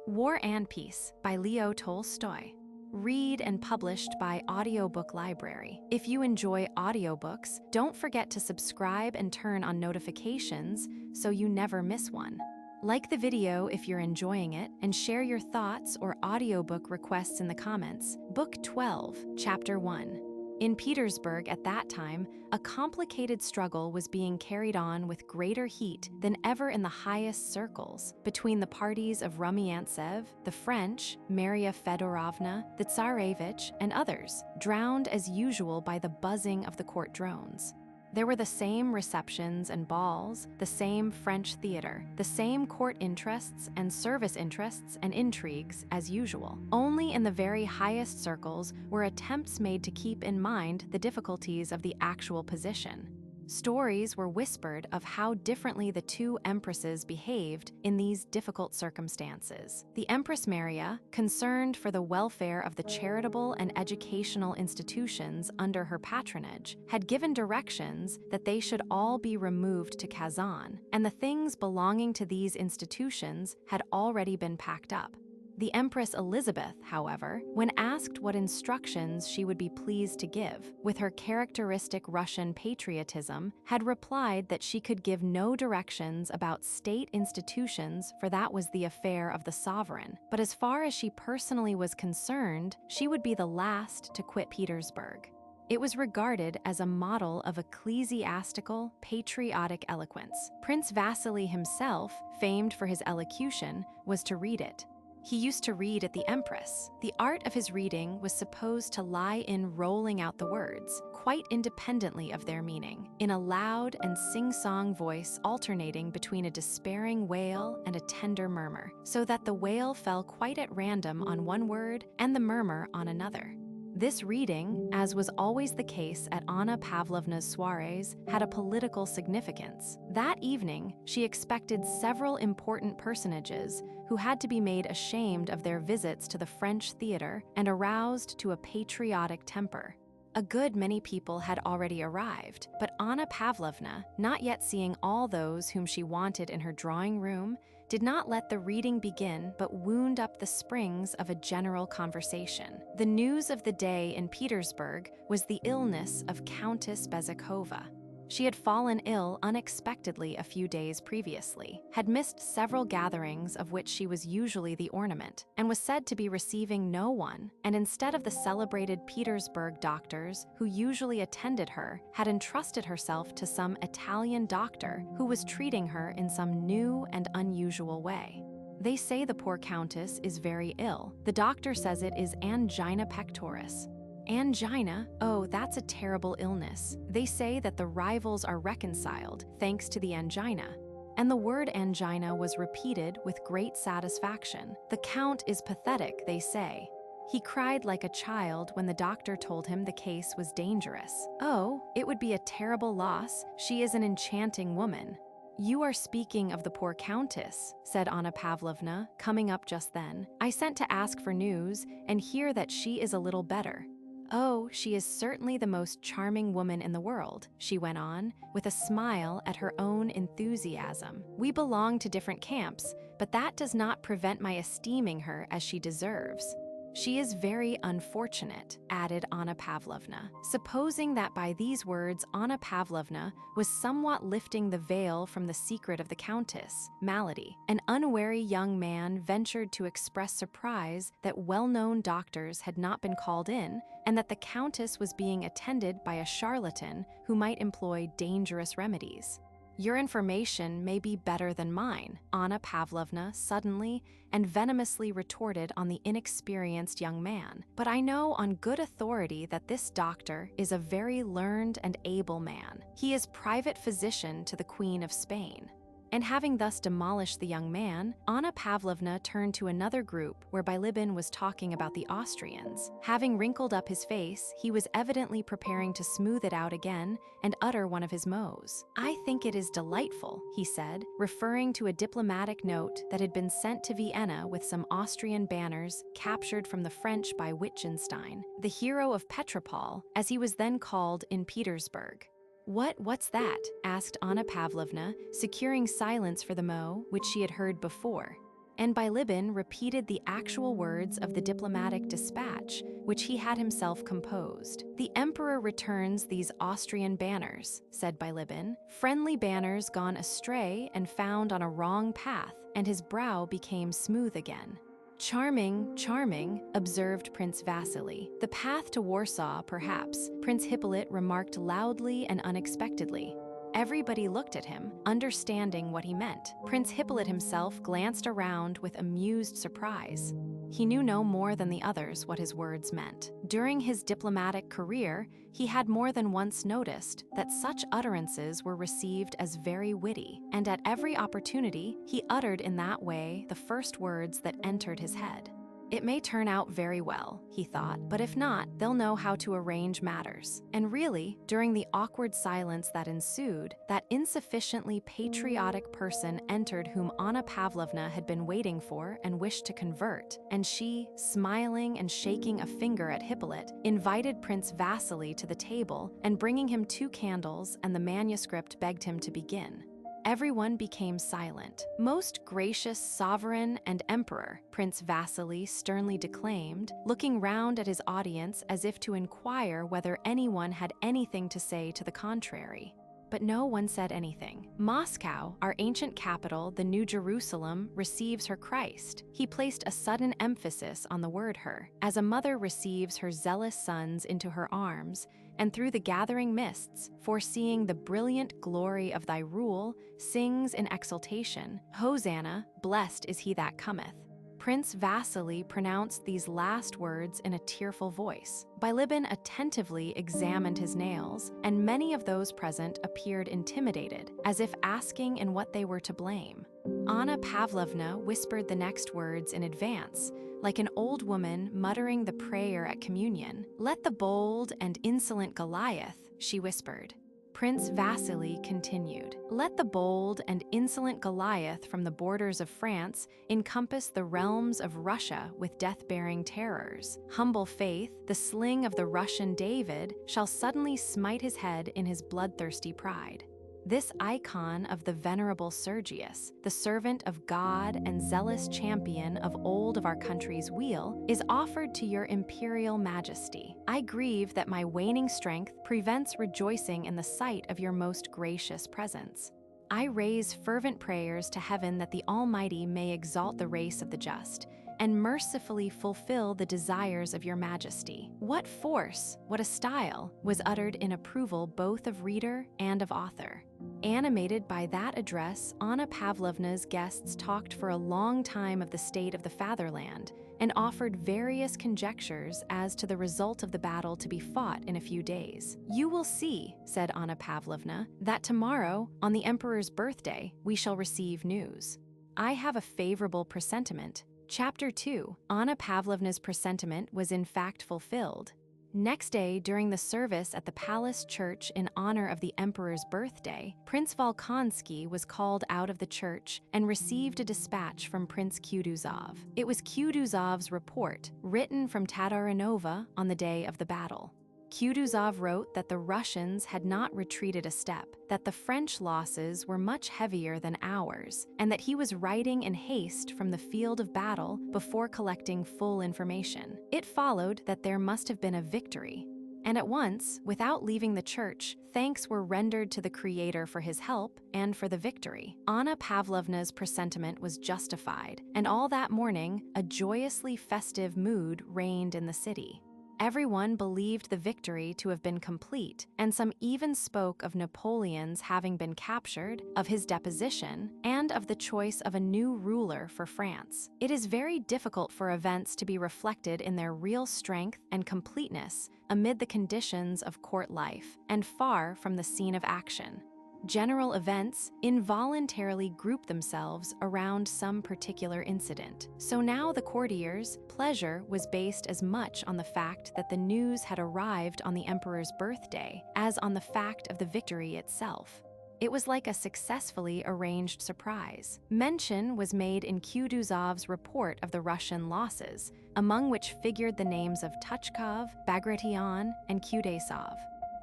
War and Peace by Leo Tolstoy. Read and published by Audiobook Library. If you enjoy audiobooks, don't forget to subscribe and turn on notifications so you never miss one. Like the video if you're enjoying it, and share your thoughts or audiobook requests in the comments. Book 12, Chapter 1. In Petersburg at that time, a complicated struggle was being carried on with greater heat than ever in the highest circles, between the parties of Rumyantsev, the French, Maria Fedorovna, the Tsarevich, and others, drowned as usual by the buzzing of the court drones. There were the same receptions and balls, the same French theater, the same court interests and service interests and intrigues as usual. Only in the very highest circles were attempts made to keep in mind the difficulties of the actual position. Stories were whispered of how differently the two empresses behaved in these difficult circumstances. The Empress Maria, concerned for the welfare of the charitable and educational institutions under her patronage, had given directions that they should all be removed to Kazan, and the things belonging to these institutions had already been packed up. The Empress Elizabeth, however, when asked what instructions she would be pleased to give, with her characteristic Russian patriotism, had replied that she could give no directions about state institutions, for that was the affair of the sovereign. But as far as she personally was concerned, she would be the last to quit Petersburg. It was regarded as a model of ecclesiastical, patriotic eloquence. Prince Vasili himself, famed for his elocution, was to read it. He used to read at the Empress. The art of his reading was supposed to lie in rolling out the words, quite independently of their meaning, in a loud and sing-song voice alternating between a despairing wail and a tender murmur, so that the wail fell quite at random on one word and the murmur on another. This reading, as was always the case at Anna Pavlovna's soirees, had a political significance. That evening, she expected several important personages who had to be made ashamed of their visits to the French theater and aroused to a patriotic temper. A good many people had already arrived, but Anna Pavlovna, not yet seeing all those whom she wanted in her drawing room, did not let the reading begin but wound up the springs of a general conversation. The news of the day in Petersburg was the illness of Countess Bezzikova. She had fallen ill unexpectedly a few days previously, had missed several gatherings of which she was usually the ornament, and was said to be receiving no one, and instead of the celebrated Petersburg doctors who usually attended her, had entrusted herself to some Italian doctor who was treating her in some new and unusual way. They say the poor countess is very ill. The doctor says it is angina pectoris. Angina? Oh, that's a terrible illness. They say that the rivals are reconciled thanks to the angina. And the word angina was repeated with great satisfaction. The count is pathetic, they say. He cried like a child when the doctor told him the case was dangerous. Oh, it would be a terrible loss. She is an enchanting woman. You are speaking of the poor countess, said Anna Pavlovna, coming up just then. I sent to ask for news and hear that she is a little better. Oh, she is certainly the most charming woman in the world, she went on, with a smile at her own enthusiasm. We belong to different camps, but that does not prevent my esteeming her as she deserves. She is very unfortunate, added Anna Pavlovna, supposing that by these words Anna Pavlovna was somewhat lifting the veil from the secret of the countess' malady. An unwary young man ventured to express surprise that well-known doctors had not been called in, and that the countess was being attended by a charlatan who might employ dangerous remedies. Your information may be better than mine, Anna Pavlovna suddenly and venomously retorted on the inexperienced young man. But I know on good authority that this doctor is a very learned and able man. He is private physician to the Queen of Spain. And having thus demolished the young man, Anna Pavlovna turned to another group where Bilibin was talking about the Austrians. Having wrinkled up his face, he was evidently preparing to smooth it out again and utter one of his mots. I think it is delightful, he said, referring to a diplomatic note that had been sent to Vienna with some Austrian banners captured from the French by Wittgenstein, the hero of Petropol, as he was then called in Petersburg. What's that? Asked Anna Pavlovna, securing silence for the mot which she had heard before. and Bilibin repeated the actual words of the diplomatic dispatch, which he had himself composed. "The emperor returns these Austrian banners," said Bilibin, "friendly banners gone astray and found on a wrong path," and his brow became smooth again. "Charming, charming," observed Prince Vasili. "The path to Warsaw, perhaps," Prince Hippolyte remarked loudly and unexpectedly. Everybody looked at him, understanding what he meant. Prince Hippolyte himself glanced around with amused surprise. He knew no more than the others what his words meant. During his diplomatic career, he had more than once noticed that such utterances were received as very witty, and at every opportunity, he uttered in that way the first words that entered his head. It may turn out very well, he thought, but if not, they'll know how to arrange matters. And really, during the awkward silence that ensued, that insufficiently patriotic person entered whom Anna Pavlovna had been waiting for and wished to convert, and she, smiling and shaking a finger at Hippolyte, invited Prince Vasili to the table and bringing him 2 candles and the manuscript begged him to begin. Everyone became silent. "Most gracious sovereign and emperor," Prince Vasili sternly declaimed, looking round at his audience as if to inquire whether anyone had anything to say to the contrary. But no one said anything. "Moscow, our ancient capital, the New Jerusalem, receives her Christ." He placed a sudden emphasis on the word her, "as a mother receives her zealous sons into her arms, and through the gathering mists, foreseeing the brilliant glory of thy rule, sings in exultation, Hosanna, blessed is he that cometh." Prince Vasili pronounced these last words in a tearful voice. Bilibin attentively examined his nails, and many of those present appeared intimidated, as if asking in what they were to blame. Anna Pavlovna whispered the next words in advance, like an old woman muttering the prayer at communion. "Let the bold and insolent Goliath," she whispered. Prince Vasili continued, "Let the bold and insolent Goliath from the borders of France encompass the realms of Russia with death-bearing terrors. Humble faith, the sling of the Russian David, shall suddenly smite his head in his bloodthirsty pride." This icon of the venerable Sergius, the servant of God and zealous champion of old of our country's weal, is offered to your imperial majesty. I grieve that my waning strength prevents rejoicing in the sight of your most gracious presence. I raise fervent prayers to heaven that the Almighty may exalt the race of the just, and mercifully fulfill the desires of your majesty. What force, what a style, was uttered in approval both of reader and of author. Animated by that address, Anna Pavlovna's guests talked for a long time of the state of the fatherland, and offered various conjectures as to the result of the battle to be fought in a few days. "You will see," said Anna Pavlovna, "that tomorrow, on the emperor's birthday, we shall receive news. I have a favorable presentiment." Chapter 2. Anna Pavlovna's presentiment was in fact fulfilled. Next day, during the service at the palace church in honor of the emperor's birthday, Prince Volkonsky was called out of the church and received a dispatch from Prince Kutuzov. It was Kutuzov's report, written from Tatarinova on the day of the battle. Kutuzov wrote that the Russians had not retreated a step, that the French losses were much heavier than ours, and that he was writing in haste from the field of battle before collecting full information. It followed that there must have been a victory. And at once, without leaving the church, thanks were rendered to the Creator for his help and for the victory. Anna Pavlovna's presentiment was justified, and all that morning, a joyously festive mood reigned in the city. Everyone believed the victory to have been complete, and some even spoke of Napoleon's having been captured, of his deposition, and of the choice of a new ruler for France. It is very difficult for events to be reflected in their real strength and completeness amid the conditions of court life, and far from the scene of action. General events involuntarily group themselves around some particular incident. So now the courtiers' pleasure was based as much on the fact that the news had arrived on the emperor's birthday as on the fact of the victory itself. It was like a successfully arranged surprise. Mention was made in Kutuzov's report of the Russian losses, among which figured the names of Tuchkov, Bagration, and Kutesov.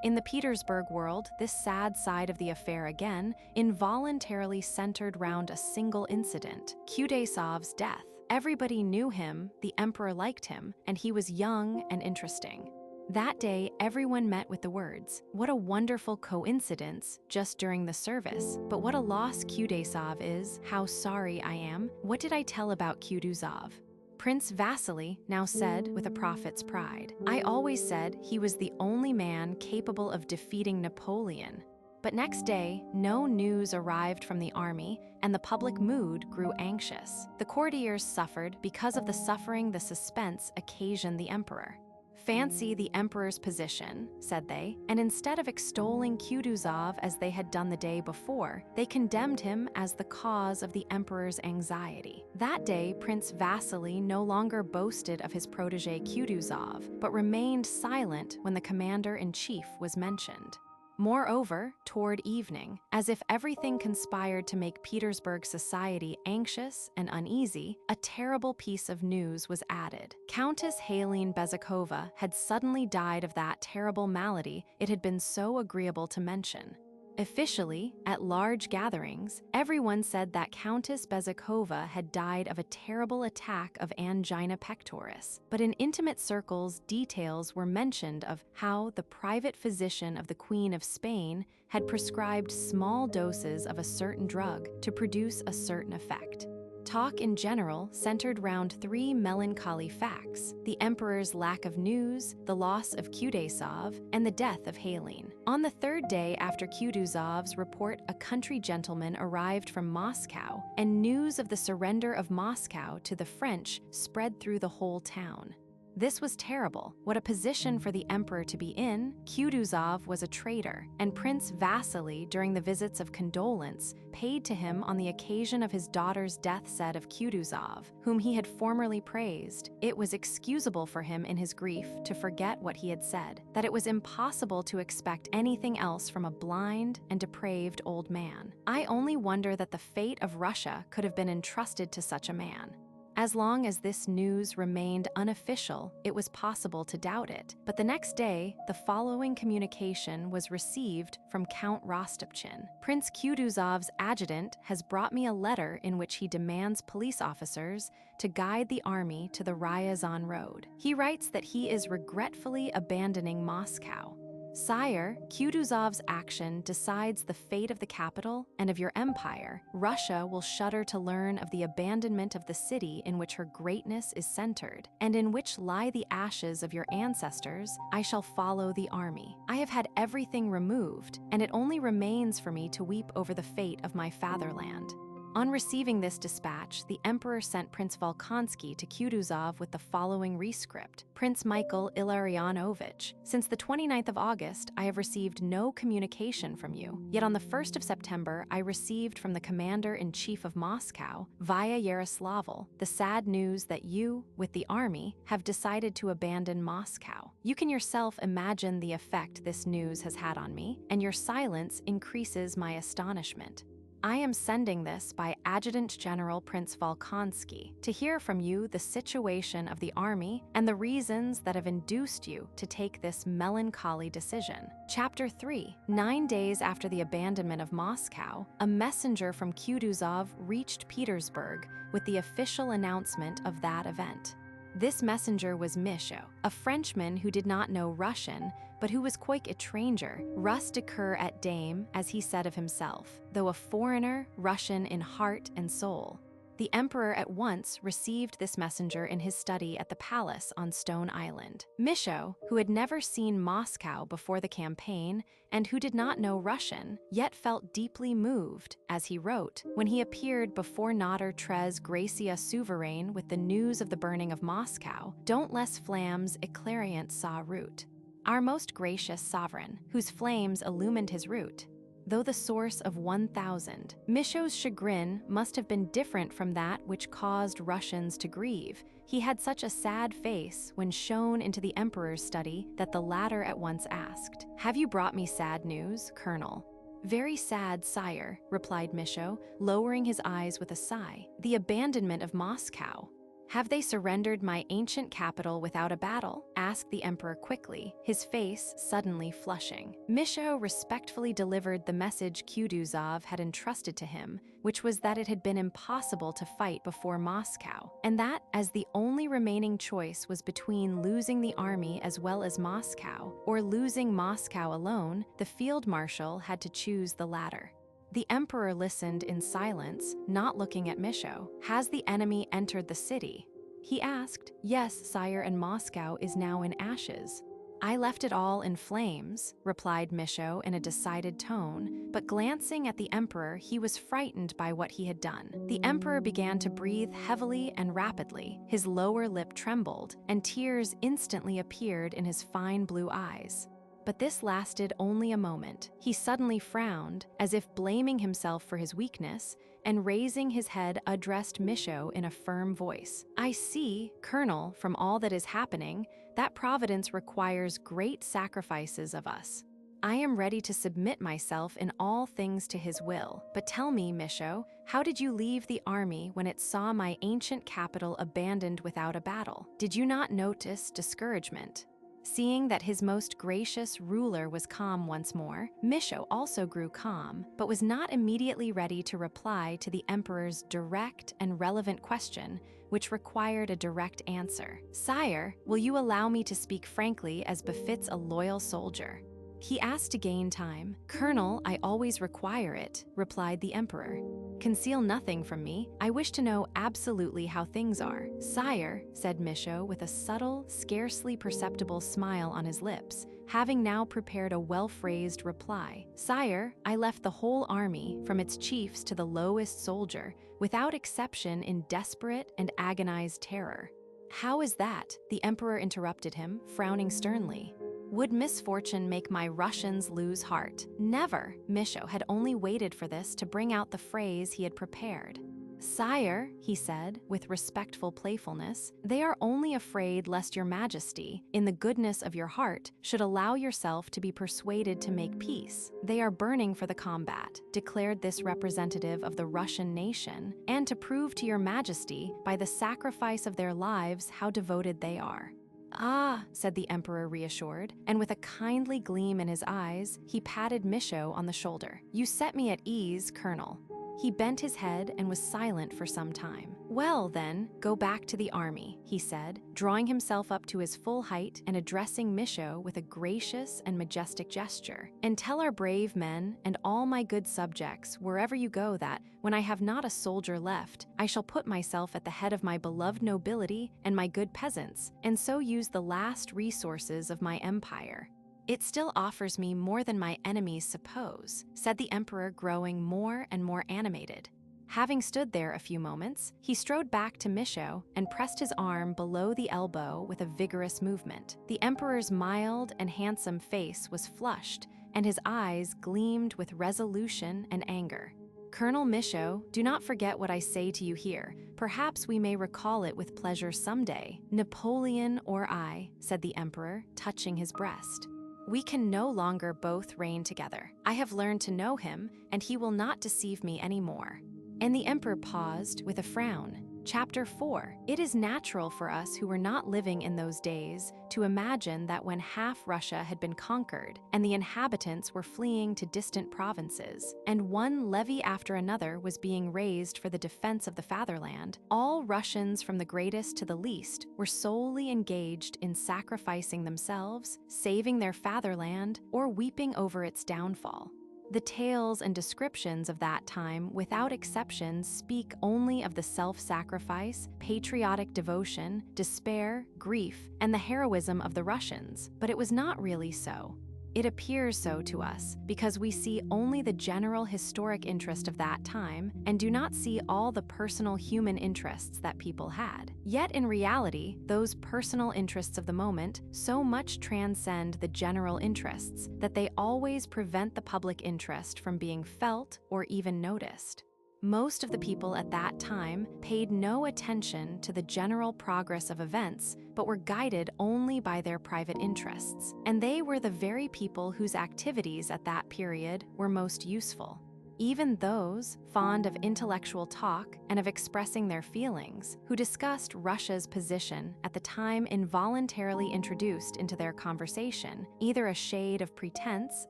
In the Petersburg world, this sad side of the affair again involuntarily centered round a single incident, Kutuzov's death. Everybody knew him, the emperor liked him, and he was young and interesting. That day, everyone met with the words, "What a wonderful coincidence," just during the service. But what a loss Kutuzov is, how sorry I am. What did I tell about Kutuzov? Prince Vasili now said with a prophet's pride, "I always said he was the only man capable of defeating Napoleon." But next day, no news arrived from the army, and the public mood grew anxious. The courtiers suffered because of the suffering the suspense occasioned the emperor. "Fancy the emperor's position," said they, and instead of extolling Kutuzov as they had done the day before, they condemned him as the cause of the emperor's anxiety. That day, Prince Vasili no longer boasted of his protege Kutuzov, but remained silent when the commander-in-chief was mentioned. Moreover, toward evening, as if everything conspired to make Petersburg society anxious and uneasy, a terrible piece of news was added. Countess Helene Bezakova had suddenly died of that terrible malady it had been so agreeable to mention. Officially, at large gatherings, everyone said that Countess Bezakova had died of a terrible attack of angina pectoris. But in intimate circles, details were mentioned of how the private physician of the Queen of Spain had prescribed small doses of a certain drug to produce a certain effect. Talk in general centered round three melancholy facts: the emperor's lack of news, the loss of Kutuzov, and the death of Helene. On the third day after Kutuzov's report, a country gentleman arrived from Moscow, and news of the surrender of Moscow to the French spread through the whole town. This was terrible. What a position for the emperor to be in. Kutuzov was a traitor, and Prince Vasili, during the visits of condolence paid to him on the occasion of his daughter's death, said of Kutuzov, whom he had formerly praised, it was excusable for him in his grief to forget what he had said, that it was impossible to expect anything else from a blind and depraved old man. I only wonder that the fate of Russia could have been entrusted to such a man. As long as this news remained unofficial, it was possible to doubt it. But the next day, the following communication was received from Count Rostopchin. "Prince Kutuzov's adjutant has brought me a letter in which he demands police officers to guide the army to the Ryazan road. He writes that he is regretfully abandoning Moscow. Sire, Kutuzov's action decides the fate of the capital and of your empire. Russia will shudder to learn of the abandonment of the city in which her greatness is centered, and in which lie the ashes of your ancestors. I shall follow the army. I have had everything removed, and it only remains for me to weep over the fate of my fatherland." On receiving this dispatch, the emperor sent Prince Volkonsky to Kutuzov with the following rescript: "Prince Michael Illarionovich, since the 29th of August, I have received no communication from you. Yet on the 1st of September, I received from the commander-in-chief of Moscow, via Yaroslavl, the sad news that you, with the army, have decided to abandon Moscow. You can yourself imagine the effect this news has had on me, and your silence increases my astonishment. I am sending this by Adjutant General Prince Volkonsky to hear from you the situation of the army and the reasons that have induced you to take this melancholy decision." Chapter 3. 9 days after the abandonment of Moscow, a messenger from Kutuzov reached Petersburg with the official announcement of that event. This messenger was Michaud, a Frenchman who did not know Russian, but who was quite a stranger, Russe de cœur et d'âme, as he said of himself, though a foreigner, Russian in heart and soul. The emperor at once received this messenger in his study at the palace on Stone Island. Michaud, who had never seen Moscow before the campaign and who did not know Russian, yet felt deeply moved, as he wrote, when he appeared before Notre Très Gracia Souverain with the news of the burning of Moscow, "Don't les flammes éclairant sa route." Our most gracious sovereign, whose flames illumined his route, though the source of 1,000. Michaud's chagrin must have been different from that which caused Russians to grieve. He had such a sad face when shown into the emperor's study that the latter at once asked, "Have you brought me sad news, Colonel?" "Very sad, sire," replied Michaud, lowering his eyes with a sigh. "The abandonment of Moscow." Have they surrendered my ancient capital without a battle? Asked the emperor quickly, his face suddenly flushing. Misho respectfully delivered the message Kutuzov had entrusted to him, which was that it had been impossible to fight before Moscow, and that, as the only remaining choice was between losing the army as well as Moscow, or losing Moscow alone, the field marshal had to choose the latter. The emperor listened in silence, not looking at Misho. Has the enemy entered the city? He asked. Yes, sire, and Moscow is now in ashes. I left it all in flames, replied Misho in a decided tone, but glancing at the emperor, he was frightened by what he had done. The emperor began to breathe heavily and rapidly. His lower lip trembled, and tears instantly appeared in his fine blue eyes. But this lasted only a moment. He suddenly frowned, as if blaming himself for his weakness, and raising his head addressed Misho in a firm voice. I see, Colonel, from all that is happening, that Providence requires great sacrifices of us. I am ready to submit myself in all things to his will. But tell me, Misho, how did you leave the army when it saw my ancient capital abandoned without a battle? Did you not notice discouragement? Seeing that his most gracious ruler was calm once more, Misho also grew calm, but was not immediately ready to reply to the emperor's direct and relevant question, which required a direct answer. Sire, will you allow me to speak frankly as befits a loyal soldier? He asked to gain time. Colonel, I always require it, replied the emperor. Conceal nothing from me. I wish to know absolutely how things are. Sire, said Misho with a subtle, scarcely perceptible smile on his lips, having now prepared a well-phrased reply. Sire, I left the whole army, from its chiefs to the lowest soldier, without exception in desperate and agonized terror. How is that? The emperor interrupted him, frowning sternly. Would misfortune make my Russians lose heart? Never. Misho had only waited for this to bring out the phrase he had prepared. Sire, he said, with respectful playfulness, they are only afraid lest your majesty, in the goodness of your heart, should allow yourself to be persuaded to make peace. They are burning for the combat, declared this representative of the Russian nation, and to prove to your majesty, by the sacrifice of their lives, how devoted they are. Ah, said the emperor reassured, and with a kindly gleam in his eyes, he patted Misho on the shoulder. You set me at ease, Colonel. He bent his head and was silent for some time. Well, then, go back to the army, he said, drawing himself up to his full height and addressing Misho with a gracious and majestic gesture. And tell our brave men and all my good subjects, wherever you go, that, when I have not a soldier left, I shall put myself at the head of my beloved nobility and my good peasants, and so use the last resources of my empire. It still offers me more than my enemies suppose, said the emperor, growing more and more animated. Having stood there a few moments, he strode back to Misho and pressed his arm below the elbow with a vigorous movement. The emperor's mild and handsome face was flushed, and his eyes gleamed with resolution and anger. Colonel Misho, do not forget what I say to you here. Perhaps we may recall it with pleasure someday. Napoleon or I, said the emperor, touching his breast. We can no longer both reign together. I have learned to know him, and he will not deceive me anymore. And the emperor paused with a frown. Chapter 4. It is natural for us who were not living in those days to imagine that when half Russia had been conquered and the inhabitants were fleeing to distant provinces, and one levy after another was being raised for the defense of the fatherland, all Russians from the greatest to the least were solely engaged in sacrificing themselves, saving their fatherland, or weeping over its downfall. The tales and descriptions of that time, without exception, speak only of the self-sacrifice, patriotic devotion, despair, grief, and the heroism of the Russians, but it was not really so. It appears so to us because we see only the general historic interest of that time and do not see all the personal human interests that people had. Yet in reality, those personal interests of the moment so much transcend the general interests that they always prevent the public interest from being felt or even noticed. Most of the people at that time paid no attention to the general progress of events, but were guided only by their private interests. And they were the very people whose activities at that period were most useful. even those fond of intellectual talk and of expressing their feelings, who discussed Russia's position at the time involuntarily introduced into their conversation either a shade of pretense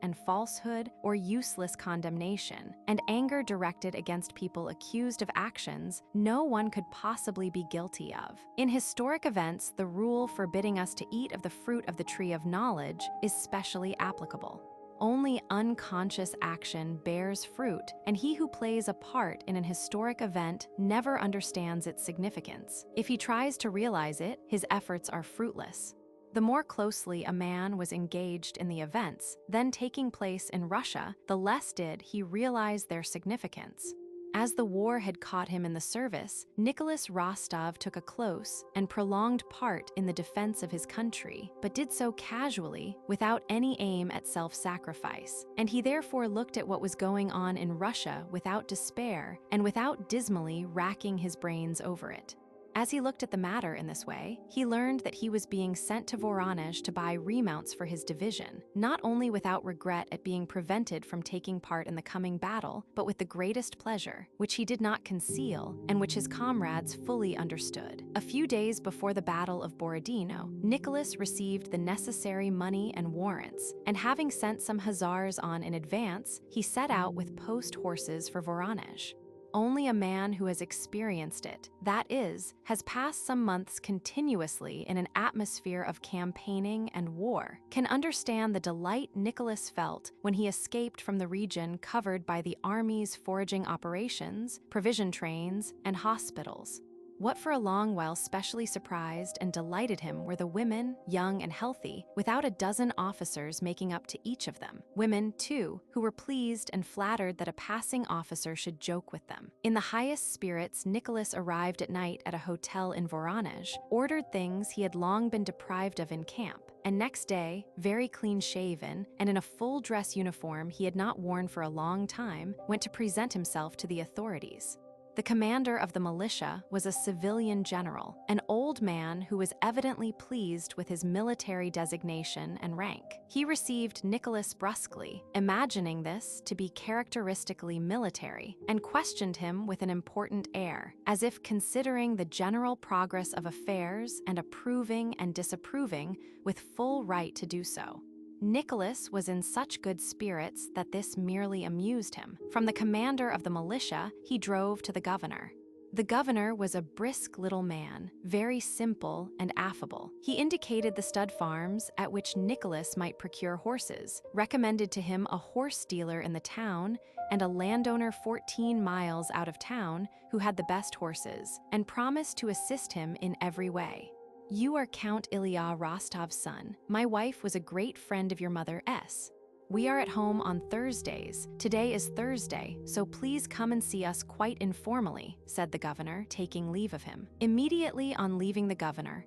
and falsehood or useless condemnation, and anger directed against people accused of actions no one could possibly be guilty of. In historic events, the rule forbidding us to eat of the fruit of the tree of knowledge is specially applicable. Only unconscious action bears fruit, and he who plays a part in an historic event never understands its significance. If he tries to realize it, his efforts are fruitless. The more closely a man was engaged in the events then taking place in Russia, the less did he realize their significance. As the war had caught him in the service, Nicholas Rostov took a close and prolonged part in the defense of his country, but did so casually, without any aim at self-sacrifice, and he therefore looked at what was going on in Russia without despair and without dismally racking his brains over it. As he looked at the matter in this way, he learned that he was being sent to Voronezh to buy remounts for his division, not only without regret at being prevented from taking part in the coming battle, but with the greatest pleasure, which he did not conceal and which his comrades fully understood. A few days before the Battle of Borodino, Nicholas received the necessary money and warrants, and having sent some hussars on in advance, he set out with post horses for Voronezh. Only a man who has experienced it, that is, has passed some months continuously in an atmosphere of campaigning and war, can understand the delight Nicholas felt when he escaped from the region covered by the army's foraging operations, provision trains, and hospitals. What for a long while specially surprised and delighted him were the women, young and healthy, without a dozen officers making up to each of them. Women, too, who were pleased and flattered that a passing officer should joke with them. In the highest spirits, Nicholas arrived at night at a hotel in Voronezh, ordered things he had long been deprived of in camp, and next day, very clean-shaven and in a full dress uniform he had not worn for a long time, went to present himself to the authorities. The commander of the militia was a civilian general, an old man who was evidently pleased with his military designation and rank. He received Nicholas brusquely, imagining this to be characteristically military, and questioned him with an important air, as if considering the general progress of affairs and approving and disapproving with full right to do so. Nicholas was in such good spirits that this merely amused him. From the commander of the militia, he drove to the governor. The governor was a brisk little man, very simple and affable. He indicated the stud farms at which Nicholas might procure horses, recommended to him a horse dealer in the town and a landowner 14 miles out of town who had the best horses, and promised to assist him in every way. "You are Count Ilya Rostov's son. My wife was a great friend of your mother S. We are at home on Thursdays. Today is Thursday, so please come and see us quite informally," said the governor, taking leave of him. Immediately on leaving the governor,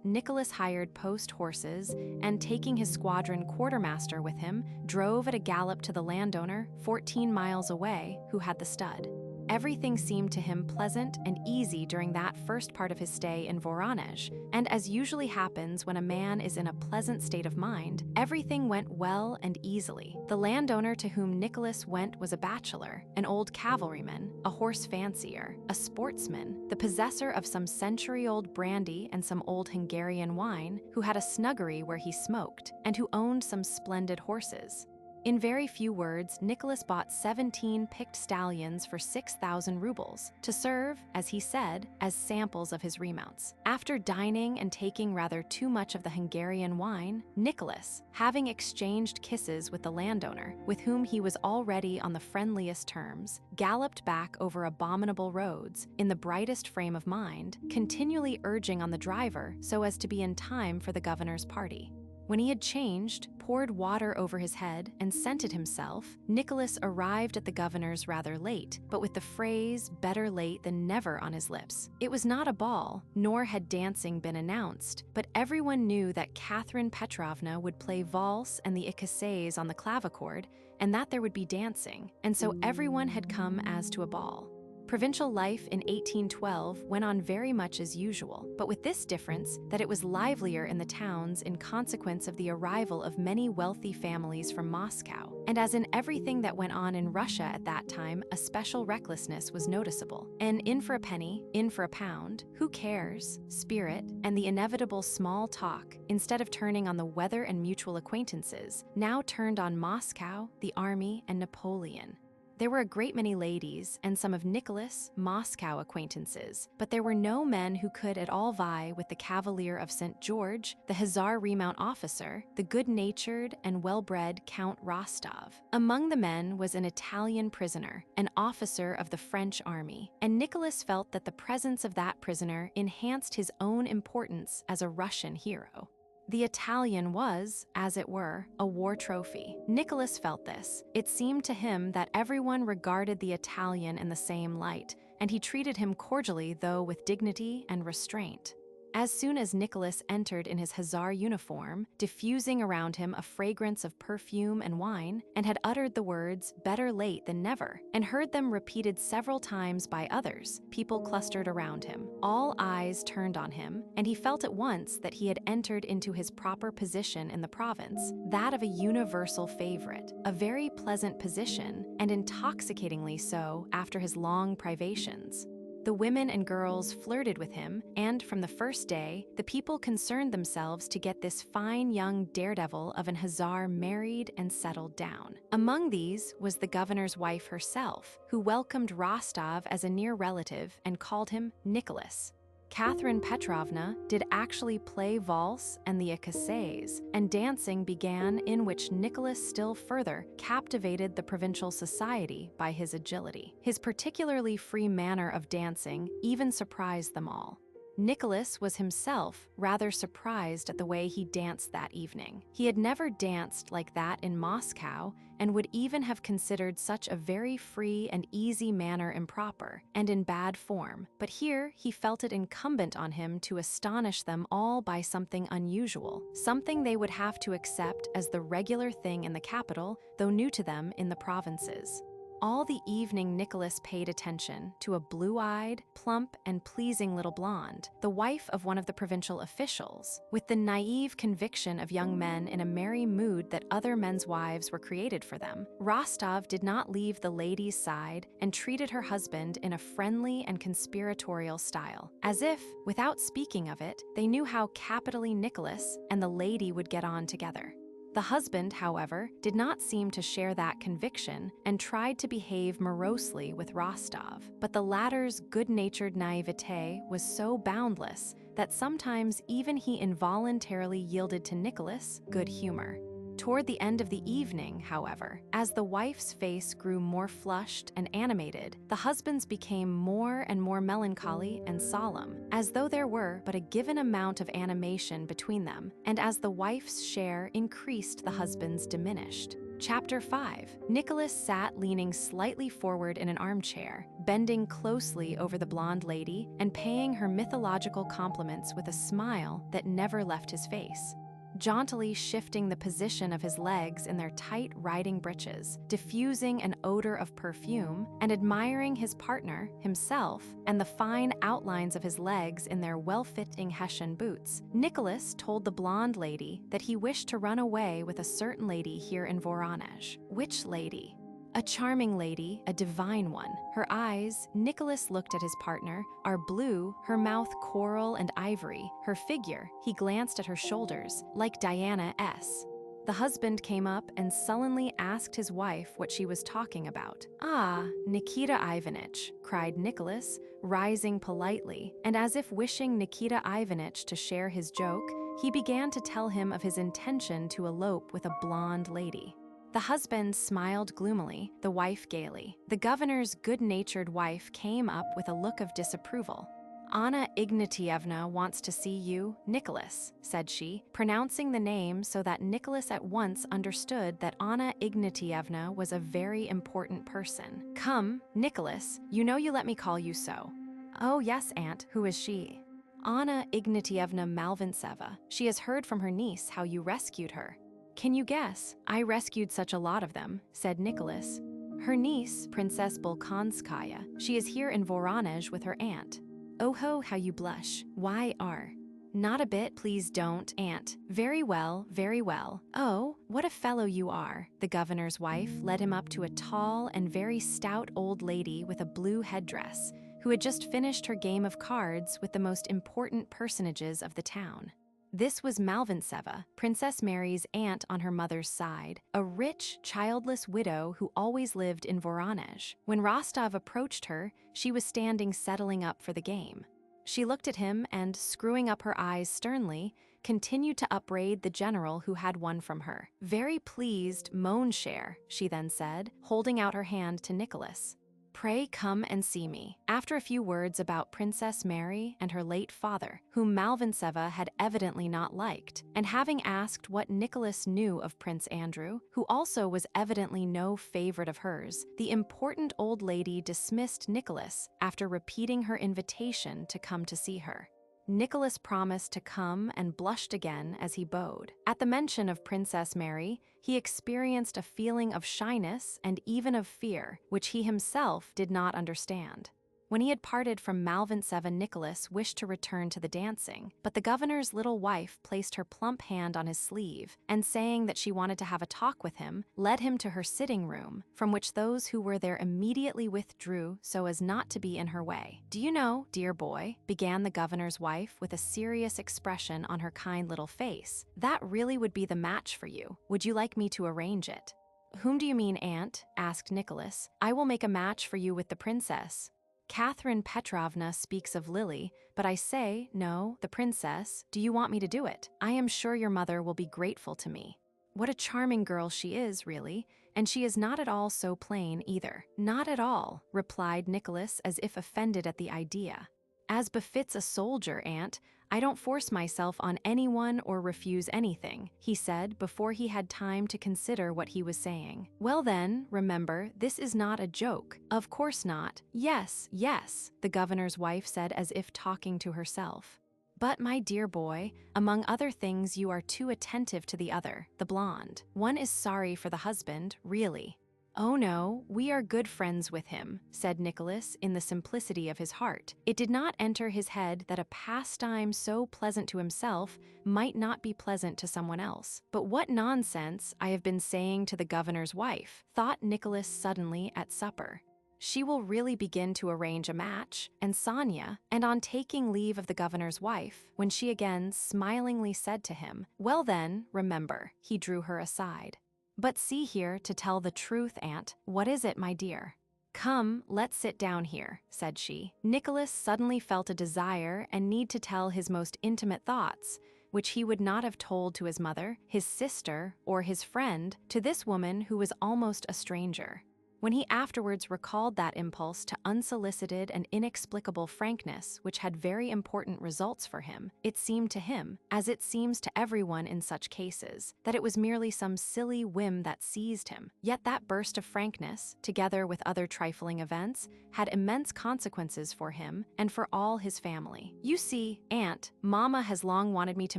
Nicholas hired post horses and, taking his squadron quartermaster with him, drove at a gallop to the landowner 14 miles away who had the stud. Everything seemed to him pleasant and easy during that first part of his stay in Voronezh, and as usually happens when a man is in a pleasant state of mind, everything went well and easily. The landowner to whom Nicholas went was a bachelor, an old cavalryman, a horse fancier, a sportsman, the possessor of some century-old brandy and some old Hungarian wine, who had a snuggery where he smoked, and who owned some splendid horses. In very few words, Nicholas bought 17 picked stallions for 6,000 rubles, to serve, as he said, as samples of his remounts. After dining and taking rather too much of the Hungarian wine, Nicholas, having exchanged kisses with the landowner, with whom he was already on the friendliest terms, galloped back over abominable roads, in the brightest frame of mind, continually urging on the driver so as to be in time for the governor's party. When he had changed, poured water over his head, and scented himself, Nicholas arrived at the governor's rather late, but with the phrase "better late than never" on his lips. It was not a ball, nor had dancing been announced, but everyone knew that Catherine Petrovna would play valse and the écossaise on the clavichord, and that there would be dancing, and so everyone had come as to a ball. Provincial life in 1812 went on very much as usual, but with this difference that it was livelier in the towns in consequence of the arrival of many wealthy families from Moscow. And as in everything that went on in Russia at that time, a special recklessness was noticeable. An in for a penny, in for a pound, who cares, spirit, and the inevitable small talk, instead of turning on the weather and mutual acquaintances, now turned on Moscow, the army, and Napoleon. There were a great many ladies and some of Nicholas' Moscow acquaintances, but there were no men who could at all vie with the Cavalier of St. George, the Hussar remount officer, the good-natured and well-bred Count Rostov. Among the men was an Italian prisoner, an officer of the French army, and Nicholas felt that the presence of that prisoner enhanced his own importance as a Russian hero. The Italian was, as it were, a war trophy. Nicholas felt this. It seemed to him that everyone regarded the Italian in the same light, and he treated him cordially, though with dignity and restraint. As soon as Nicholas entered in his Hussar uniform, diffusing around him a fragrance of perfume and wine, and had uttered the words, "better late than never," and heard them repeated several times by others, people clustered around him. All eyes turned on him, and he felt at once that he had entered into his proper position in the province, that of a universal favorite, a very pleasant position, and intoxicatingly so after his long privations. The women and girls flirted with him, and from the first day, the people concerned themselves to get this fine young daredevil of an Hussar married and settled down. Among these was the governor's wife herself, who welcomed Rostov as a near relative and called him Nicholas. Catherine Petrovna did actually play valse and the écossaise, and dancing began, in which Nicholas still further captivated the provincial society by his agility. His particularly free manner of dancing even surprised them all. Nicholas was himself rather surprised at the way he danced that evening. He had never danced like that in Moscow, and would even have considered such a very free and easy manner improper and in bad form, but here he felt it incumbent on him to astonish them all by something unusual, something they would have to accept as the regular thing in the capital, though new to them in the provinces. All the evening Nicholas paid attention to a blue-eyed, plump, and pleasing little blonde, the wife of one of the provincial officials, with the naive conviction of young men in a merry mood that other men's wives were created for them. Rostov did not leave the lady's side and treated her husband in a friendly and conspiratorial style, as if, without speaking of it, they knew how capitally Nicholas and the lady would get on together. The husband, however, did not seem to share that conviction and tried to behave morosely with Rostov, but the latter's good-natured naivete was so boundless that sometimes even he involuntarily yielded to Nicholas' good humor. Toward the end of the evening, however, as the wife's face grew more flushed and animated, the husband's became more and more melancholy and solemn, as though there were but a given amount of animation between them, and as the wife's share increased, the husband's diminished. Chapter 5. Nicholas sat leaning slightly forward in an armchair, bending closely over the blonde lady and paying her mythological compliments with a smile that never left his face. Jauntily shifting the position of his legs in their tight riding breeches, diffusing an odor of perfume, and admiring his partner, himself, and the fine outlines of his legs in their well-fitting Hessian boots, Nicholas told the blonde lady that he wished to run away with a certain lady here in Voronezh. Which lady? A charming lady, a divine one. Her eyes, Nicholas looked at his partner, are blue, her mouth coral and ivory, her figure, he glanced at her shoulders, like Diana S. The husband came up and sullenly asked his wife what she was talking about. "Ah, Nikita Ivanitch," cried Nicholas, rising politely, and as if wishing Nikita Ivanitch to share his joke, he began to tell him of his intention to elope with a blonde lady. The husband smiled gloomily, the wife gaily. The governor's good-natured wife came up with a look of disapproval. "Anna Ignatievna wants to see you, Nicholas," said she, pronouncing the name so that Nicholas at once understood that Anna Ignatievna was a very important person. "Come, Nicholas, you know you let me call you so." "Oh yes, aunt, who is she?" "Anna Ignatievna Malvintseva. She has heard from her niece how you rescued her." "Can you guess? I rescued such a lot of them," said Nicholas. Her niece, Princess Bolkonskaya. She is here in Voronezh with her aunt. Oh ho, how you blush. Why are? Not a bit, please don't, aunt. Very well, very well. Oh, what a fellow you are. The governor's wife led him up to a tall and very stout old lady with a blue headdress, who had just finished her game of cards with the most important personages of the town. This was Malvintseva, Princess Mary's aunt on her mother's side, a rich, childless widow who always lived in Voronezh. When Rostov approached her, she was standing settling up for the game. She looked at him and, screwing up her eyes sternly, continued to upbraid the general who had won from her. Very pleased, mon cher, she then said, holding out her hand to Nicholas. Pray come and see me. After a few words about Princess Mary and her late father, whom Malvintseva had evidently not liked, and having asked what Nicholas knew of Prince Andrew, who also was evidently no favorite of hers, the important old lady dismissed Nicholas after repeating her invitation to come to see her. Nicholas promised to come and blushed again as he bowed. At the mention of Princess Mary, he experienced a feeling of shyness and even of fear, which he himself did not understand. When he had parted from Malvintseva, Nicholas wished to return to the dancing, but the governor's little wife placed her plump hand on his sleeve and, saying that she wanted to have a talk with him, led him to her sitting room, from which those who were there immediately withdrew so as not to be in her way. Do you know, dear boy, began the governor's wife with a serious expression on her kind little face, that really would be the match for you. Would you like me to arrange it? Whom do you mean, aunt? Asked Nicholas. I will make a match for you with the princess. Catherine Petrovna speaks of Lily, but I say, no, the princess. Do you want me to do it? I am sure your mother will be grateful to me. What a charming girl she is, really, and she is not at all so plain either. Not at all, replied Nicholas as if offended at the idea. As befits a soldier, aunt, I don't force myself on anyone or refuse anything, he said before he had time to consider what he was saying. Well then, remember, this is not a joke. Of course not. Yes, yes, the governor's wife said as if talking to herself. But, my dear boy, among other things you are too attentive to the other, the blonde. One is sorry for the husband, really. Oh no, we are good friends with him, said Nicholas in the simplicity of his heart. It did not enter his head that a pastime so pleasant to himself might not be pleasant to someone else. But what nonsense I have been saying to the governor's wife, thought Nicholas suddenly at supper. She will really begin to arrange a match, and Sonia, and on taking leave of the governor's wife, when she again smilingly said to him, well then, remember, he drew her aside. But see here, to tell the truth, aunt, what is it, my dear? Come, let's sit down here, said she. Nicholas suddenly felt a desire and need to tell his most intimate thoughts, which he would not have told to his mother, his sister, or his friend, to this woman who was almost a stranger. When he afterwards recalled that impulse to unsolicited and inexplicable frankness which had very important results for him, it seemed to him, as it seems to everyone in such cases, that it was merely some silly whim that seized him. Yet that burst of frankness, together with other trifling events, had immense consequences for him and for all his family. You see, aunt, Mama has long wanted me to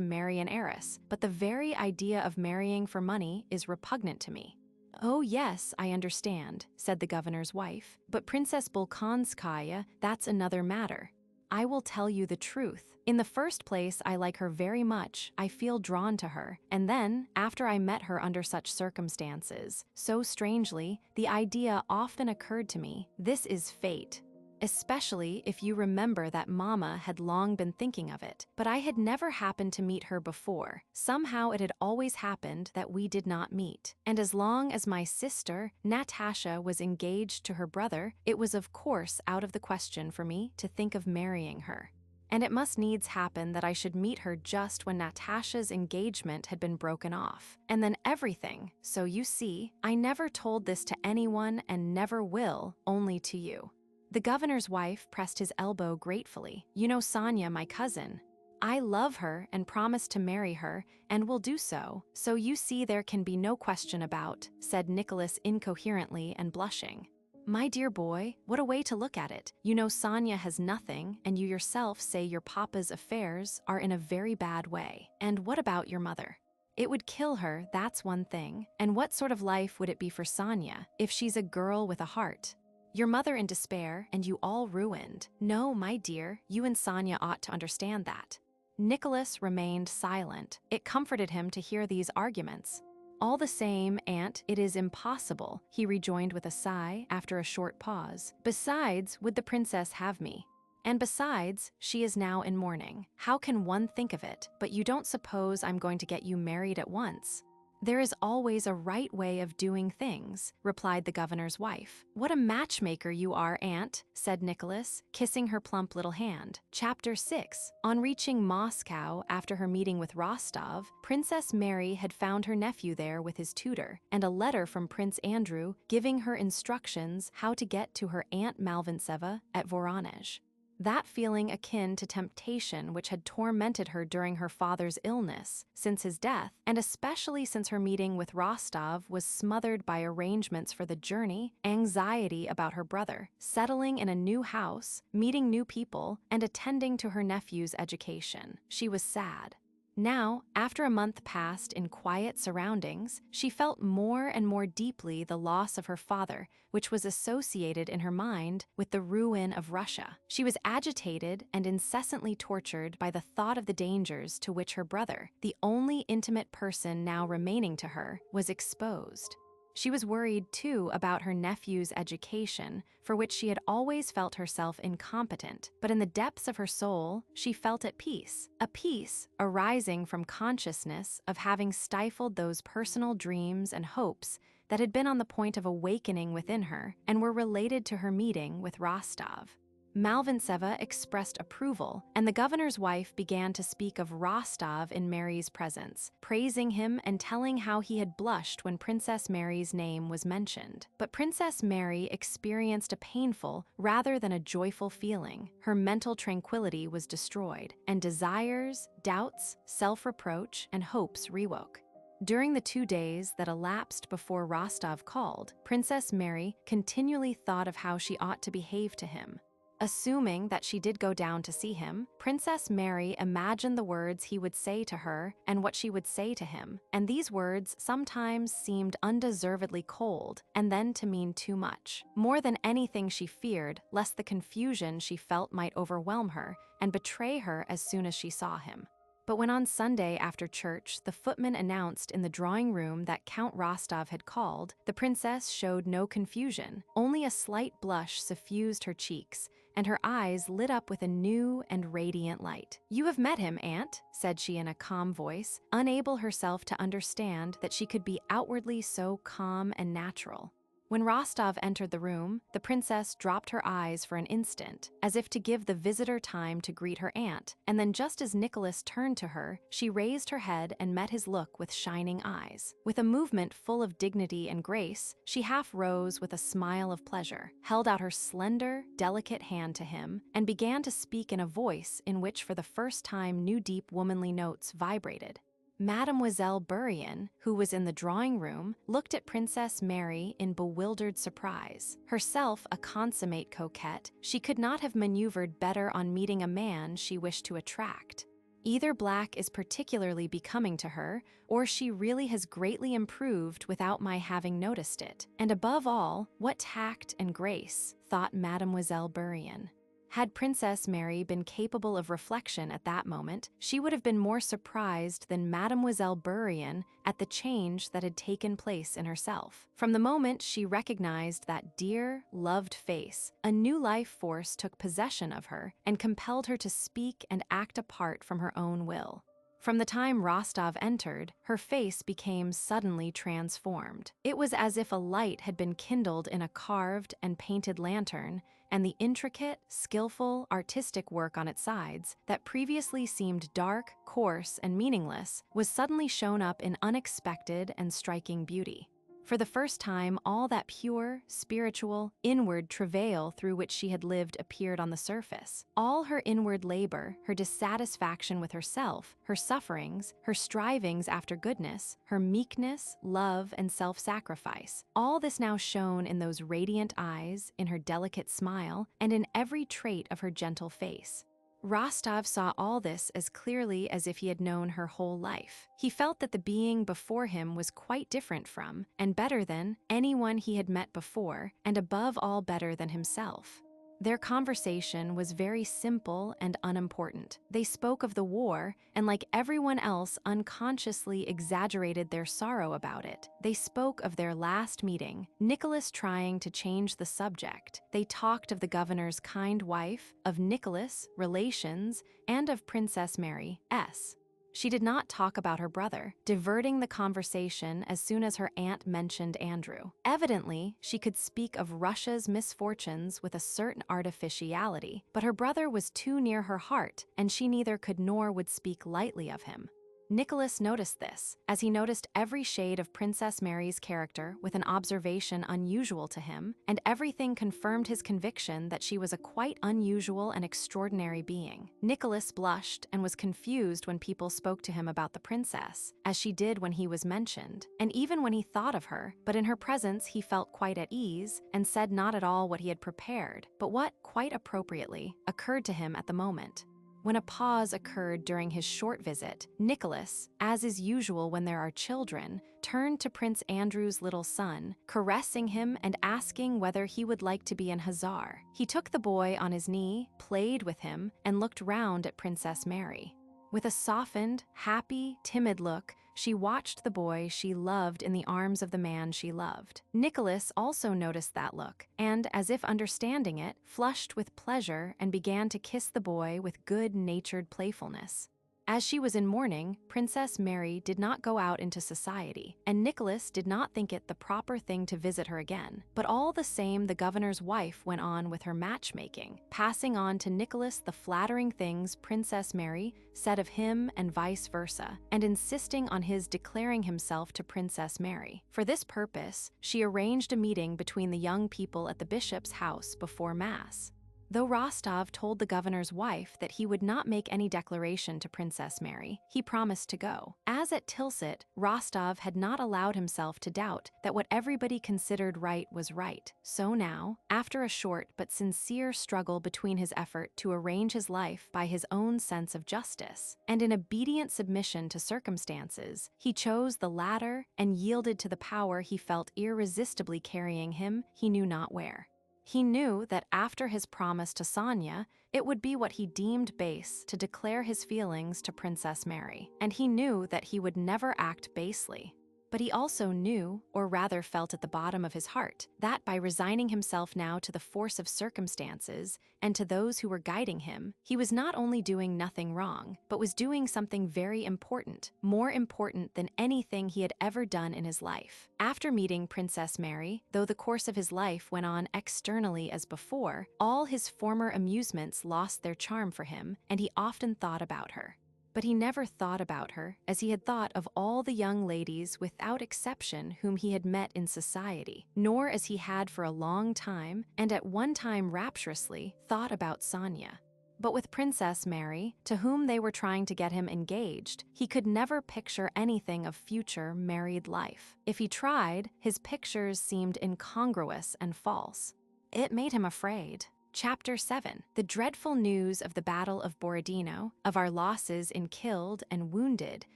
marry an heiress, but the very idea of marrying for money is repugnant to me. Oh yes, I understand, said the governor's wife, but Princess Bolkonskaya, that's another matter. I will tell you the truth. In the first place, I like her very much, I feel drawn to her, and then, after I met her under such circumstances, so strangely, the idea often occurred to me, this is fate. Especially if you remember that Mama had long been thinking of it, but I had never happened to meet her before. Somehow it had always happened that we did not meet. And as long as my sister, Natasha, was engaged to her brother, it was of course out of the question for me to think of marrying her. And it must needs happen that I should meet her just when Natasha's engagement had been broken off. And then everything, so you see, I never told this to anyone and never will, only to you. The governor's wife pressed his elbow gratefully. You know Sonia, my cousin. I love her and promised to marry her, and will do so. So you see there can be no question about, said Nicholas incoherently and blushing. My dear boy, what a way to look at it. You know Sonia has nothing, and you yourself say your papa's affairs are in a very bad way. And what about your mother? It would kill her, that's one thing. And what sort of life would it be for Sonia if she's a girl with a heart? Your mother in despair, and you all ruined. No, my dear, you and Sonia ought to understand that. Nicholas remained silent. It comforted him to hear these arguments. All the same, Aunt, it is impossible, he rejoined with a sigh after a short pause. Besides, would the princess have me? And besides, she is now in mourning. How can one think of it? But you don't suppose I'm going to get you married at once? There is always a right way of doing things, replied the governor's wife. What a matchmaker you are, Aunt, said Nicholas, kissing her plump little hand. Chapter 6. On reaching Moscow after her meeting with Rostov, Princess Mary had found her nephew there with his tutor, and a letter from Prince Andrew giving her instructions how to get to her Aunt Malvintseva at Voronezh. That feeling akin to temptation which had tormented her during her father's illness, since his death, and especially since her meeting with Rostov, was smothered by arrangements for the journey, anxiety about her brother, settling in a new house, meeting new people, and attending to her nephew's education. She was sad. Now, after a month passed in quiet surroundings, she felt more and more deeply the loss of her father, which was associated in her mind with the ruin of Russia. She was agitated and incessantly tortured by the thought of the dangers to which her brother, the only intimate person now remaining to her, was exposed. She was worried, too, about her nephew's education, for which she had always felt herself incompetent. But in the depths of her soul, she felt at peace, a peace arising from consciousness of having stifled those personal dreams and hopes that had been on the point of awakening within her and were related to her meeting with Rostov. Malvintseva expressed approval, and the governor's wife began to speak of Rostov in Mary's presence, praising him and telling how he had blushed when Princess Mary's name was mentioned. But Princess Mary experienced a painful rather than a joyful feeling. Her mental tranquility was destroyed, and desires, doubts, self-reproach, and hopes rewoke. During the 2 days that elapsed before Rostov called, Princess Mary continually thought of how she ought to behave to him. Assuming that she did go down to see him, Princess Mary imagined the words he would say to her and what she would say to him, and these words sometimes seemed undeservedly cold and then to mean too much. More than anything, she feared lest the confusion she felt might overwhelm her and betray her as soon as she saw him. But when on Sunday after church the footman announced in the drawing room that Count Rostov had called, the princess showed no confusion. Only a slight blush suffused her cheeks, and her eyes lit up with a new and radiant light. "You have met him, Aunt," said she in a calm voice, unable herself to understand that she could be outwardly so calm and natural. When Rostov entered the room, the princess dropped her eyes for an instant, as if to give the visitor time to greet her aunt, and then just as Nicholas turned to her, she raised her head and met his look with shining eyes. With a movement full of dignity and grace, she half rose with a smile of pleasure, held out her slender, delicate hand to him, and began to speak in a voice in which for the first time new deep womanly notes vibrated. Mademoiselle Bourienne, who was in the drawing room, looked at Princess Mary in bewildered surprise. Herself a consummate coquette, she could not have maneuvered better on meeting a man she wished to attract. Either black is particularly becoming to her, or she really has greatly improved without my having noticed it. And above all, what tact and grace, thought Mademoiselle Bourienne. Had Princess Mary been capable of reflection at that moment, she would have been more surprised than Mademoiselle Bourienne at the change that had taken place in herself. From the moment she recognized that dear, loved face, a new life force took possession of her and compelled her to speak and act apart from her own will. From the time Rostov entered, her face became suddenly transformed. It was as if a light had been kindled in a carved and painted lantern, and the intricate, skillful, artistic work on its sides, that previously seemed dark, coarse, and meaningless, was suddenly shown up in unexpected and striking beauty. For the first time, all that pure, spiritual, inward travail through which she had lived appeared on the surface. All her inward labor, her dissatisfaction with herself, her sufferings, her strivings after goodness, her meekness, love, and self-sacrifice, all this now shone in those radiant eyes, in her delicate smile, and in every trait of her gentle face. Rostov saw all this as clearly as if he had known her whole life. He felt that the being before him was quite different from, and better than, anyone he had met before, and above all better than himself. Their conversation was very simple and unimportant. They spoke of the war, and like everyone else unconsciously exaggerated their sorrow about it. They spoke of their last meeting, Nicholas trying to change the subject. They talked of the governor's kind wife, of Nicholas, relations, and of Princess Mary, S. She did not talk about her brother, diverting the conversation as soon as her aunt mentioned Andrew. Evidently, she could speak of Russia's misfortunes with a certain artificiality, but her brother was too near her heart, and she neither could nor would speak lightly of him. Nicholas noticed this, as he noticed every shade of Princess Mary's character with an observation unusual to him, and everything confirmed his conviction that she was a quite unusual and extraordinary being. Nicholas blushed and was confused when people spoke to him about the princess, as she did when he was mentioned, and even when he thought of her, but in her presence he felt quite at ease and said not at all what he had prepared, but what, quite appropriately, occurred to him at the moment. When a pause occurred during his short visit, Nicholas, as is usual when there are children, turned to Prince Andrew's little son, caressing him and asking whether he would like to be an hussar. He took the boy on his knee, played with him, and looked round at Princess Mary. With a softened, happy, timid look, she watched the boy she loved in the arms of the man she loved. Nicholas also noticed that look, and, as if understanding it, flushed with pleasure and began to kiss the boy with good-natured playfulness. As she was in mourning, Princess Mary did not go out into society, and Nicholas did not think it the proper thing to visit her again. But all the same, the governor's wife went on with her matchmaking, passing on to Nicholas the flattering things Princess Mary said of him and vice versa, and insisting on his declaring himself to Princess Mary. For this purpose, she arranged a meeting between the young people at the bishop's house before Mass. Though Rostov told the governor's wife that he would not make any declaration to Princess Mary, he promised to go. As at Tilsit, Rostov had not allowed himself to doubt that what everybody considered right was right. So now, after a short but sincere struggle between his effort to arrange his life by his own sense of justice, and in obedient submission to circumstances, he chose the latter and yielded to the power he felt irresistibly carrying him he knew not where. He knew that after his promise to Sonia, it would be what he deemed base to declare his feelings to Princess Mary, and he knew that he would never act basely. But he also knew, or rather felt at the bottom of his heart, that by resigning himself now to the force of circumstances and to those who were guiding him, he was not only doing nothing wrong, but was doing something very important, more important than anything he had ever done in his life. After meeting Princess Mary, though the course of his life went on externally as before, all his former amusements lost their charm for him, and he often thought about her. But he never thought about her as he had thought of all the young ladies without exception whom he had met in society, nor as he had for a long time, and at one time rapturously, thought about Sonia. But with Princess Mary, to whom they were trying to get him engaged, he could never picture anything of future married life. If he tried, his pictures seemed incongruous and false. It made him afraid. Chapter 7. The dreadful news of the Battle of Borodino, of our losses in killed and wounded,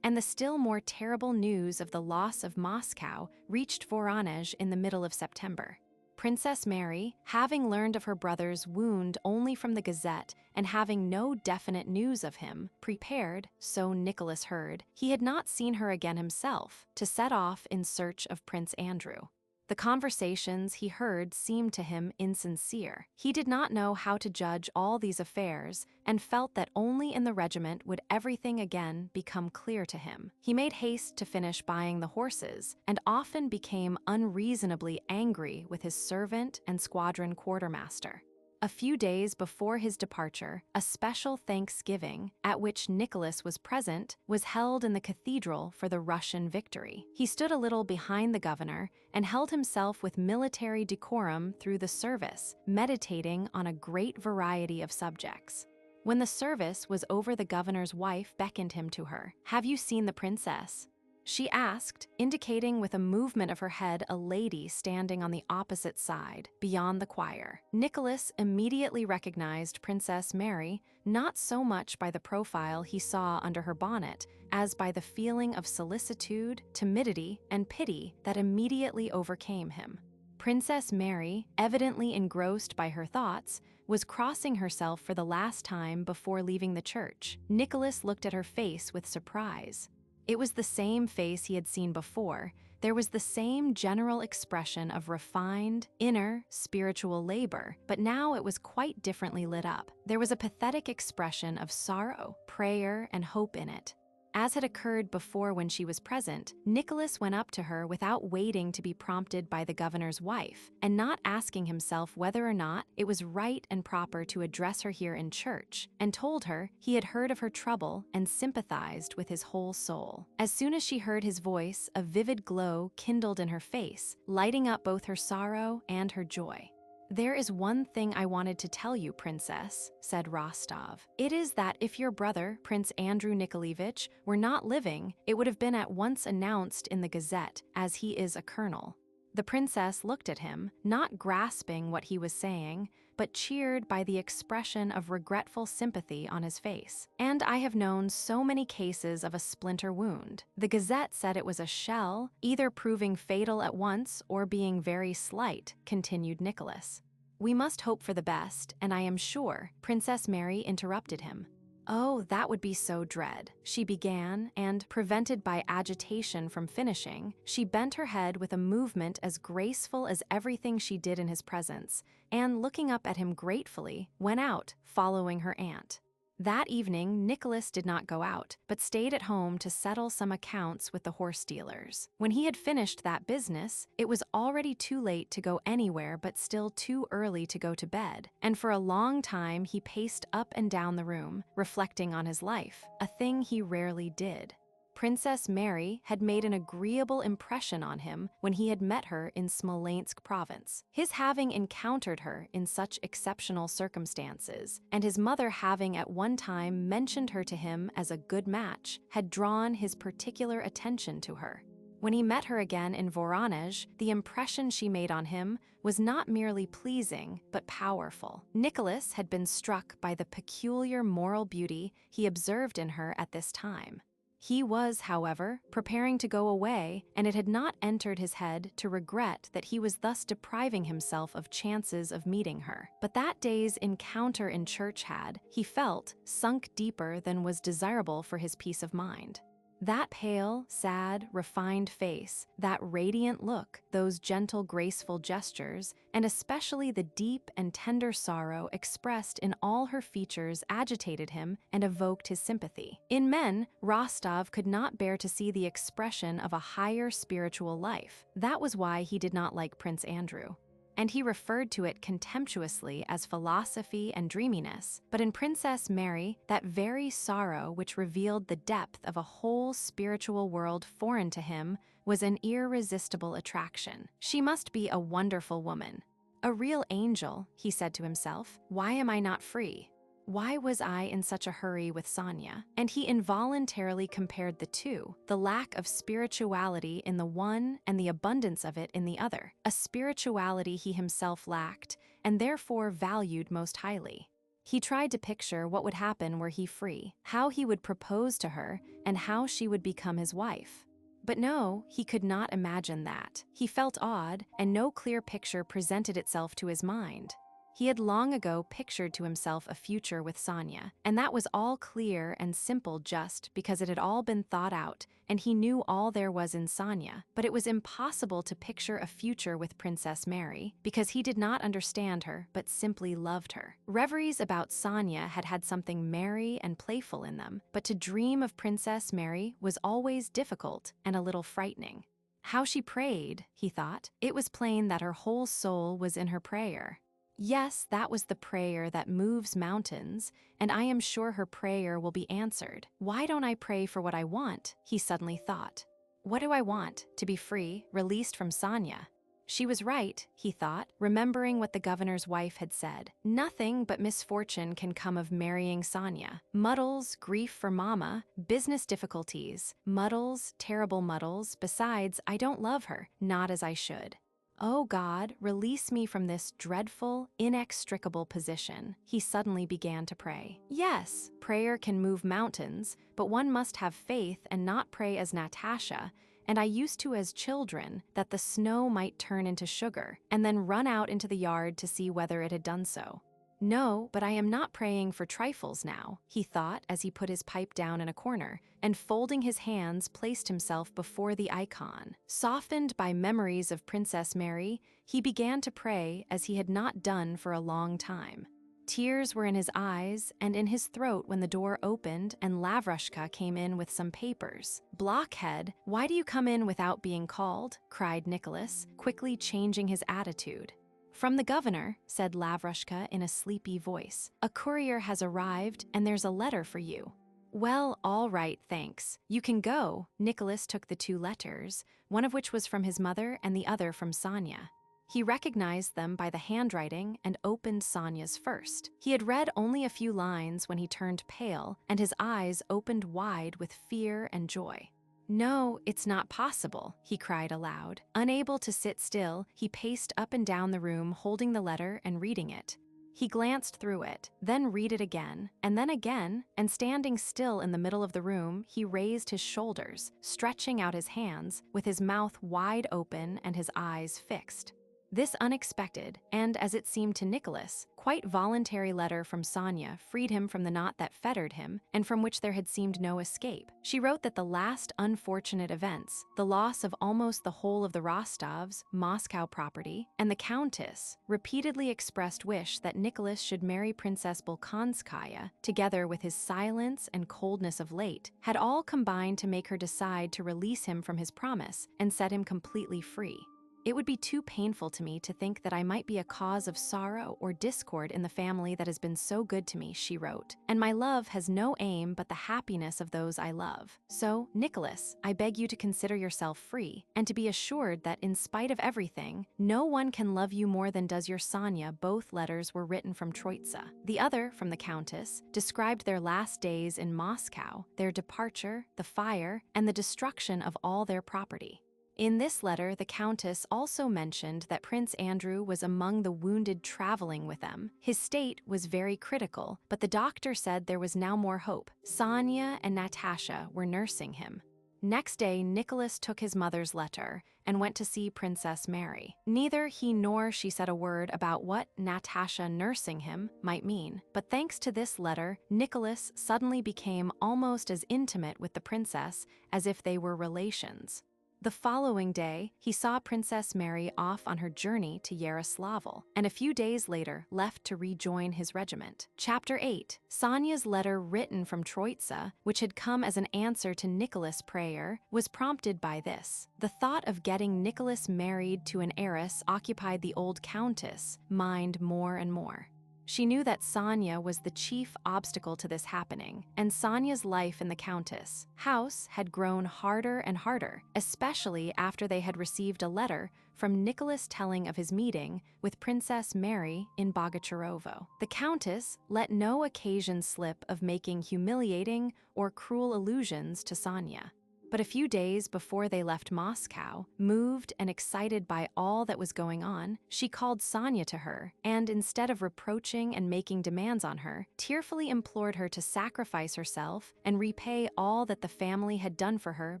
and the still more terrible news of the loss of Moscow reached Voronezh in the middle of September. Princess Mary, having learned of her brother's wound only from the Gazette and having no definite news of him, prepared, so Nicholas heard, he had not seen her again himself, to set off in search of Prince Andrew. The conversations he heard seemed to him insincere. He did not know how to judge all these affairs and felt that only in the regiment would everything again become clear to him. He made haste to finish buying the horses and often became unreasonably angry with his servant and squadron quartermaster. A few days before his departure, a special Thanksgiving, at which Nicholas was present, was held in the cathedral for the Russian victory. He stood a little behind the governor and held himself with military decorum through the service, meditating on a great variety of subjects. When the service was over, the governor's wife beckoned him to her. "Have you seen the princess?" she asked, indicating with a movement of her head a lady standing on the opposite side, beyond the choir. Nicholas immediately recognized Princess Mary, not so much by the profile he saw under her bonnet, as by the feeling of solicitude, timidity, and pity that immediately overcame him. Princess Mary, evidently engrossed by her thoughts, was crossing herself for the last time before leaving the church. Nicholas looked at her face with surprise. It was the same face he had seen before. There was the same general expression of refined, inner, spiritual labor, but now it was quite differently lit up. There was a pathetic expression of sorrow, prayer, and hope in it. As had occurred before when she was present, Nicholas went up to her without waiting to be prompted by the governor's wife, and not asking himself whether or not it was right and proper to address her here in church, and told her he had heard of her trouble and sympathized with his whole soul. As soon as she heard his voice, a vivid glow kindled in her face, lighting up both her sorrow and her joy. "There is one thing I wanted to tell you, Princess," said Rostov. "It is that if your brother, Prince Andrew Nikolaevich, were not living, it would have been at once announced in the Gazette, as he is a colonel." The princess looked at him, not grasping what he was saying, but cheered by the expression of regretful sympathy on his face. "And I have known so many cases of a splinter wound. The Gazette said it was a shell, either proving fatal at once or being very slight," continued Nicholas. "We must hope for the best, and I am sure," Princess Mary interrupted him. "Oh, that would be so dread," she began, and, prevented by agitation from finishing, she bent her head with a movement as graceful as everything she did in his presence, and, looking up at him gratefully, went out, following her aunt. That evening, Nicholas did not go out, but stayed at home to settle some accounts with the horse dealers. When he had finished that business, it was already too late to go anywhere but still too early to go to bed, and for a long time he paced up and down the room, reflecting on his life, a thing he rarely did. Princess Mary had made an agreeable impression on him when he had met her in Smolensk province. His having encountered her in such exceptional circumstances, and his mother having at one time mentioned her to him as a good match, had drawn his particular attention to her. When he met her again in Voronezh, the impression she made on him was not merely pleasing, but powerful. Nicholas had been struck by the peculiar moral beauty he observed in her at this time. He was, however, preparing to go away, and it had not entered his head to regret that he was thus depriving himself of chances of meeting her. But that day's encounter in church had, he felt, sunk deeper than was desirable for his peace of mind. That pale, sad, refined face, that radiant look, those gentle, graceful gestures, and especially the deep and tender sorrow expressed in all her features agitated him and evoked his sympathy. In men, Rostov could not bear to see the expression of a higher spiritual life. That was why he did not like Prince Andrew, and he referred to it contemptuously as philosophy and dreaminess. But in Princess Mary, that very sorrow which revealed the depth of a whole spiritual world foreign to him was an irresistible attraction. She must be a wonderful woman. A real angel, he said to himself. Why am I not free? Why was I in such a hurry with Sonia? And he involuntarily compared the two, the lack of spirituality in the one and the abundance of it in the other, a spirituality he himself lacked and therefore valued most highly. He tried to picture what would happen were he free, how he would propose to her, and how she would become his wife. But no, he could not imagine that. He felt odd, and no clear picture presented itself to his mind. He had long ago pictured to himself a future with Sonia, and that was all clear and simple just because it had all been thought out, and he knew all there was in Sonia. But it was impossible to picture a future with Princess Mary, because he did not understand her, but simply loved her. Reveries about Sonia had had something merry and playful in them, but to dream of Princess Mary was always difficult and a little frightening. How she prayed, he thought. It was plain that her whole soul was in her prayer. Yes, that was the prayer that moves mountains, and I am sure her prayer will be answered. Why don't I pray for what I want? He suddenly thought. What do I want? To be free, released from Sonia. She was right, he thought, remembering what the governor's wife had said. Nothing but misfortune can come of marrying Sonia. Muddles, grief for mama, business difficulties, muddles, terrible muddles. Besides, I don't love her, not as I should. Oh God, release me from this dreadful, inextricable position. He suddenly began to pray. Yes, prayer can move mountains, but one must have faith and not pray as Natasha, and I used to as children, that the snow might turn into sugar, and then run out into the yard to see whether it had done so. No, but I am not praying for trifles now, he thought as he put his pipe down in a corner, and folding his hands placed himself before the icon. Softened by memories of Princess Mary, he began to pray as he had not done for a long time. Tears were in his eyes and in his throat when the door opened and Lavrushka came in with some papers. "Blockhead, why do you come in without being called?" cried Nicholas, quickly changing his attitude. "From the governor," said Lavrushka in a sleepy voice. "A courier has arrived and there's a letter for you." "Well, all right, thanks. You can go." Nicholas took the 2 letters, one of which was from his mother and the other from Sonia. He recognized them by the handwriting and opened Sonia's first. He had read only a few lines when he turned pale and his eyes opened wide with fear and joy. "No, it's not possible," he cried aloud. Unable to sit still, he paced up and down the room holding the letter and reading it. He glanced through it, then read it again, and standing still in the middle of the room, he raised his shoulders, stretching out his hands, with his mouth wide open and his eyes fixed. This unexpected, and as it seemed to Nicholas, quite voluntary letter from Sonia freed him from the knot that fettered him and from which there had seemed no escape. She wrote that the last unfortunate events, the loss of almost the whole of the Rostovs, Moscow property, and the Countess, repeatedly expressed wish that Nicholas should marry Princess Bolkonskaya, together with his silence and coldness of late, had all combined to make her decide to release him from his promise and set him completely free. "It would be too painful to me to think that I might be a cause of sorrow or discord in the family that has been so good to me," she wrote, "and my love has no aim but the happiness of those I love. So, Nicholas, I beg you to consider yourself free, and to be assured that in spite of everything, no one can love you more than does your Sonia." Both letters were written from Troitsa. The other, from the Countess, described their last days in Moscow, their departure, the fire, and the destruction of all their property. In this letter, the Countess also mentioned that Prince Andrew was among the wounded traveling with them. His state was very critical, but the doctor said there was now more hope. Sonia and Natasha were nursing him. Next day, Nicholas took his mother's letter and went to see Princess Mary. Neither he nor she said a word about what Natasha nursing him might mean, but thanks to this letter, Nicholas suddenly became almost as intimate with the princess as if they were relations. The following day, he saw Princess Mary off on her journey to Yaroslavl, and a few days later left to rejoin his regiment. Chapter 8. Sonia's letter written from Troitsa, which had come as an answer to Nicholas' prayer, was prompted by this. The thought of getting Nicholas married to an heiress occupied the old countess' mind more and more. She knew that Sonia was the chief obstacle to this happening, and Sonia's life in the Countess' house had grown harder and harder, especially after they had received a letter from Nicholas telling of his meeting with Princess Mary in Bogocharovo. The Countess let no occasion slip of making humiliating or cruel allusions to Sonia. But a few days before they left Moscow, moved and excited by all that was going on, she called Sonia to her and, instead of reproaching and making demands on her, tearfully implored her to sacrifice herself and repay all that the family had done for her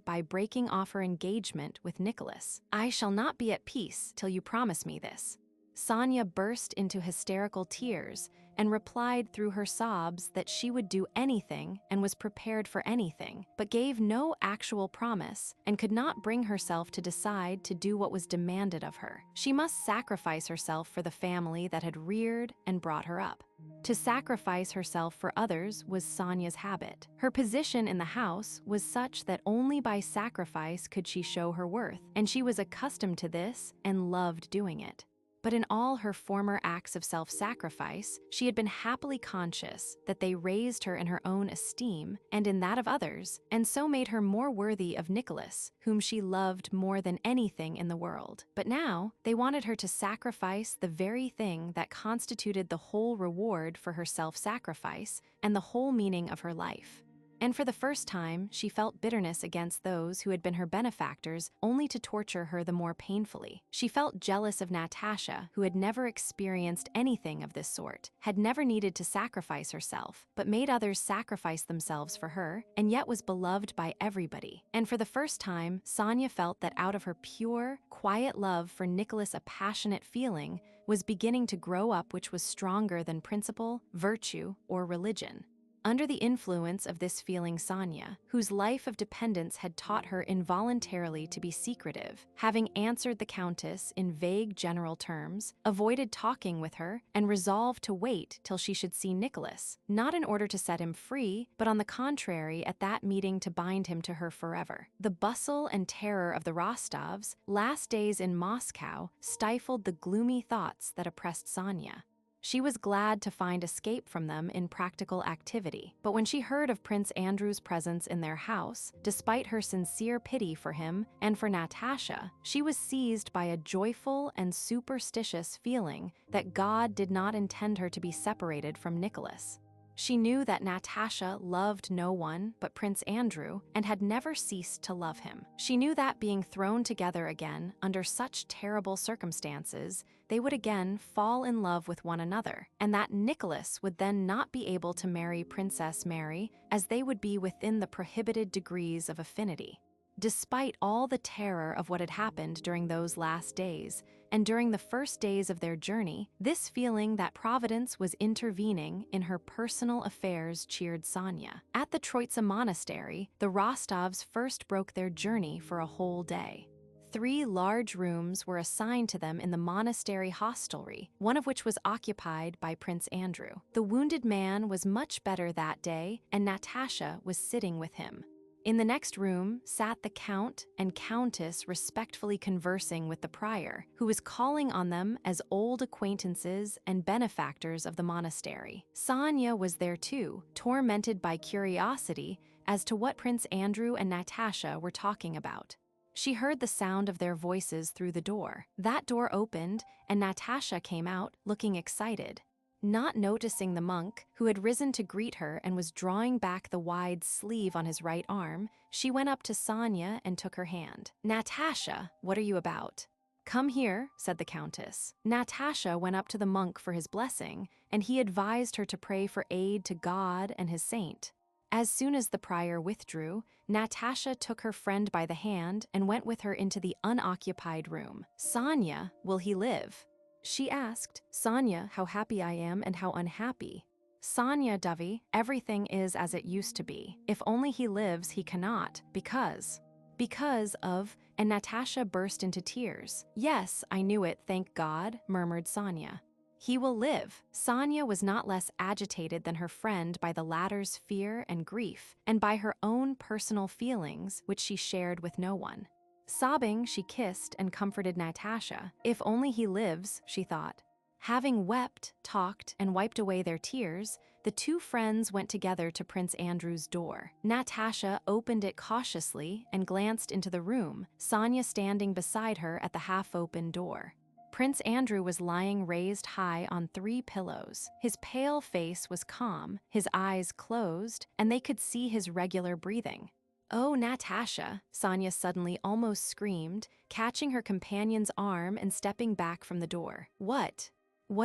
by breaking off her engagement with Nicholas. "I shall not be at peace till you promise me this." Sonia burst into hysterical tears and replied through her sobs that she would do anything and was prepared for anything, but gave no actual promise and could not bring herself to decide to do what was demanded of her. She must sacrifice herself for the family that had reared and brought her up. To sacrifice herself for others was Sonia's habit. Her position in the house was such that only by sacrifice could she show her worth, and she was accustomed to this and loved doing it. But in all her former acts of self-sacrifice, she had been happily conscious that they raised her in her own esteem and in that of others, and so made her more worthy of Nicholas, whom she loved more than anything in the world. But now, they wanted her to sacrifice the very thing that constituted the whole reward for her self-sacrifice and the whole meaning of her life. And for the first time, she felt bitterness against those who had been her benefactors only to torture her the more painfully. She felt jealous of Natasha, who had never experienced anything of this sort, had never needed to sacrifice herself, but made others sacrifice themselves for her, and yet was beloved by everybody. And for the first time, Sonia felt that out of her pure, quiet love for Nicholas, a passionate feeling was beginning to grow up which was stronger than principle, virtue, or religion. Under the influence of this feeling, Sonia, whose life of dependence had taught her involuntarily to be secretive, having answered the Countess in vague general terms, avoided talking with her, and resolved to wait till she should see Nicholas, not in order to set him free, but on the contrary at that meeting to bind him to her forever. The bustle and terror of the Rostovs' last days in Moscow stifled the gloomy thoughts that oppressed Sonia. She was glad to find escape from them in practical activity, but when she heard of Prince Andrew's presence in their house, despite her sincere pity for him and for Natasha, she was seized by a joyful and superstitious feeling that God did not intend her to be separated from Nicholas. She knew that Natasha loved no one but Prince Andrew and had never ceased to love him. She knew that being thrown together again under such terrible circumstances, they would again fall in love with one another, and that Nicholas would then not be able to marry Princess Mary, as they would be within the prohibited degrees of affinity. Despite all the terror of what had happened during those last days, and during the first days of their journey, this feeling that Providence was intervening in her personal affairs cheered Sonia. At the Troitsa Monastery, the Rostovs first broke their journey for a whole day. 3 large rooms were assigned to them in the monastery hostelry, one of which was occupied by Prince Andrew. The wounded man was much better that day, and Natasha was sitting with him. In the next room sat the Count and Countess respectfully conversing with the prior, who was calling on them as old acquaintances and benefactors of the monastery. Sonia was there too, tormented by curiosity as to what Prince Andrew and Natasha were talking about. She heard the sound of their voices through the door. That door opened, and Natasha came out, looking excited. Not noticing the monk, who had risen to greet her and was drawing back the wide sleeve on his right arm, she went up to Sonia and took her hand. "Natasha, what are you about?" "Come here," said the Countess. Natasha went up to the monk for his blessing, and he advised her to pray for aid to God and his saint. As soon as the prior withdrew, Natasha took her friend by the hand and went with her into the unoccupied room. "Sonia, will he live?" she asked. "Sonia, how happy I am and how unhappy." "Sonia, Dovey, everything is as it used to be. If only he lives, he cannot, because of," and Natasha burst into tears. "Yes, I knew it, thank God," murmured Sonia. "He will live." Sonia was not less agitated than her friend by the latter's fear and grief, and by her own personal feelings, which she shared with no one. Sobbing, she kissed and comforted Natasha. If only he lives, she thought. Having wept, talked, and wiped away their tears, the 2 friends went together to Prince Andrew's door. Natasha opened it cautiously and glanced into the room, Sonia standing beside her at the half-open door. Prince Andrew was lying raised high on 3 pillows. His pale face was calm, his eyes closed, and they could see his regular breathing. "Oh, Natasha," Sonia suddenly almost screamed, catching her companion's arm and stepping back from the door. What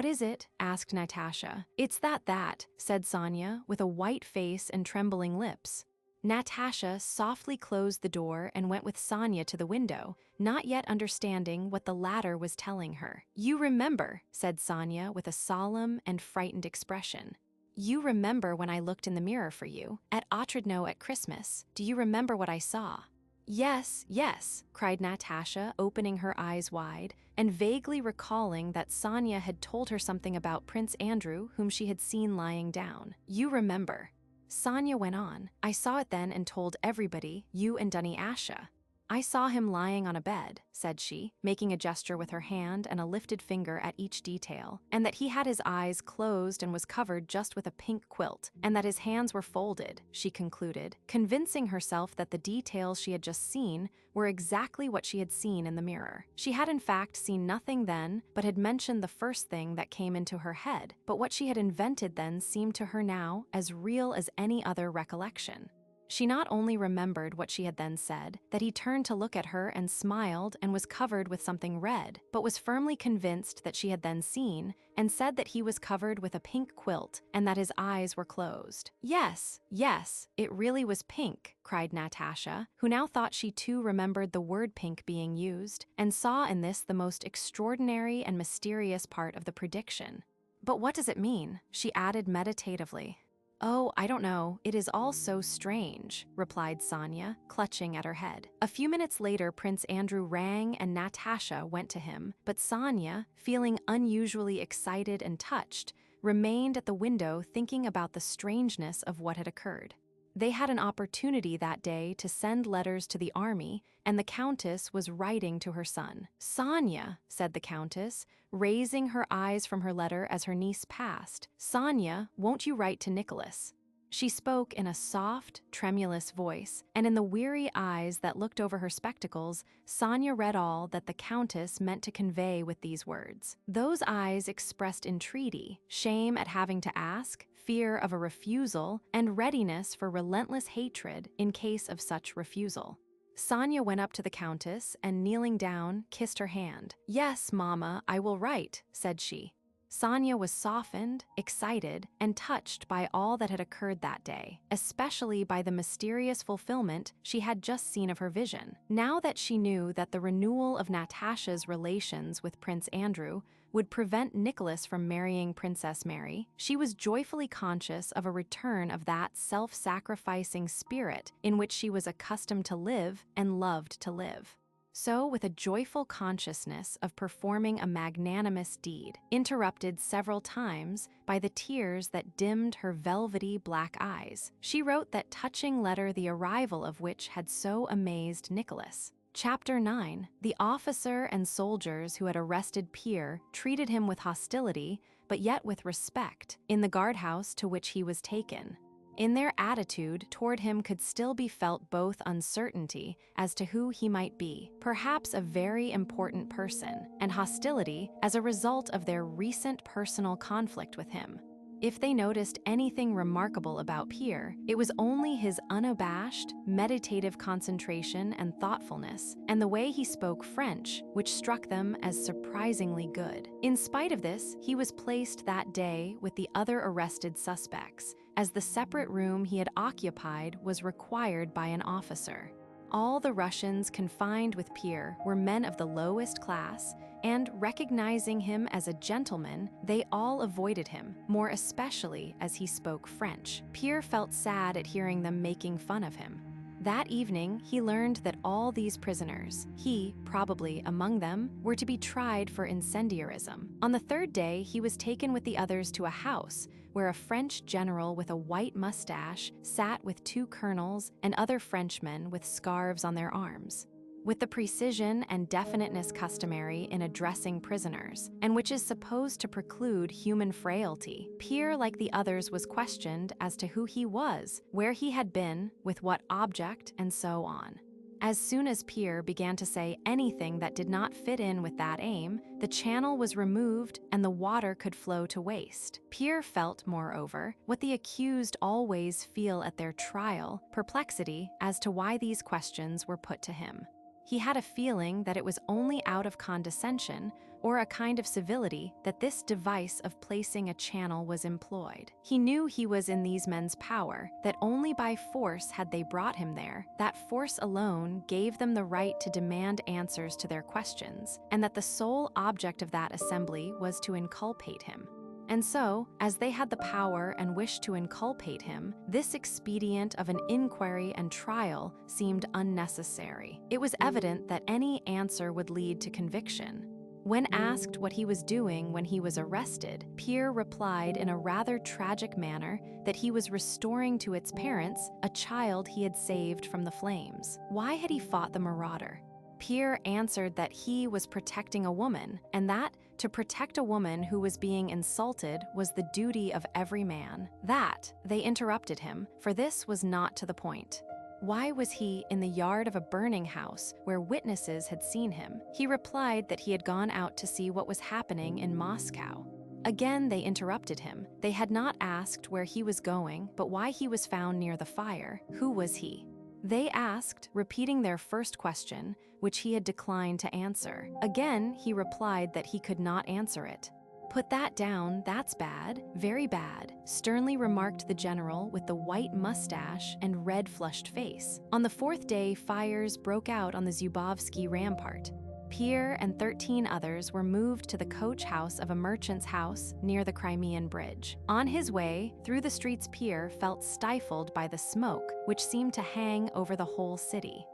is it?" asked Natasha. "It's that," said Sonia, with a white face and trembling lips. Natasha softly closed the door and went with Sonia to the window, not yet understanding what the latter was telling her. "You remember," said Sonia with a solemn and frightened expression. "You remember when I looked in the mirror for you, at Otradno at Christmas. Do you remember what I saw?" Yes," cried Natasha, opening her eyes wide, and vaguely recalling that Sonia had told her something about Prince Andrew, whom she had seen lying down. "You remember." Sonia went on. "I saw it then and told everybody, you and Dunny Asha." "I saw him lying on a bed," said she, making a gesture with her hand and a lifted finger at each detail, "and that he had his eyes closed and was covered just with a pink quilt, and that his hands were folded," she concluded, convincing herself that the details she had just seen were exactly what she had seen in the mirror. She had in fact seen nothing then, but had mentioned the first thing that came into her head, but what she had invented then seemed to her now as real as any other recollection. She not only remembered what she had then said, that he turned to look at her and smiled and was covered with something red, but was firmly convinced that she had then seen and said that he was covered with a pink quilt and that his eyes were closed. "Yes, yes, it really was pink," cried Natasha, who now thought she too remembered the word pink being used and saw in this the most extraordinary and mysterious part of the prediction. "But what does it mean?" she added meditatively. "Oh, I don't know. It is all so strange," replied Sonia, clutching at her head. A few minutes later, Prince Andrew rang and Natasha went to him, but Sonia, feeling unusually excited and touched, remained at the window thinking about the strangeness of what had occurred. They had an opportunity that day to send letters to the army, and the Countess was writing to her son. "Sonia," said the Countess, raising her eyes from her letter as her niece passed, "Sonia, won't you write to Nicholas?" She spoke in a soft, tremulous voice, and in the weary eyes that looked over her spectacles, Sonia read all that the Countess meant to convey with these words. Those eyes expressed entreaty, shame at having to ask, fear of a refusal, and readiness for relentless hatred in case of such refusal. Sonia went up to the Countess and, kneeling down, kissed her hand. "Yes, Mamma, I will write," said she. Sonia was softened, excited, and touched by all that had occurred that day, especially by the mysterious fulfillment she had just seen of her vision. Now that she knew that the renewal of Natasha's relations with Prince Andrew would prevent Nicholas from marrying Princess Mary, she was joyfully conscious of a return of that self-sacrificing spirit in which she was accustomed to live and loved to live. So, with a joyful consciousness of performing a magnanimous deed, interrupted several times by the tears that dimmed her velvety black eyes, she wrote that touching letter the arrival of which had so amazed Nicholas. Chapter 9. The officer and soldiers who had arrested Pierre treated him with hostility, but yet with respect, in the guardhouse to which he was taken. In their attitude toward him could still be felt both uncertainty as to who he might be, perhaps a very important person, and hostility as a result of their recent personal conflict with him. If they noticed anything remarkable about Pierre, it was only his unabashed, meditative concentration and thoughtfulness, and the way he spoke French, which struck them as surprisingly good. In spite of this, he was placed that day with the other arrested suspects, as the separate room he had occupied was required by an officer. All the Russians confined with Pierre were men of the lowest class, and recognizing him as a gentleman, they all avoided him, more especially as he spoke French. Pierre felt sad at hearing them making fun of him. That evening, he learned that all these prisoners, he probably among them, were to be tried for incendiarism. On the third day, he was taken with the others to a house where a French general with a white mustache sat with 2 colonels and other Frenchmen with scarves on their arms. With the precision and definiteness customary in addressing prisoners, and which is supposed to preclude human frailty, Pierre, like the others, was questioned as to who he was, where he had been, with what object, and so on. As soon as Pierre began to say anything that did not fit in with that aim, the channel was removed and the water could flow to waste. Pierre felt, moreover, what the accused always feel at their trial, perplexity as to why these questions were put to him. He had a feeling that it was only out of condescension or a kind of civility that this device of placing a channel was employed. He knew he was in these men's power, that only by force had they brought him there, that force alone gave them the right to demand answers to their questions, and that the sole object of that assembly was to inculpate him. And so, as they had the power and wished to inculpate him, this expedient of an inquiry and trial seemed unnecessary. It was evident that any answer would lead to conviction. When asked what he was doing when he was arrested, Pierre replied in a rather tragic manner that he was restoring to its parents a child he had saved from the flames. Why had he fought the marauder? Pierre answered that he was protecting a woman, and that to protect a woman who was being insulted was the duty of every man. That, they interrupted him, for this was not to the point. Why was he in the yard of a burning house where witnesses had seen him? He replied that he had gone out to see what was happening in Moscow. Again, they interrupted him. They had not asked where he was going, but why he was found near the fire. Who was he? They asked, repeating their first question, which he had declined to answer. Again, he replied that he could not answer it. "Put that down, that's bad, very bad," sternly remarked the general with the white mustache and red-flushed face. On the fourth day, fires broke out on the Zubovsky rampart. Pierre and 13 others were moved to the coach house of a merchant's house near the Crimean Bridge. On his way through the streets, Pierre felt stifled by the smoke, which seemed to hang over the whole city.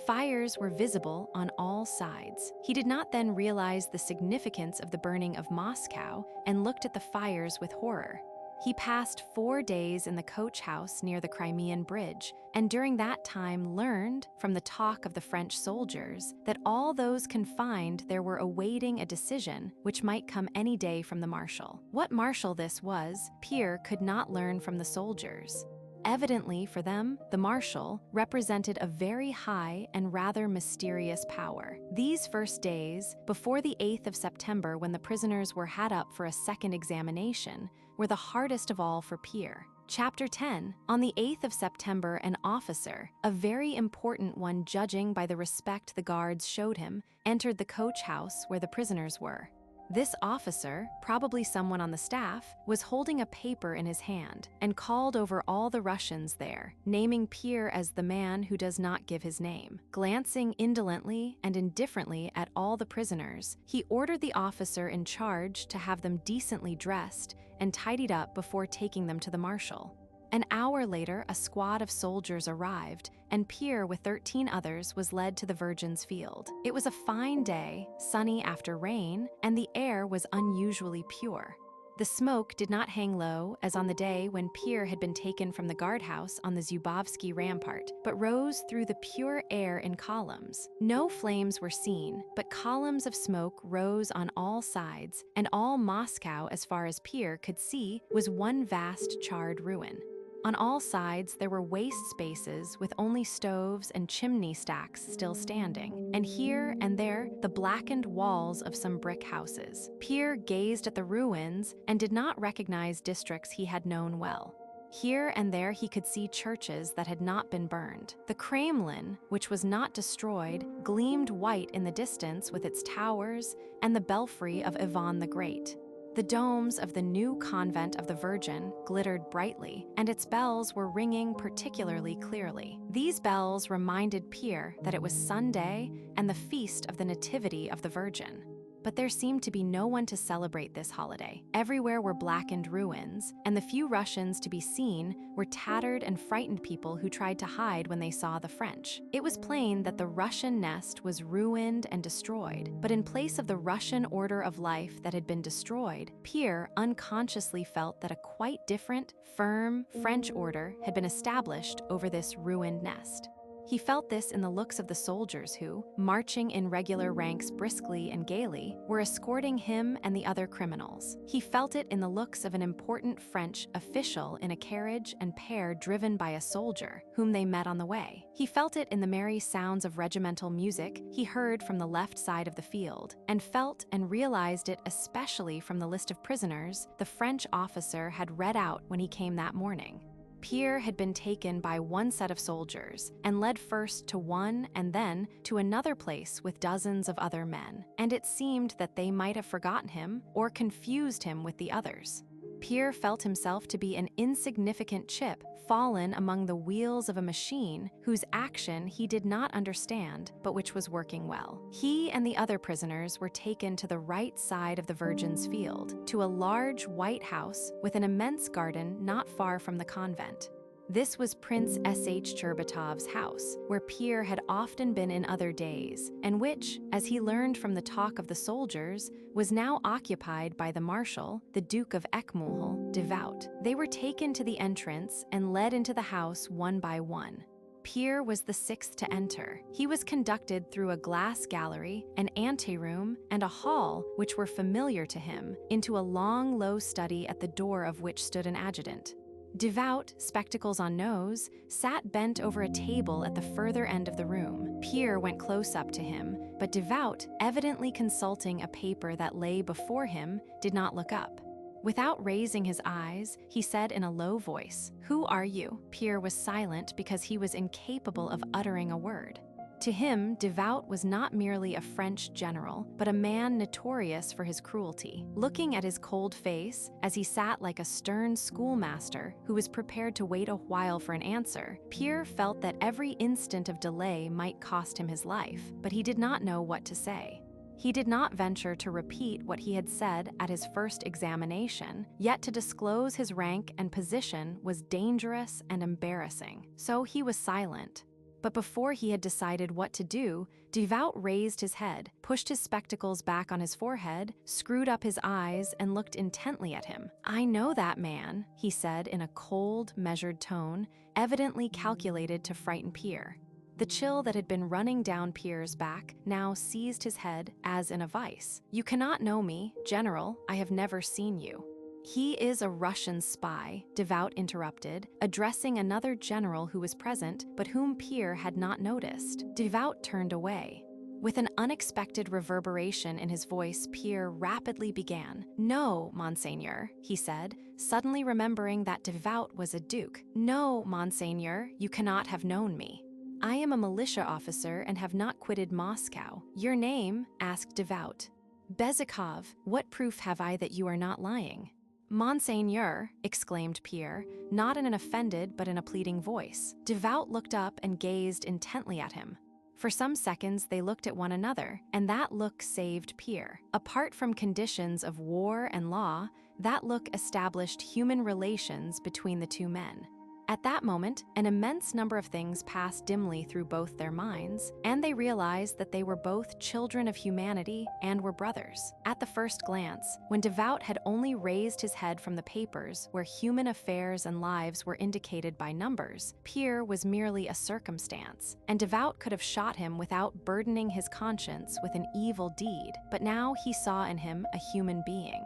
Fires were visible on all sides. He did not then realize the significance of the burning of Moscow and looked at the fires with horror. He passed 4 days in the coach house near the Crimean Bridge, and during that time learned, from the talk of the French soldiers, that all those confined there were awaiting a decision which might come any day from the marshal. What marshal this was, Pierre could not learn from the soldiers. Evidently, for them, the marshal represented a very high and rather mysterious power. These first days, before the 8th of September when the prisoners were had up for a second examination, were the hardest of all for Pierre. Chapter 10. On the 8th of September, an officer, a very important one judging by the respect the guards showed him, entered the coach house where the prisoners were. This officer, probably someone on the staff, was holding a paper in his hand and called over all the Russians there, naming Pierre as the man who does not give his name. Glancing indolently and indifferently at all the prisoners, he ordered the officer in charge to have them decently dressed and tidied up before taking them to the marshal. An hour later, a squad of soldiers arrived, and Pierre with 13 others was led to the Virgin's Field. It was a fine day, sunny after rain, and the air was unusually pure. The smoke did not hang low, as on the day when Pierre had been taken from the guardhouse on the Zubovsky rampart, but rose through the pure air in columns. No flames were seen, but columns of smoke rose on all sides, and all Moscow, as far as Pierre could see, was one vast charred ruin. On all sides, there were waste spaces with only stoves and chimney stacks still standing, and here and there, the blackened walls of some brick houses. Pierre gazed at the ruins and did not recognize districts he had known well. Here and there he could see churches that had not been burned. The Kremlin, which was not destroyed, gleamed white in the distance with its towers and the belfry of Ivan the Great. The domes of the new convent of the Virgin glittered brightly, and its bells were ringing particularly clearly. These bells reminded Pierre that it was Sunday and the feast of the Nativity of the Virgin. But there seemed to be no one to celebrate this holiday. Everywhere were blackened ruins, and the few Russians to be seen were tattered and frightened people who tried to hide when they saw the French. It was plain that the Russian nest was ruined and destroyed, but in place of the Russian order of life that had been destroyed, Pierre unconsciously felt that a quite different, firm French order had been established over this ruined nest. He felt this in the looks of the soldiers who, marching in regular ranks briskly and gaily, were escorting him and the other criminals. He felt it in the looks of an important French official in a carriage and pair driven by a soldier, whom they met on the way. He felt it in the merry sounds of regimental music he heard from the left side of the field, and felt and realized it especially from the list of prisoners the French officer had read out when he came that morning. Pierre had been taken by one set of soldiers and led first to one and then to another place with dozens of other men, and it seemed that they might have forgotten him or confused him with the others. Pierre felt himself to be an insignificant chip fallen among the wheels of a machine whose action he did not understand, but which was working well. He and the other prisoners were taken to the right side of the Virgin's Field, to a large white house with an immense garden not far from the convent. This was Prince S.H. Cherbatov's house, where Pierre had often been in other days, and which, as he learned from the talk of the soldiers, was now occupied by the Marshal, the Duke of Eckmühl, devout. They were taken to the entrance and led into the house one by one. Pierre was the sixth to enter. He was conducted through a glass gallery, an anteroom, and a hall which were familiar to him, into a long, low study at the door of which stood an adjutant. Devout, spectacles on nose, sat bent over a table at the further end of the room. Pierre went close up to him, but Devout, evidently consulting a paper that lay before him, did not look up. Without raising his eyes, he said in a low voice, "Who are you?" Pierre was silent because he was incapable of uttering a word. To him, Devout was not merely a French general, but a man notorious for his cruelty. Looking at his cold face, as he sat like a stern schoolmaster who was prepared to wait a while for an answer, Pierre felt that every instant of delay might cost him his life, but he did not know what to say. He did not venture to repeat what he had said at his first examination, yet to disclose his rank and position was dangerous and embarrassing, so he was silent. But before he had decided what to do, Devout raised his head, pushed his spectacles back on his forehead, screwed up his eyes, and looked intently at him. "I know that man," he said in a cold, measured tone, evidently calculated to frighten Pierre. The chill that had been running down Pierre's back now seized his head as in a vice. "You cannot know me, General. I have never seen you." "He is a Russian spy," Devout interrupted, addressing another general who was present, but whom Pierre had not noticed. Devout turned away. With an unexpected reverberation in his voice, Pierre rapidly began. "No, Monseigneur," he said, suddenly remembering that Devout was a duke. "No, Monseigneur, you cannot have known me. I am a militia officer and have not quitted Moscow." "Your name?" asked Devout. "Bezikov. What proof have I that you are not lying?" "Monseigneur," exclaimed Pierre, not in an offended but in a pleading voice. Devout looked up and gazed intently at him. For some seconds they looked at one another, and that look saved Pierre. Apart from conditions of war and law, that look established human relations between the two men. At that moment, an immense number of things passed dimly through both their minds, and they realized that they were both children of humanity and were brothers. At the first glance, when Devout had only raised his head from the papers where human affairs and lives were indicated by numbers, Pierre was merely a circumstance, and Devout could have shot him without burdening his conscience with an evil deed, but now he saw in him a human being.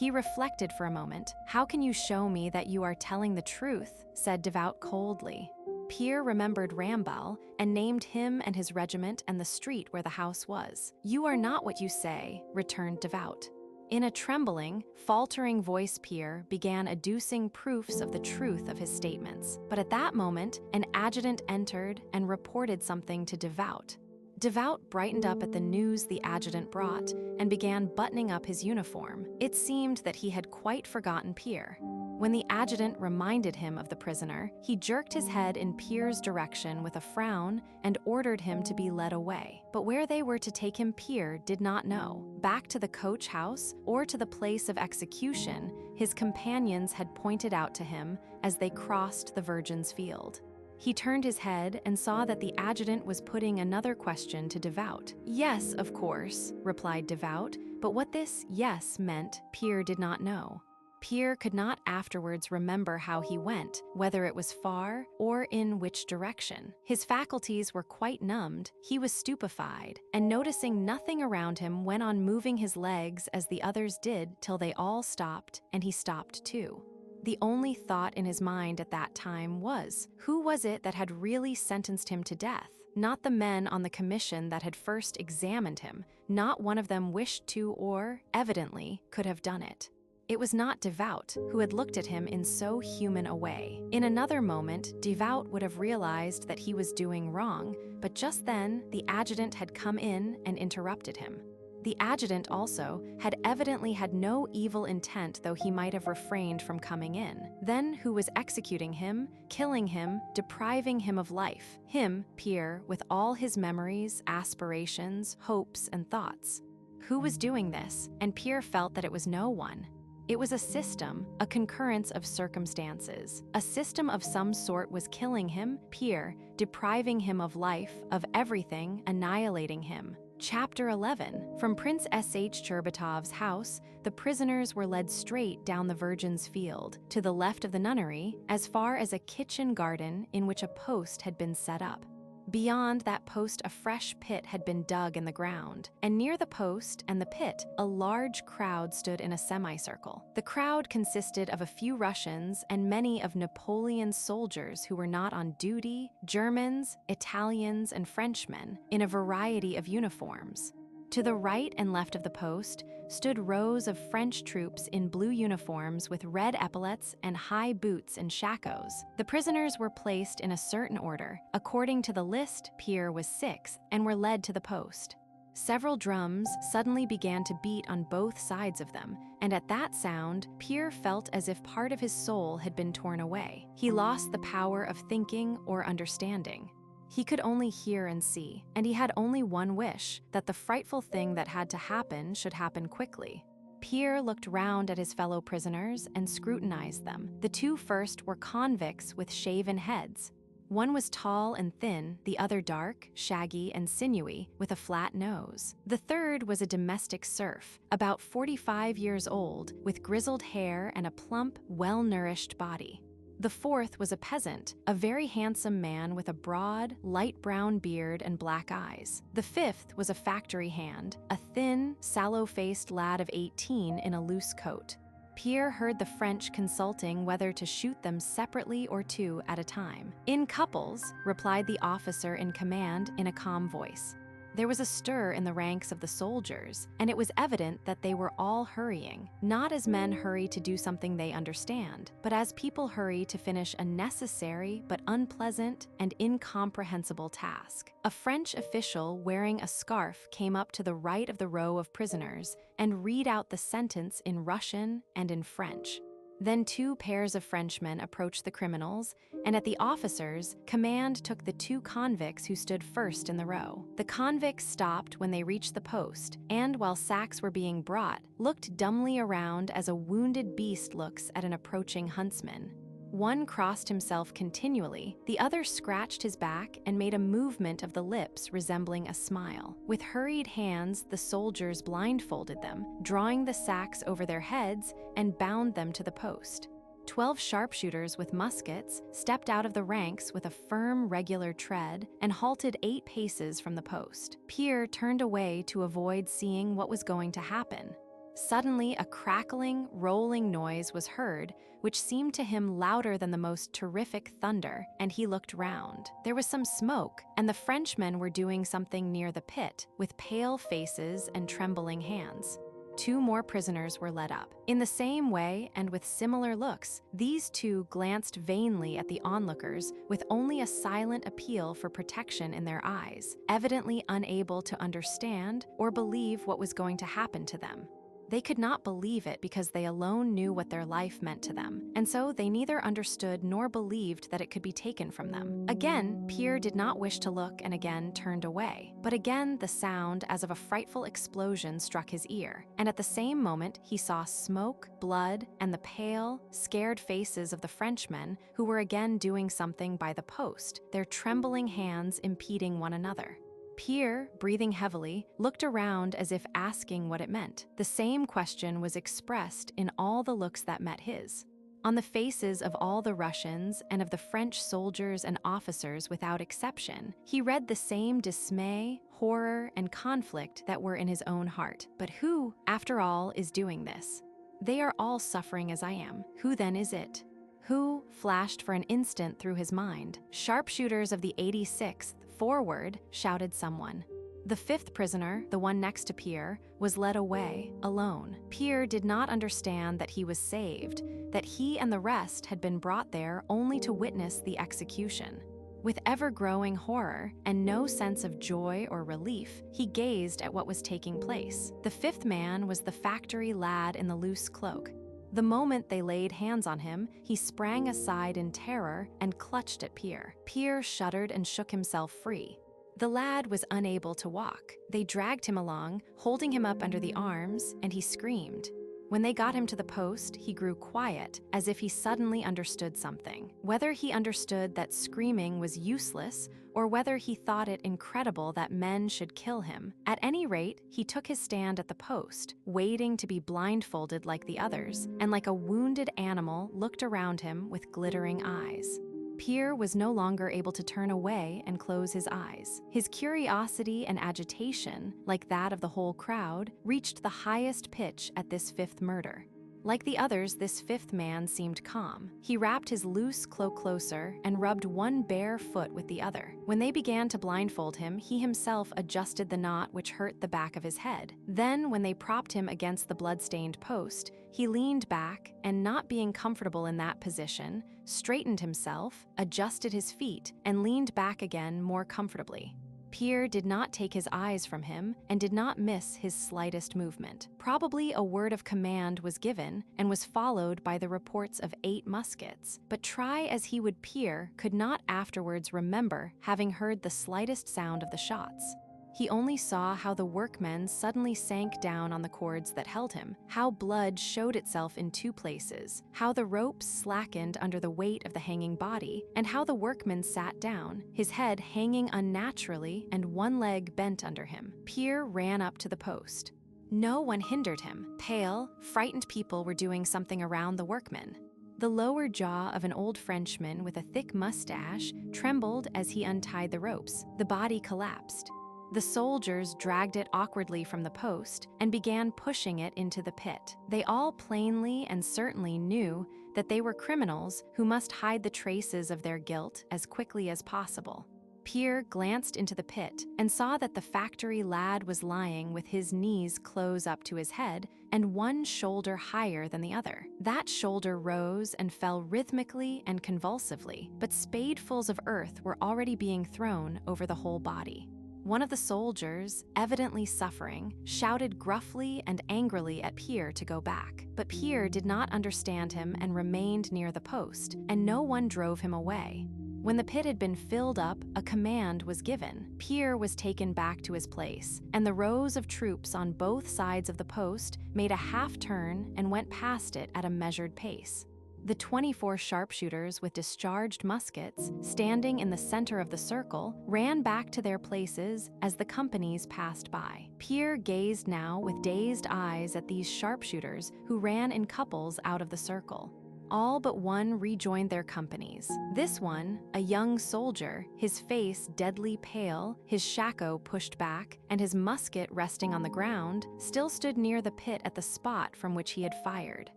He reflected for a moment. "How can you show me that you are telling the truth?" said Devout coldly. Pierre remembered Rambal and named him and his regiment and the street where the house was. "You are not what you say," returned Devout. In a trembling, faltering voice, Pierre began adducing proofs of the truth of his statements. But at that moment, an adjutant entered and reported something to Devout. Devout brightened up at the news the adjutant brought and began buttoning up his uniform. It seemed that he had quite forgotten Pierre. When the adjutant reminded him of the prisoner, he jerked his head in Pierre's direction with a frown and ordered him to be led away. But where they were to take him, Pierre did not know. Back to the coach house or to the place of execution, his companions had pointed out to him as they crossed the Virgin's Field. He turned his head and saw that the adjutant was putting another question to Devout. "Yes, of course," replied Devout, but what this "yes" meant, Pierre did not know. Pierre could not afterwards remember how he went, whether it was far or in which direction. His faculties were quite numbed, he was stupefied, and noticing nothing around him went on moving his legs as the others did till they all stopped, and he stopped too. The only thought in his mind at that time was, who was it that had really sentenced him to death? Not the men on the commission that had first examined him. Not one of them wished to or, evidently, could have done it. It was not Devout, who had looked at him in so human a way. In another moment, Devout would have realized that he was doing wrong, but just then, the adjutant had come in and interrupted him. The adjutant also had evidently had no evil intent, though he might have refrained from coming in. Then who was executing him, killing him, depriving him of life? Him, Pierre, with all his memories, aspirations, hopes, and thoughts. Who was doing this? And Pierre felt that it was no one. It was a system, a concurrence of circumstances. A system of some sort was killing him, Pierre, depriving him of life, of everything, annihilating him. Chapter 11. From Prince S.H. Cherbatov's house, the prisoners were led straight down the Virgin's Field, to the left of the nunnery, as far as a kitchen garden in which a post had been set up. Beyond that post, a fresh pit had been dug in the ground, and near the post and the pit, a large crowd stood in a semicircle. The crowd consisted of a few Russians and many of Napoleon's soldiers who were not on duty, Germans, Italians, and Frenchmen, in a variety of uniforms. To the right and left of the post stood rows of French troops in blue uniforms with red epaulets and high boots and shakos. The prisoners were placed in a certain order. According to the list, Pierre was 6, and were led to the post. Several drums suddenly began to beat on both sides of them, and at that sound, Pierre felt as if part of his soul had been torn away. He lost the power of thinking or understanding. He could only hear and see, and he had only one wish, that the frightful thing that had to happen should happen quickly. Pierre looked round at his fellow prisoners and scrutinized them. The two first were convicts with shaven heads. One was tall and thin, the other dark, shaggy, and sinewy, with a flat nose. The third was a domestic serf, about 45 years old, with grizzled hair and a plump, well-nourished body. The fourth was a peasant, a very handsome man with a broad, light brown beard and black eyes. The fifth was a factory hand, a thin, sallow-faced lad of 18 in a loose coat. Pierre heard the French consulting whether to shoot them separately or two at a time. "In couples," replied the officer in command in a calm voice. There was a stir in the ranks of the soldiers, and it was evident that they were all hurrying, not as men hurry to do something they understand, but as people hurry to finish a necessary but unpleasant and incomprehensible task. A French official wearing a scarf came up to the right of the row of prisoners and read out the sentence in Russian and in French. Then 2 pairs of Frenchmen approached the criminals, and at the officers, command took the 2 convicts who stood first in the row. The convicts stopped when they reached the post, and while sacks were being brought, looked dumbly around as a wounded beast looks at an approaching huntsman. One crossed himself continually, the other scratched his back and made a movement of the lips resembling a smile. With hurried hands, the soldiers blindfolded them, drawing the sacks over their heads, and bound them to the post. 12 sharpshooters with muskets stepped out of the ranks with a firm, regular tread and halted 8 paces from the post. Pierre turned away to avoid seeing what was going to happen. Suddenly, a crackling, rolling noise was heard, which seemed to him louder than the most terrific thunder, and he looked round. There was some smoke, and the Frenchmen were doing something near the pit, with pale faces and trembling hands. 2 more prisoners were led up. In the same way, and with similar looks, these 2 glanced vainly at the onlookers, with only a silent appeal for protection in their eyes, evidently unable to understand or believe what was going to happen to them. They could not believe it because they alone knew what their life meant to them, and so they neither understood nor believed that it could be taken from them. Again, Pierre did not wish to look and again turned away. But again the sound as of a frightful explosion struck his ear, and at the same moment he saw smoke, blood, and the pale, scared faces of the Frenchmen who were again doing something by the post, their trembling hands impeding one another. Pierre, breathing heavily, looked around as if asking what it meant. The same question was expressed in all the looks that met his. On the faces of all the Russians and of the French soldiers and officers without exception, he read the same dismay, horror, and conflict that were in his own heart. But who, after all, is doing this? They are all suffering as I am. Who then is it? Who flashed for an instant through his mind? Sharpshooters of the 86th, forward, shouted someone. The 5th prisoner, the one next to Pierre, was led away, alone. Pierre did not understand that he was saved, that he and the rest had been brought there only to witness the execution. With ever-growing horror and no sense of joy or relief, he gazed at what was taking place. The 5th man was the factory lad in the loose cloak. The moment they laid hands on him, he sprang aside in terror and clutched at Pierre. Pierre shuddered and shook himself free. The lad was unable to walk. They dragged him along, holding him up under the arms, and he screamed. When they got him to the post, he grew quiet, as if he suddenly understood something. Whether he understood that screaming was useless, or whether he thought it incredible that men should kill him, at any rate, he took his stand at the post, waiting to be blindfolded like the others, and like a wounded animal looked around him with glittering eyes. Pierre was no longer able to turn away and close his eyes. His curiosity and agitation, like that of the whole crowd, reached the highest pitch at this fifth murder. Like the others, this fifth man seemed calm. He wrapped his loose cloak closer and rubbed one bare foot with the other. When they began to blindfold him, he himself adjusted the knot which hurt the back of his head. Then, when they propped him against the blood-stained post, he leaned back and, not being comfortable in that position, straightened himself, adjusted his feet, and leaned back again more comfortably. Pierre did not take his eyes from him and did not miss his slightest movement. Probably a word of command was given and was followed by the reports of 8 muskets. But try as he would, Pierre could not afterwards remember having heard the slightest sound of the shots. He only saw how the workmen suddenly sank down on the cords that held him, how blood showed itself in 2 places, how the ropes slackened under the weight of the hanging body, and how the workman sat down, his head hanging unnaturally and one leg bent under him. Pierre ran up to the post. No one hindered him. Pale, frightened people were doing something around the workmen. The lower jaw of an old Frenchman with a thick mustache trembled as he untied the ropes. The body collapsed. The soldiers dragged it awkwardly from the post and began pushing it into the pit. They all plainly and certainly knew that they were criminals who must hide the traces of their guilt as quickly as possible. Pierre glanced into the pit and saw that the factory lad was lying with his knees close up to his head and one shoulder higher than the other. That shoulder rose and fell rhythmically and convulsively, but spadefuls of earth were already being thrown over the whole body. One of the soldiers, evidently suffering, shouted gruffly and angrily at Pierre to go back. But Pierre did not understand him and remained near the post, and no one drove him away. When the pit had been filled up, a command was given. Pierre was taken back to his place, and the rows of troops on both sides of the post made a half-turn and went past it at a measured pace. The 24 sharpshooters with discharged muskets, standing in the center of the circle, ran back to their places as the companies passed by. Pierre gazed now with dazed eyes at these sharpshooters who ran in couples out of the circle. All but one rejoined their companies. This one, a young soldier, his face deadly pale, his shako pushed back, and his musket resting on the ground, still stood near the pit at the spot from which he had fired.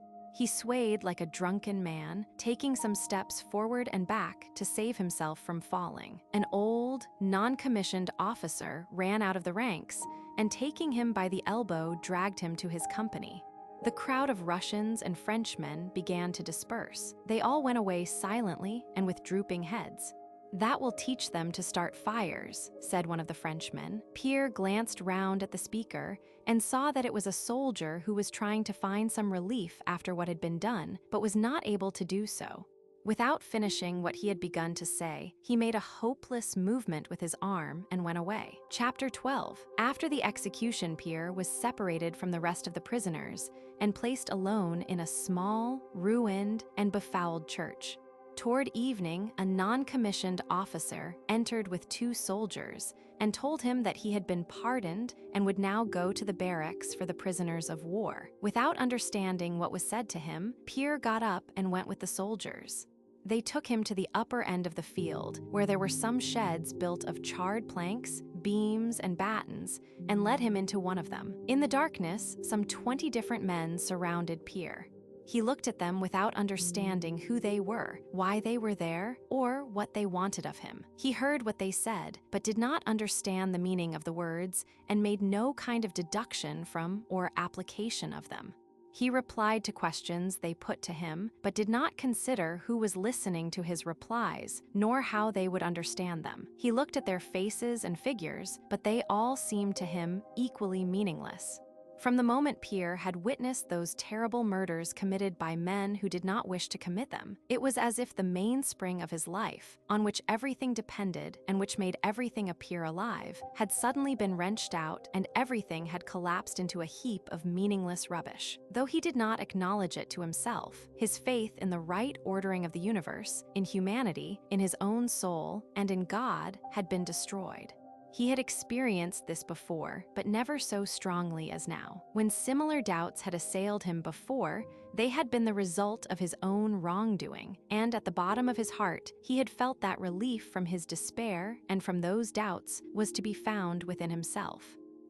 He swayed like a drunken man, taking some steps forward and back to save himself from falling. An old, non-commissioned officer ran out of the ranks and, taking him by the elbow, dragged him to his company. The crowd of Russians and Frenchmen began to disperse. They all went away silently and with drooping heads. "That will teach them to start fires," said one of the Frenchmen. Pierre glanced round at the speaker and saw that it was a soldier who was trying to find some relief after what had been done, but was not able to do so. Without finishing what he had begun to say, he made a hopeless movement with his arm and went away. Chapter 12. After the execution, Pierre was separated from the rest of the prisoners and placed alone in a small, ruined, and befouled church. Toward evening, a non-commissioned officer entered with 2 soldiers and told him that he had been pardoned and would now go to the barracks for the prisoners of war. Without understanding what was said to him, Pierre got up and went with the soldiers. They took him to the upper end of the field, where there were some sheds built of charred planks, beams, and battens, and led him into one of them. In the darkness, some 20 different men surrounded Pierre. He looked at them without understanding who they were, why they were there, or what they wanted of him. He heard what they said, but did not understand the meaning of the words and made no kind of deduction from or application of them. He replied to questions they put to him, but did not consider who was listening to his replies, nor how they would understand them. He looked at their faces and figures, but they all seemed to him equally meaningless. From the moment Pierre had witnessed those terrible murders committed by men who did not wish to commit them, it was as if the mainspring of his life, on which everything depended and which made everything appear alive, had suddenly been wrenched out and everything had collapsed into a heap of meaningless rubbish. Though he did not acknowledge it to himself, his faith in the right ordering of the universe, in humanity, in his own soul, and in God had been destroyed. He had experienced this before, but never so strongly as now. When similar doubts had assailed him before, they had been the result of his own wrongdoing, and at the bottom of his heart, he had felt that relief from his despair and from those doubts was to be found within himself.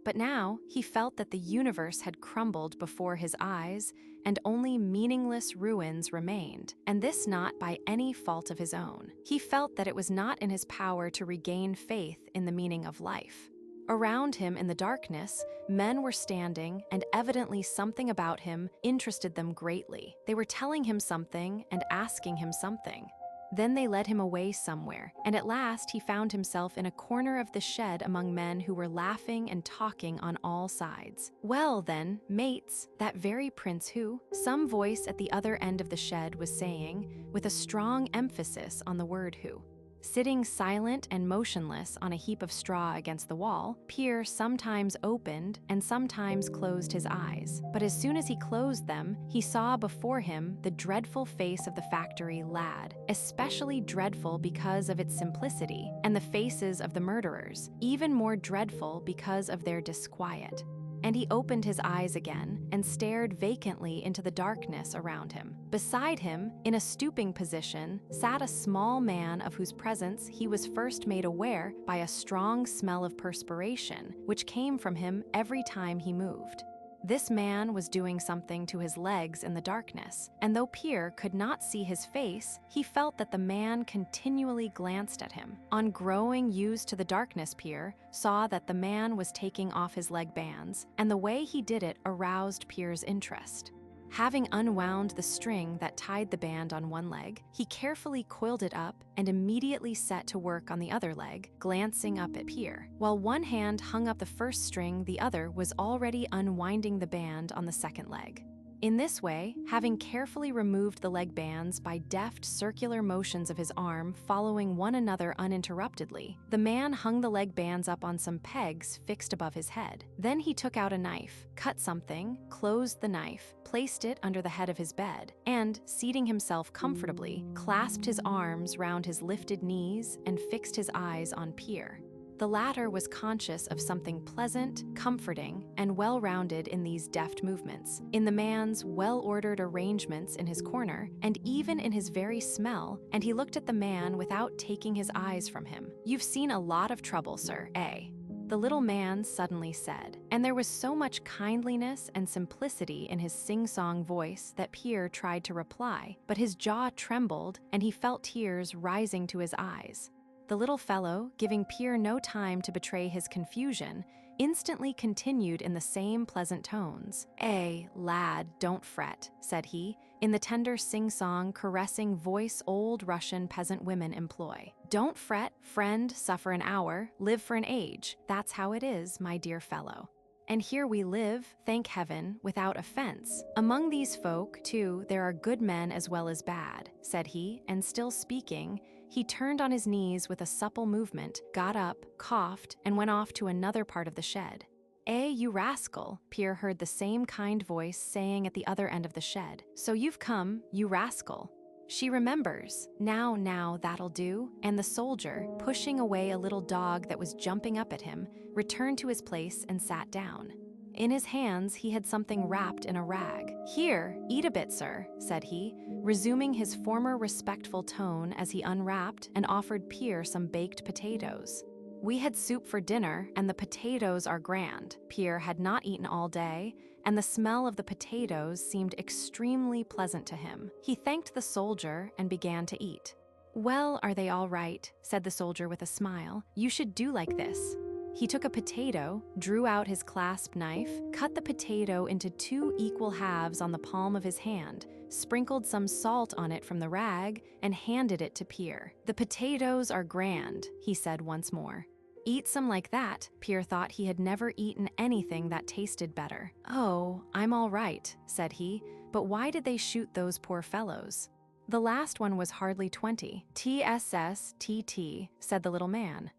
But now he felt that the universe had crumbled before his eyes and only meaningless ruins remained, and this not by any fault of his own. He felt that it was not in his power to regain faith in the meaning of life. Around him in the darkness, men were standing, and evidently something about him interested them greatly. They were telling him something and asking him something. Then they led him away somewhere, and at last he found himself in a corner of the shed among men who were laughing and talking on all sides. "Well, then, mates, that very prince who," some voice at the other end of the shed was saying, with a strong emphasis on the word who. Sitting silent and motionless on a heap of straw against the wall, Pierre sometimes opened and sometimes closed his eyes. But as soon as he closed them, he saw before him the dreadful face of the factory lad, especially dreadful because of its simplicity, and the faces of the murderers, even more dreadful because of their disquiet. And he opened his eyes again and stared vacantly into the darkness around him. Beside him, in a stooping position, sat a small man of whose presence he was first made aware by a strong smell of perspiration, which came from him every time he moved. This man was doing something to his legs in the darkness, and though Pierre could not see his face, he felt that the man continually glanced at him. On growing used to the darkness, Pierre saw that the man was taking off his leg bands, and the way he did it aroused Pierre's interest. Having unwound the string that tied the band on one leg, he carefully coiled it up and immediately set to work on the other leg, glancing up at Pierre. While one hand hung up the first string, the other was already unwinding the band on the second leg. In this way, having carefully removed the leg bands by deft circular motions of his arm following one another uninterruptedly, the man hung the leg bands up on some pegs fixed above his head. Then he took out a knife, cut something, closed the knife, placed it under the head of his bed, and, seating himself comfortably, clasped his arms round his lifted knees and fixed his eyes on Pierre. The latter was conscious of something pleasant, comforting, and well-rounded in these deft movements, in the man's well-ordered arrangements in his corner, and even in his very smell, and he looked at the man without taking his eyes from him. "You've seen a lot of trouble, sir, eh?" the little man suddenly said, and there was so much kindliness and simplicity in his sing-song voice that Pierre tried to reply, but his jaw trembled and he felt tears rising to his eyes. The little fellow, giving Pierre no time to betray his confusion, instantly continued in the same pleasant tones. Lad, don't fret," said he, in the tender sing-song, caressing voice old Russian peasant women employ. "Don't fret, friend, suffer an hour, live for an age. That's how it is, my dear fellow. And here we live, thank heaven, without offense. Among these folk, too, there are good men as well as bad," said he, and still speaking, he turned on his knees with a supple movement, got up, coughed, and went off to another part of the shed. You rascal," Pierre heard the same kind voice saying at the other end of the shed. "So you've come, you rascal. She remembers. Now, that'll do." And the soldier, pushing away a little dog that was jumping up at him, returned to his place and sat down. In his hands he had something wrapped in a rag. "Here, eat a bit, sir," said he, resuming his former respectful tone as he unwrapped and offered Pierre some baked potatoes. "We had soup for dinner, and the potatoes are grand." Pierre had not eaten all day, and the smell of the potatoes seemed extremely pleasant to him. He thanked the soldier and began to eat. "Well, are they all right?" said the soldier with a smile. "You should do like this." He took a potato, drew out his clasp knife, cut the potato into 2 equal halves on the palm of his hand, sprinkled some salt on it from the rag, and handed it to Pierre. "The potatoes are grand," he said once more. Eat some like that? Pierre thought he had never eaten anything that tasted better. Oh, I'm all right, said he, but why did they shoot those poor fellows? The last one was hardly 20. TSSTT, said the little man.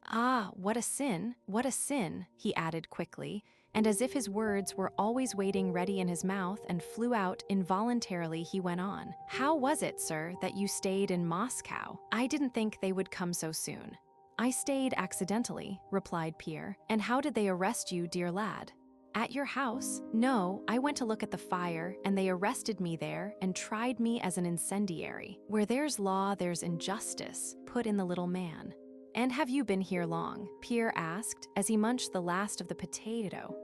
Ah, what a sin, he added quickly, and as if his words were always waiting ready in his mouth and flew out involuntarily, he went on. How was it, sir, that you stayed in Moscow? I didn't think they would come so soon. I stayed accidentally, replied Pierre. And how did they arrest you, dear lad? At your house? No, I went to look at the fire, and they arrested me there and tried me as an incendiary. Where there's law, there's injustice, put in the little man. And have you been here long? Pierre asked as he munched the last of the potato.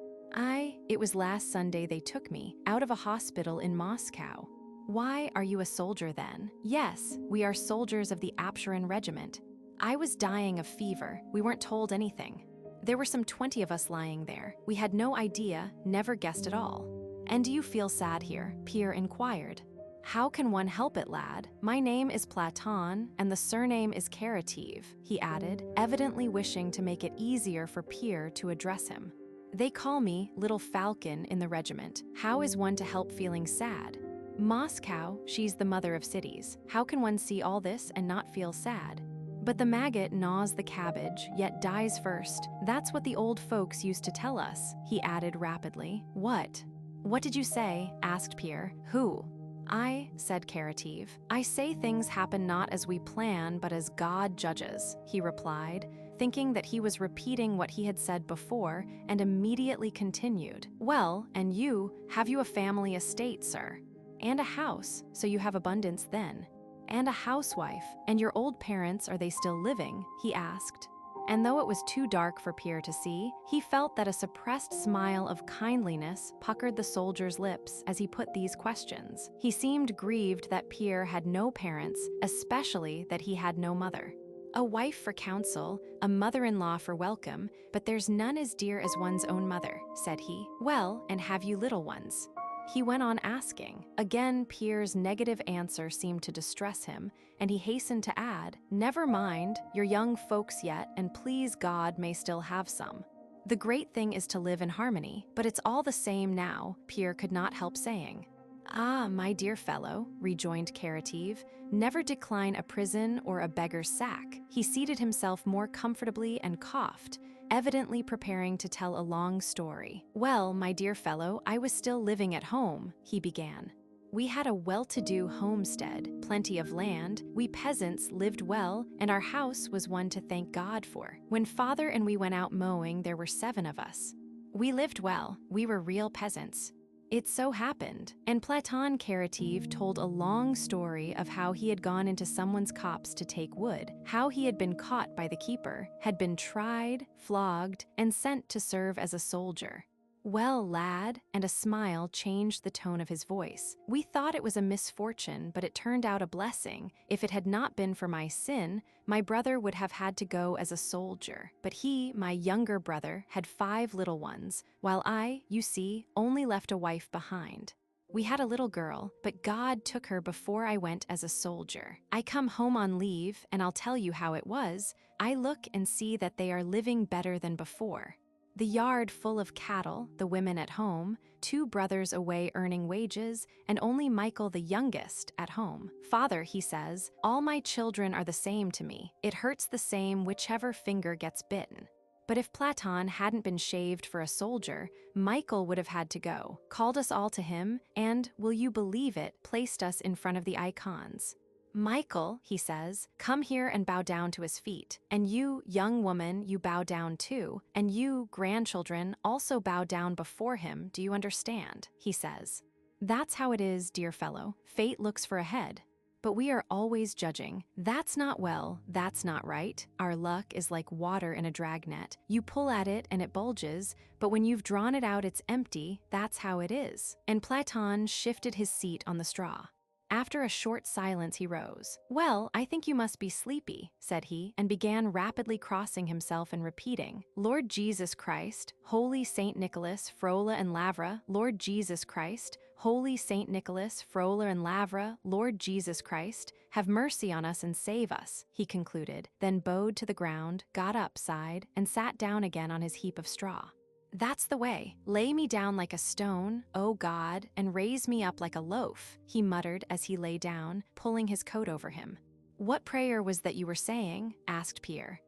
It was last Sunday they took me, out of a hospital in Moscow. Why, are you a soldier then? Yes, we are soldiers of the Apsheron regiment. I was dying of fever, we weren't told anything. There were some 20 of us lying there. We had no idea, never guessed at all. And do you feel sad here? Pierre inquired. How can one help it, lad? My name is Platon, and the surname is Karativ, he added, evidently wishing to make it easier for Pierre to address him. They call me Little Falcon in the regiment. How is one to help feeling sad? Moscow, she's the mother of cities. How can one see all this and not feel sad? But the maggot gnaws the cabbage, yet dies first. That's what the old folks used to tell us, he added rapidly. What? What did you say? Asked Pierre. Who? I, said Karativ. I say things happen not as we plan, but as God judges, he replied, thinking that he was repeating what he had said before, and immediately continued. Well, and you, have you a family estate, sir? And a house, so you have abundance then. And a housewife, and your old parents, are they still living? He asked. And though it was too dark for Pierre to see, he felt that a suppressed smile of kindliness puckered the soldier's lips as he put these questions. He seemed grieved that Pierre had no parents, especially that he had no mother. A wife for counsel, a mother-in-law for welcome, but there's none as dear as one's own mother, said he. Well, and have you little ones? He went on asking. Again, Pierre's negative answer seemed to distress him, and he hastened to add, never mind, you're young folks yet, and please God may still have some. The great thing is to live in harmony, but it's all the same now, Pierre could not help saying. Ah, my dear fellow, rejoined Karativ, never decline a prison or a beggar's sack. He seated himself more comfortably and coughed, evidently preparing to tell a long story. Well, my dear fellow, I was still living at home, he began. We had a well-to-do homestead, plenty of land, we peasants lived well, and our house was one to thank God for. When father and we went out mowing, there were 7 of us. We lived well, we were real peasants. It so happened, and Platon Karativ told a long story of how he had gone into someone's copse to take wood, how he had been caught by the keeper, had been tried, flogged, and sent to serve as a soldier. Well, lad, and a smile changed the tone of his voice. We thought it was a misfortune, but it turned out a blessing. If it had not been for my sin, my brother would have had to go as a soldier. But he, my younger brother, had 5 little ones, while I, you see, only left a wife behind. We had a little girl, but God took her before I went as a soldier. I come home on leave, and I'll tell you how it was. I look and see that they are living better than before. The yard full of cattle, the women at home, 2 brothers away earning wages, and only Michael the youngest at home. Father, he says, all my children are the same to me. It hurts the same whichever finger gets bitten. But if Platon hadn't been shaved for a soldier, Michael would have had to go, called us all to him, and, will you believe it, placed us in front of the icons. Michael, he says, come here and bow down to his feet. And you, young woman, you bow down too. And you, grandchildren, also bow down before him. Do you understand? He says. That's how it is, dear fellow. Fate looks for a head. But we are always judging. That's not well, that's not right. Our luck is like water in a dragnet. You pull at it and it bulges, but when you've drawn it out, it's empty. That's how it is. And Platon shifted his seat on the straw. After a short silence, he rose. Well, I think you must be sleepy, said he, and began rapidly crossing himself and repeating, Lord Jesus Christ, Holy Saint Nicholas, Frola and Lavra, Lord Jesus Christ, Holy Saint Nicholas, Frola and Lavra, Lord Jesus Christ, "Have mercy on us and save us," he concluded, then bowed to the ground, got up, sighed, and sat down again on his heap of straw. "That's the way. Lay me down like a stone, O God, and raise me up like a loaf," he muttered as he lay down, pulling his coat over him. "What prayer was that you were saying?" asked Pierre.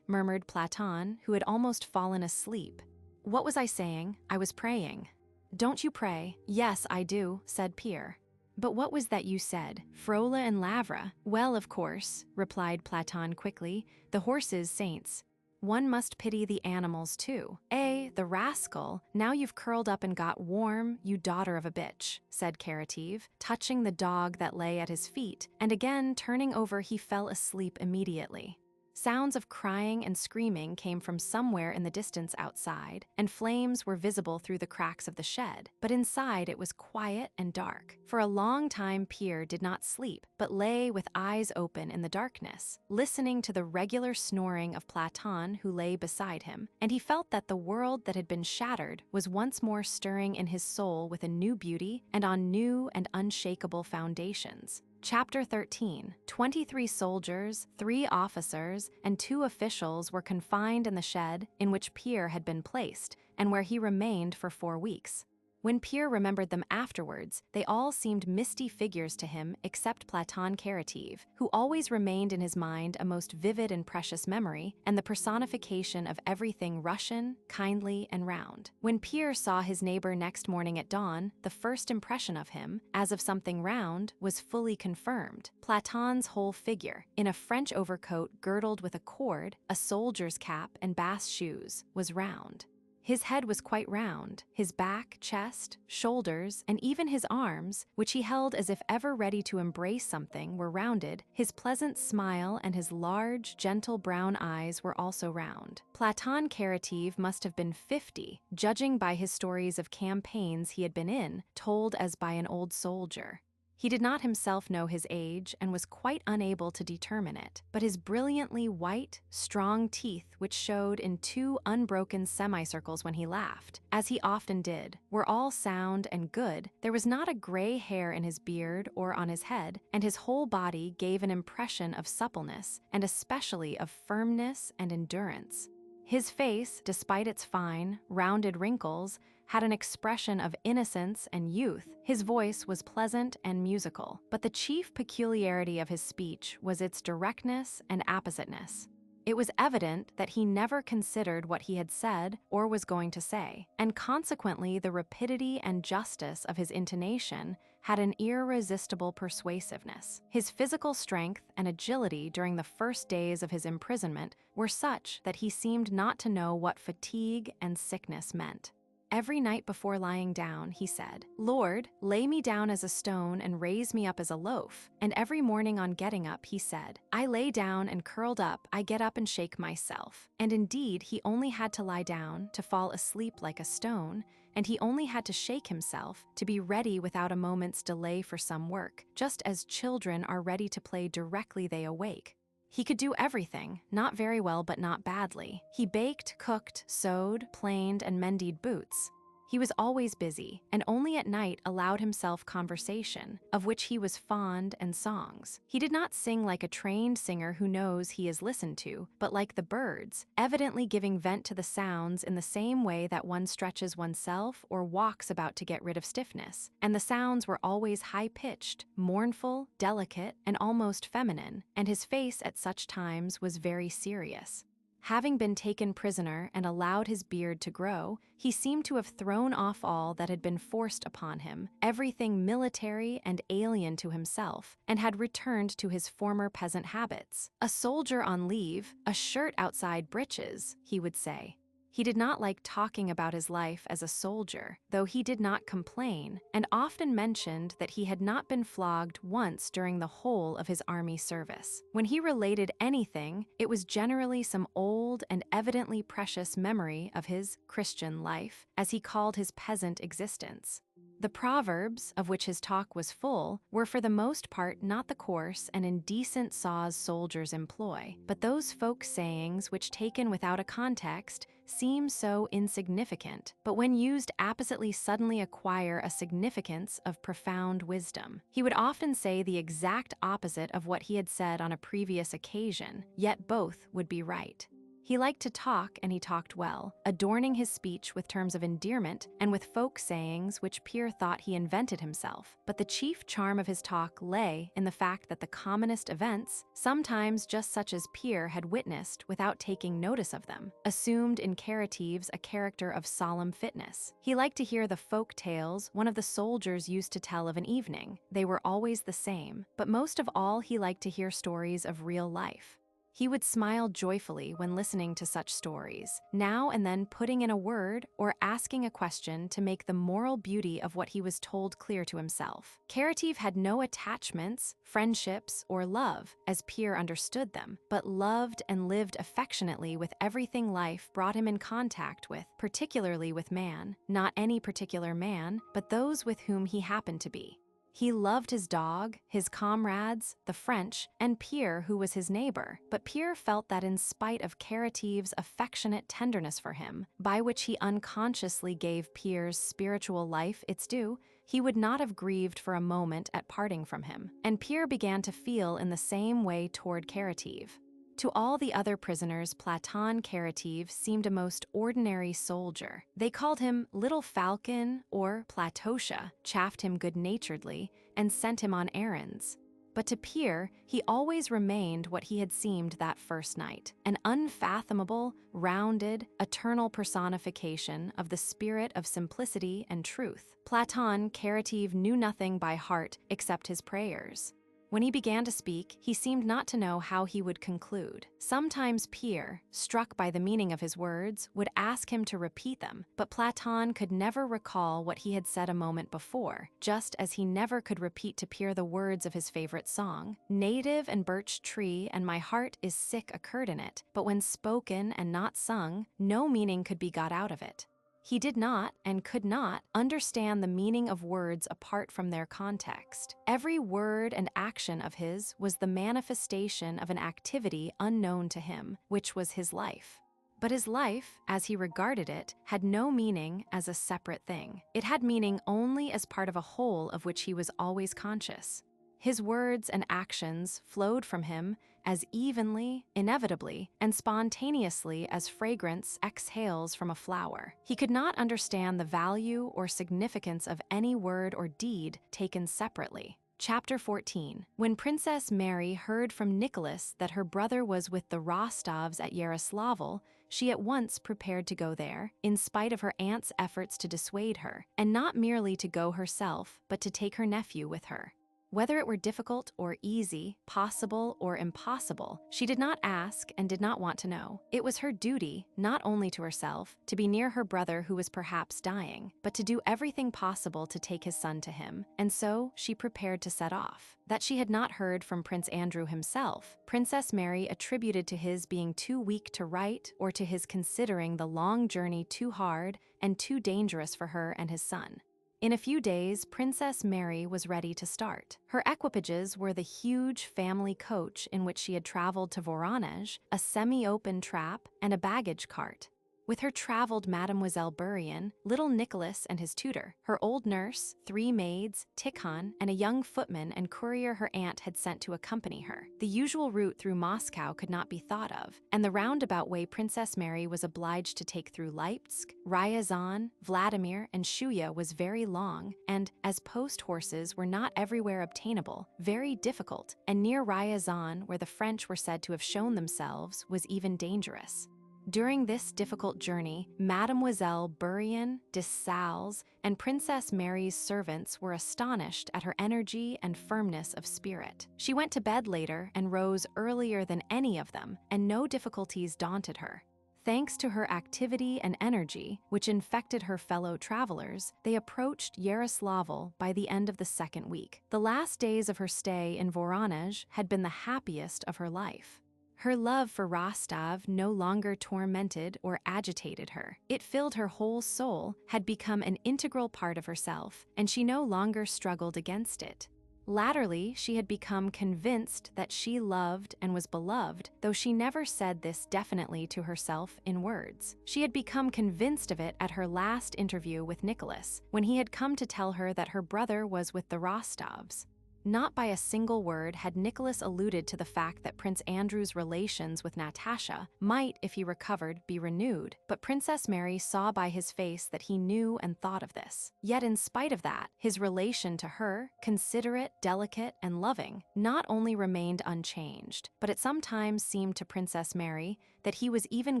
Murmured Platon, who had almost fallen asleep. "What was I saying? I was praying." "Don't you pray?" "Yes, I do," said Pierre. "But what was that you said? Frola and Lavra?" "Well, of course," replied Platon quickly, "the horses saints. One must pity the animals too." The rascal, now you've curled up and got warm, you daughter of a bitch," said Karateev, touching the dog that lay at his feet, and again turning over he fell asleep immediately. Sounds of crying and screaming came from somewhere in the distance outside, and flames were visible through the cracks of the shed, but inside it was quiet and dark. For a long time Pierre did not sleep, but lay with eyes open in the darkness, listening to the regular snoring of Platon who lay beside him, and he felt that the world that had been shattered was once more stirring in his soul with a new beauty and on new and unshakable foundations. Chapter 13. 23 soldiers, 3 officers, and 2 officials were confined in the shed in which Pierre had been placed, and where he remained for 4 weeks. When Pierre remembered them afterwards, they all seemed misty figures to him except Platon Karateev, who always remained in his mind a most vivid and precious memory, and the personification of everything Russian, kindly, and round. When Pierre saw his neighbor next morning at dawn, the first impression of him, as of something round, was fully confirmed. Platon's whole figure, in a French overcoat girdled with a cord, a soldier's cap, and bast shoes, was round. His head was quite round, his back, chest, shoulders, and even his arms, which he held as if ever ready to embrace something, were rounded. His pleasant smile and his large, gentle brown eyes were also round. Platon Karateev must have been 50, judging by his stories of campaigns he had been in, told as by an old soldier. He did not himself know his age and was quite unable to determine it, but his brilliantly white, strong teeth, which showed in 2 unbroken semicircles when he laughed, as he often did, were all sound and good. There was not a gray hair in his beard or on his head, and his whole body gave an impression of suppleness, and especially of firmness and endurance. His face, despite its fine, rounded wrinkles, had an expression of innocence and youth. His voice was pleasant and musical, but the chief peculiarity of his speech was its directness and appositeness. It was evident that he never considered what he had said or was going to say, and consequently the rapidity and justice of his intonation had an irresistible persuasiveness. His physical strength and agility during the first days of his imprisonment were such that he seemed not to know what fatigue and sickness meant. Every night before lying down, he said, "Lord, lay me down as a stone and raise me up as a loaf." And every morning on getting up, he said, "I lay down and curled up, I get up and shake myself." And indeed, he only had to lie down to fall asleep like a stone, and he only had to shake himself to be ready without a moment's delay for some work, just as children are ready to play directly they awake. He could do everything, not very well but not badly. He baked, cooked, sewed, planed, and mended boots. He was always busy, and only at night allowed himself conversation, of which he was fond, and songs. He did not sing like a trained singer who knows he is listened to, but like the birds, evidently giving vent to the sounds in the same way that one stretches oneself or walks about to get rid of stiffness. And the sounds were always high-pitched, mournful, delicate, and almost feminine, and his face at such times was very serious. Having been taken prisoner and allowed his beard to grow, he seemed to have thrown off all that had been forced upon him, everything military and alien to himself, and had returned to his former peasant habits. "A soldier on leave, a shirt outside breeches," he would say. He did not like talking about his life as a soldier, though he did not complain, and often mentioned that he had not been flogged once during the whole of his army service. When he related anything, it was generally some old and evidently precious memory of his Christian life, as he called his peasant existence. The proverbs, of which his talk was full, were for the most part not the coarse and indecent saws soldiers employ, but those folk sayings which, taken without a context, seem so insignificant, but when used appositely suddenly acquire a significance of profound wisdom. He would often say the exact opposite of what he had said on a previous occasion, yet both would be right. He liked to talk, and he talked well, adorning his speech with terms of endearment and with folk sayings which Pierre thought he invented himself. But the chief charm of his talk lay in the fact that the commonest events, sometimes just such as Pierre had witnessed without taking notice of them, assumed in Karatives a character of solemn fitness. He liked to hear the folk tales one of the soldiers used to tell of an evening. They were always the same, but most of all he liked to hear stories of real life. He would smile joyfully when listening to such stories, now and then putting in a word or asking a question to make the moral beauty of what he was told clear to himself. Karativ had no attachments, friendships, or love, as Pierre understood them, but loved and lived affectionately with everything life brought him in contact with, particularly with man, not any particular man, but those with whom he happened to be. He loved his dog, his comrades, the French, and Pierre, who was his neighbor, but Pierre felt that in spite of Karativ's affectionate tenderness for him, by which he unconsciously gave Pierre's spiritual life its due, he would not have grieved for a moment at parting from him, and Pierre began to feel in the same way toward Karativ. To all the other prisoners, Platon Karativ seemed a most ordinary soldier. They called him Little Falcon or Platosha, chaffed him good-naturedly, and sent him on errands. But to Pierre, he always remained what he had seemed that first night, an unfathomable, rounded, eternal personification of the spirit of simplicity and truth. Platon Karativ knew nothing by heart except his prayers. When he began to speak, he seemed not to know how he would conclude. Sometimes Pierre, struck by the meaning of his words, would ask him to repeat them, but Platon could never recall what he had said a moment before, just as he never could repeat to Pierre the words of his favorite song. Native and birch tree and my heart is sick occurred in it, but when spoken and not sung, no meaning could be got out of it. He did not, and could not, understand the meaning of words apart from their context. Every word and action of his was the manifestation of an activity unknown to him, which was his life. But his life, as he regarded it, had no meaning as a separate thing. It had meaning only as part of a whole of which he was always conscious. His words and actions flowed from him as evenly, inevitably, and spontaneously as fragrance exhales from a flower. He could not understand the value or significance of any word or deed taken separately. Chapter 14. When Princess Mary heard from Nicholas that her brother was with the Rostovs at Yaroslavl, she at once prepared to go there, in spite of her aunt's efforts to dissuade her, and not merely to go herself, but to take her nephew with her. Whether it were difficult or easy, possible or impossible, she did not ask and did not want to know. It was her duty, not only to herself, to be near her brother who was perhaps dying, but to do everything possible to take his son to him, and so she prepared to set off. That she had not heard from Prince Andrew himself, Princess Mary attributed to his being too weak to write or to his considering the long journey too hard and too dangerous for her and his son. In a few days, Princess Mary was ready to start. Her equipages were the huge family coach in which she had traveled to Voronezh, a semi-open trap, and a baggage cart. With her traveled Mademoiselle Burian, little Nicholas and his tutor, her old nurse, 3 maids, Tikhon, and a young footman and courier her aunt had sent to accompany her. The usual route through Moscow could not be thought of, and the roundabout way Princess Mary was obliged to take through Leipzig, Ryazan, Vladimir, and Shuya was very long, and, as post horses were not everywhere obtainable, very difficult, and near Ryazan, where the French were said to have shown themselves, was even dangerous. During this difficult journey, Mademoiselle Burian, de Salles, and Princess Mary's servants were astonished at her energy and firmness of spirit. She went to bed later and rose earlier than any of them, and no difficulties daunted her. Thanks to her activity and energy, which infected her fellow travelers, they approached Yaroslavl by the end of the 2nd week. The last days of her stay in Voronezh had been the happiest of her life. Her love for Rostov no longer tormented or agitated her. It filled her whole soul, had become an integral part of herself, and she no longer struggled against it. Latterly, she had become convinced that she loved and was beloved, though she never said this definitely to herself in words. She had become convinced of it at her last interview with Nicholas, when he had come to tell her that her brother was with the Rostovs. Not by a single word had Nicholas alluded to the fact that Prince Andrew's relations with Natasha might, if he recovered, be renewed, but Princess Mary saw by his face that he knew and thought of this. Yet in spite of that, his relation to her, considerate, delicate, and loving, not only remained unchanged, but it sometimes seemed to Princess Mary that he was even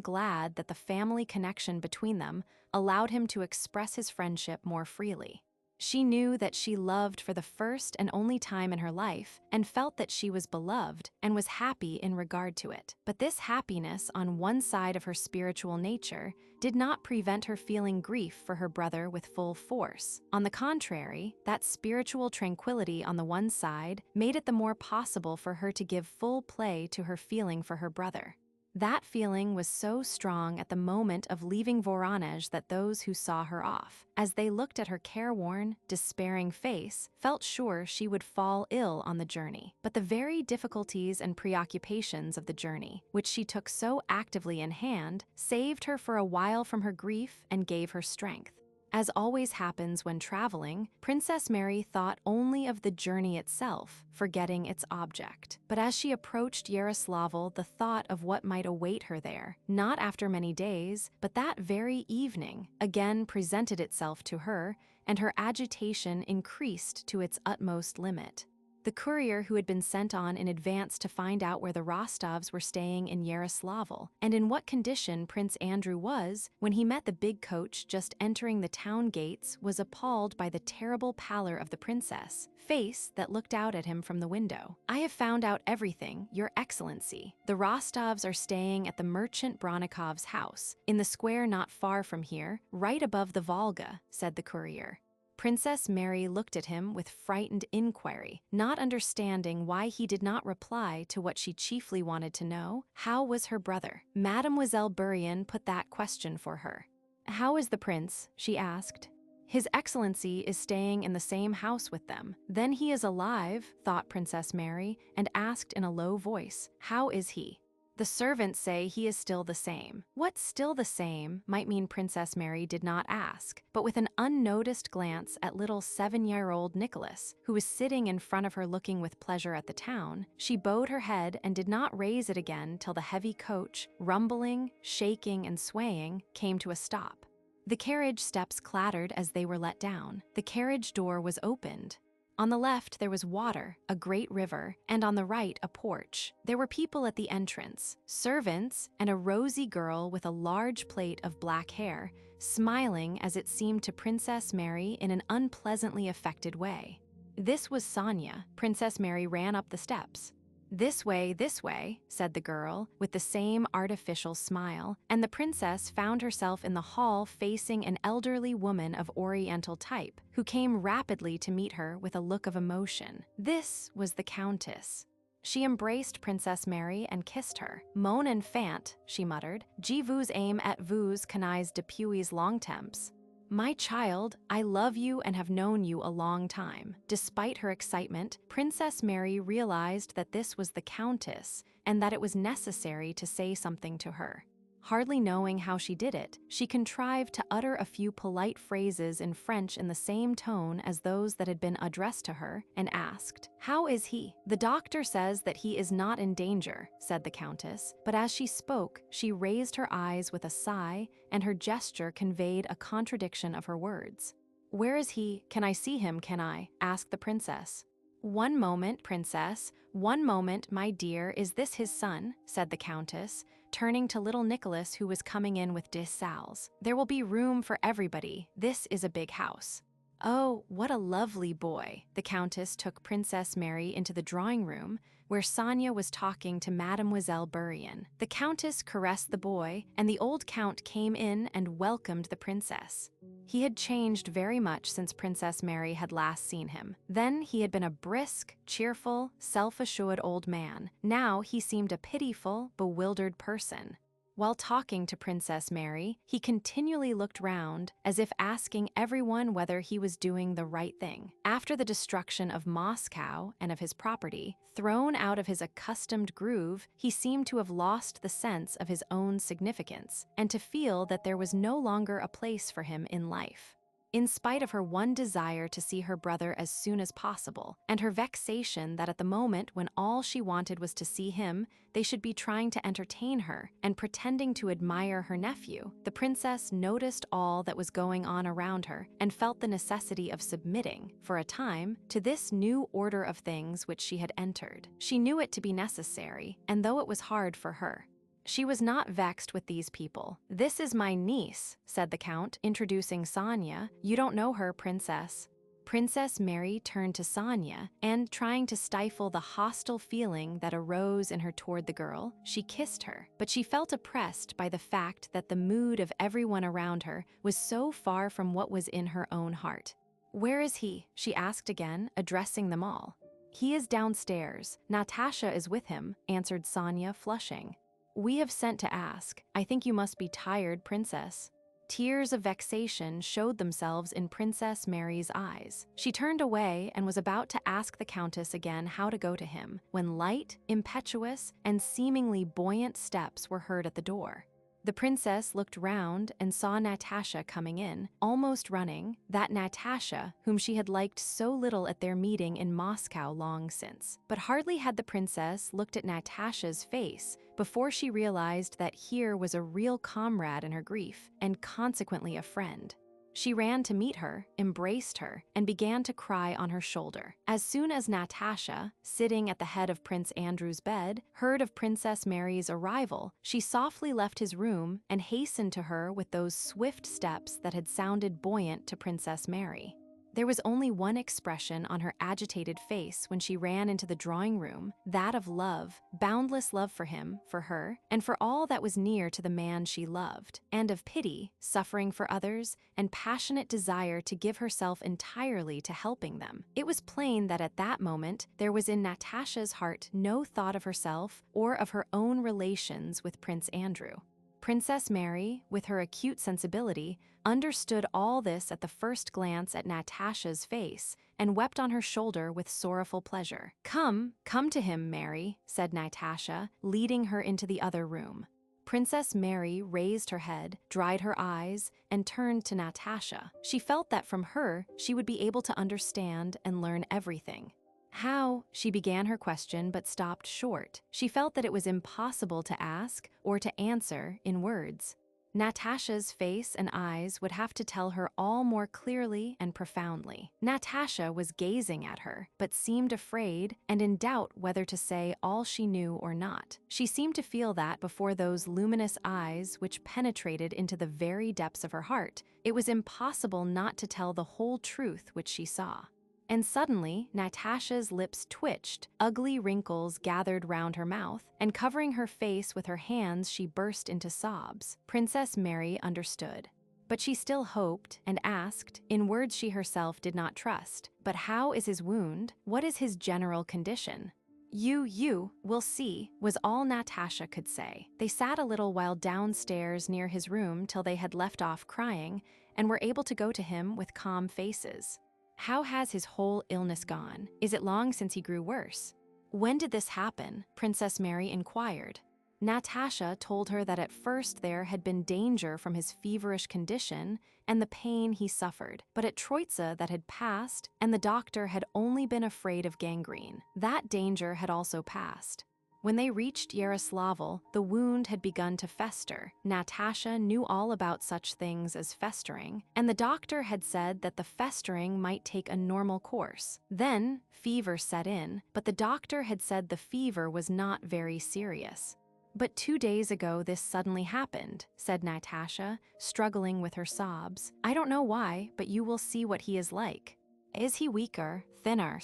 glad that the family connection between them allowed him to express his friendship more freely. She knew that she loved for the first and only time in her life and felt that she was beloved and was happy in regard to it. But this happiness on one side of her spiritual nature did not prevent her feeling grief for her brother with full force. On the contrary, that spiritual tranquility on the one side made it the more possible for her to give full play to her feeling for her brother. That feeling was so strong at the moment of leaving Voronezh that those who saw her off, as they looked at her careworn, despairing face, felt sure she would fall ill on the journey. But the very difficulties and preoccupations of the journey, which she took so actively in hand, saved her for a while from her grief and gave her strength. As always happens when traveling, Princess Mary thought only of the journey itself, forgetting its object. But as she approached Yaroslavl, the thought of what might await her there, not after many days, but that very evening, again presented itself to her, and her agitation increased to its utmost limit. The courier who had been sent on in advance to find out where the Rostovs were staying in Yaroslavl, and in what condition Prince Andrew was when he met the big coach just entering the town gates, was appalled by the terrible pallor of the princess' face that looked out at him from the window. "I have found out everything, Your Excellency. The Rostovs are staying at the merchant Bronikov's house, in the square not far from here, right above the Volga," said the courier. Princess Mary looked at him with frightened inquiry, not understanding why he did not reply to what she chiefly wanted to know: how was her brother? Mademoiselle Bourienne put that question for her. "How is the prince?" she asked. "His Excellency is staying in the same house with them." "Then he is alive," thought Princess Mary, and asked in a low voice, "How is he?" "The servants say he is still the same." What "still the same" might mean Princess Mary did not ask, but with an unnoticed glance at little 7-year-old Nicholas, who was sitting in front of her looking with pleasure at the town, she bowed her head and did not raise it again till the heavy coach, rumbling, shaking, and swaying, came to a stop. The carriage steps clattered as they were let down. The carriage door was opened. On the left there was water, a great river, and on the right a porch. There were people at the entrance, servants, and a rosy girl with a large plait of black hair, smiling as it seemed to Princess Mary in an unpleasantly affected way. This was Sonia. Princess Mary ran up the steps. This way," said the girl, with the same artificial smile, and the princess found herself in the hall facing an elderly woman of Oriental type, who came rapidly to meet her with a look of emotion. This was the Countess. She embraced Princess Mary and kissed her. "Mon enfant," she muttered, "je vous aime et vous connais depuis longtemps." "My child, I love you and have known you a long time." Despite her excitement, Princess Mary realized that this was the Countess and that it was necessary to say something to her. Hardly knowing how she did it, she contrived to utter a few polite phrases in French in the same tone as those that had been addressed to her, and asked, "How is he?" "The doctor says that he is not in danger," said the Countess, but as she spoke, she raised her eyes with a sigh, and her gesture conveyed a contradiction of her words. "Where is he? Can I see him, can I?" asked the princess. "One moment, princess, one moment, my dear, is this his son?" said the Countess, turning to little Nicholas who was coming in with Dessals. "There will be room for everybody. This is a big house." "Oh, what a lovely boy!" The Countess took Princess Mary into the drawing room, where Sonia was talking to Mademoiselle Bourienne. The countess caressed the boy, and the old count came in and welcomed the princess. He had changed very much since Princess Mary had last seen him. Then he had been a brisk, cheerful, self-assured old man. Now he seemed a pitiful, bewildered person. While talking to Princess Mary, he continually looked round, as if asking everyone whether he was doing the right thing. After the destruction of Moscow and of his property, thrown out of his accustomed groove, he seemed to have lost the sense of his own significance, and to feel that there was no longer a place for him in life. In spite of her one desire to see her brother as soon as possible, and her vexation that at the moment when all she wanted was to see him, they should be trying to entertain her and pretending to admire her nephew, the princess noticed all that was going on around her and felt the necessity of submitting, for a time, to this new order of things which she had entered. She knew it to be necessary, and though it was hard for her, she was not vexed with these people. "This is my niece," said the count, introducing Sonia. "You don't know her, princess." Princess Mary turned to Sonia, and trying to stifle the hostile feeling that arose in her toward the girl, she kissed her. But she felt oppressed by the fact that the mood of everyone around her was so far from what was in her own heart. "Where is he?" she asked again, addressing them all. "He is downstairs. Natasha is with him," answered Sonia, flushing. "We have sent to ask. I think you must be tired, princess." Tears of vexation showed themselves in Princess Mary's eyes. She turned away and was about to ask the countess again how to go to him, when light, impetuous, and seemingly buoyant steps were heard at the door. The princess looked round and saw Natasha coming in, almost running, that Natasha whom she had liked so little at their meeting in Moscow long since. But hardly had the princess looked at Natasha's face before she realized that here was a real comrade in her grief, and consequently a friend. She ran to meet her, embraced her, and began to cry on her shoulder. As soon as Natasha, sitting at the head of Prince Andrew's bed, heard of Princess Mary's arrival, she softly left his room and hastened to her with those swift steps that had sounded buoyant to Princess Mary. There was only one expression on her agitated face when she ran into the drawing room, that of love, boundless love for him, for her, and for all that was near to the man she loved, and of pity, suffering for others, and passionate desire to give herself entirely to helping them. It was plain that at that moment there was in Natasha's heart no thought of herself or of her own relations with Prince Andrew. Princess Mary, with her acute sensibility, understood all this at the first glance at Natasha's face, and wept on her shoulder with sorrowful pleasure. Come to him, Mary," said Natasha, leading her into the other room. Princess Mary raised her head, dried her eyes, and turned to Natasha. She felt that from her she would be able to understand and learn everything. "How?" She began her question but stopped short. She felt that it was impossible to ask or to answer in words. Natasha's face and eyes would have to tell her all more clearly and profoundly. Natasha was gazing at her, but seemed afraid and in doubt whether to say all she knew or not. She seemed to feel that before those luminous eyes which penetrated into the very depths of her heart, it was impossible not to tell the whole truth which she saw. And suddenly, Natasha's lips twitched, ugly wrinkles gathered round her mouth, and covering her face with her hands, she burst into sobs. Princess Mary understood. But she still hoped and asked, in words she herself did not trust, "But how is his wound? What is his general condition?" You will see," was all Natasha could say. They sat a little while downstairs near his room till they had left off crying, and were able to go to him with calm faces. "How has his whole illness gone? Is it long since he grew worse?" "When did this happen?" Princess Mary inquired. Natasha told her that at first there had been danger from his feverish condition and the pain he suffered, but at Troitsa that had passed, and the doctor had only been afraid of gangrene. That danger had also passed. When they reached Yaroslavl, the wound had begun to fester. Natasha knew all about such things as festering, and the doctor had said that the festering might take a normal course. Then fever set in, but the doctor had said the fever was not very serious. "But 2 days ago this suddenly happened," said Natasha, struggling with her sobs. "I don't know why, but you will see what he is like. Is he weaker, thinner?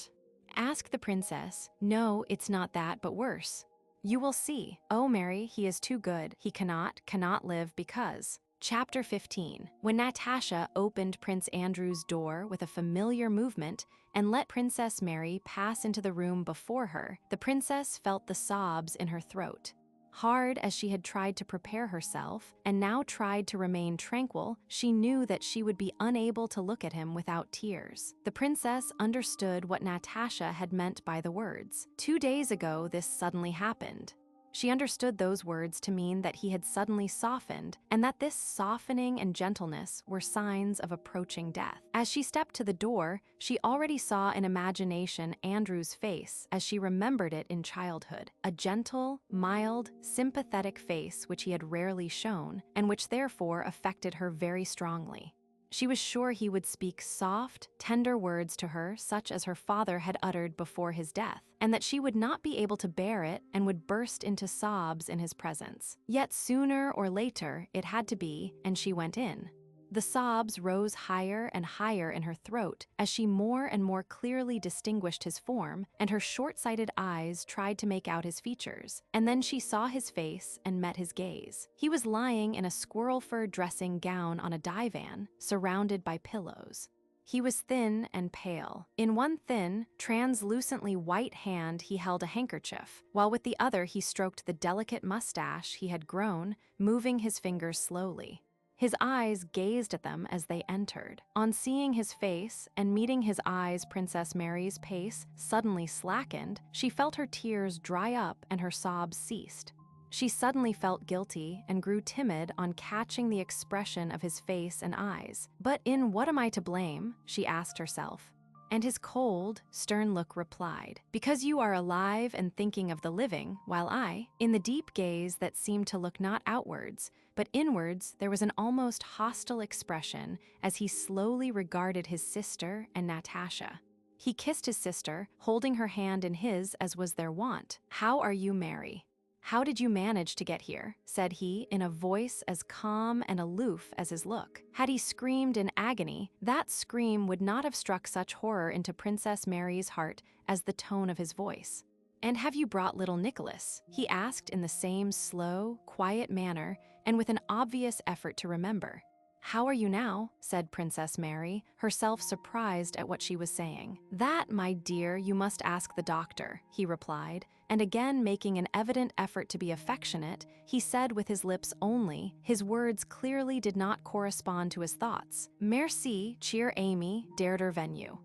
Ask the princess. No, it's not that, but worse. You will see. Oh, Mary, he is too good. He cannot live because. Chapter 15. When Natasha opened Prince Andrew's door with a familiar movement and let Princess Mary pass into the room before her, the princess felt the sobs in her throat. Hard as she had tried to prepare herself, and now tried to remain tranquil, she knew that she would be unable to look at him without tears. The princess understood what Natasha had meant by the words. 2 days ago, this suddenly happened. She understood those words to mean that he had suddenly softened, and that this softening and gentleness were signs of approaching death. As she stepped to the door, she already saw in imagination Andrew's face as she remembered it in childhood. A gentle, mild, sympathetic face which he had rarely shown, and which therefore affected her very strongly. She was sure he would speak soft, tender words to her such as her father had uttered before his death, and that she would not be able to bear it and would burst into sobs in his presence. Yet sooner or later it had to be, and she went in. The sobs rose higher and higher in her throat as she more and more clearly distinguished his form, and her short-sighted eyes tried to make out his features. And then she saw his face and met his gaze. He was lying in a squirrel fur dressing gown on a divan, surrounded by pillows. He was thin and pale. In one thin, translucently white hand he held a handkerchief, while with the other he stroked the delicate mustache he had grown, moving his fingers slowly. His eyes gazed at them as they entered. On seeing his face and meeting his eyes, Princess Mary's pace suddenly slackened. She felt her tears dry up and her sobs ceased. She suddenly felt guilty and grew timid on catching the expression of his face and eyes. But in what am I to blame? She asked herself. And his cold, stern look replied, because you are alive and thinking of the living, while I, in the deep gaze that seemed to look not outwards, but inwards, there was an almost hostile expression as he slowly regarded his sister and Natasha. He kissed his sister, holding her hand in his as was their wont. How are you, Mary? How did you manage to get here? Said he in a voice as calm and aloof as his look. Had he screamed in agony, that scream would not have struck such horror into Princess Mary's heart as the tone of his voice. And have you brought little Nicholas? He asked in the same slow, quiet manner and with an obvious effort to remember. How are you now? Said Princess Mary, herself surprised at what she was saying. That, my dear, you must ask the doctor, he replied, and again making an evident effort to be affectionate, he said with his lips only, his words clearly did not correspond to his thoughts. Merci, chère Amy, der venue.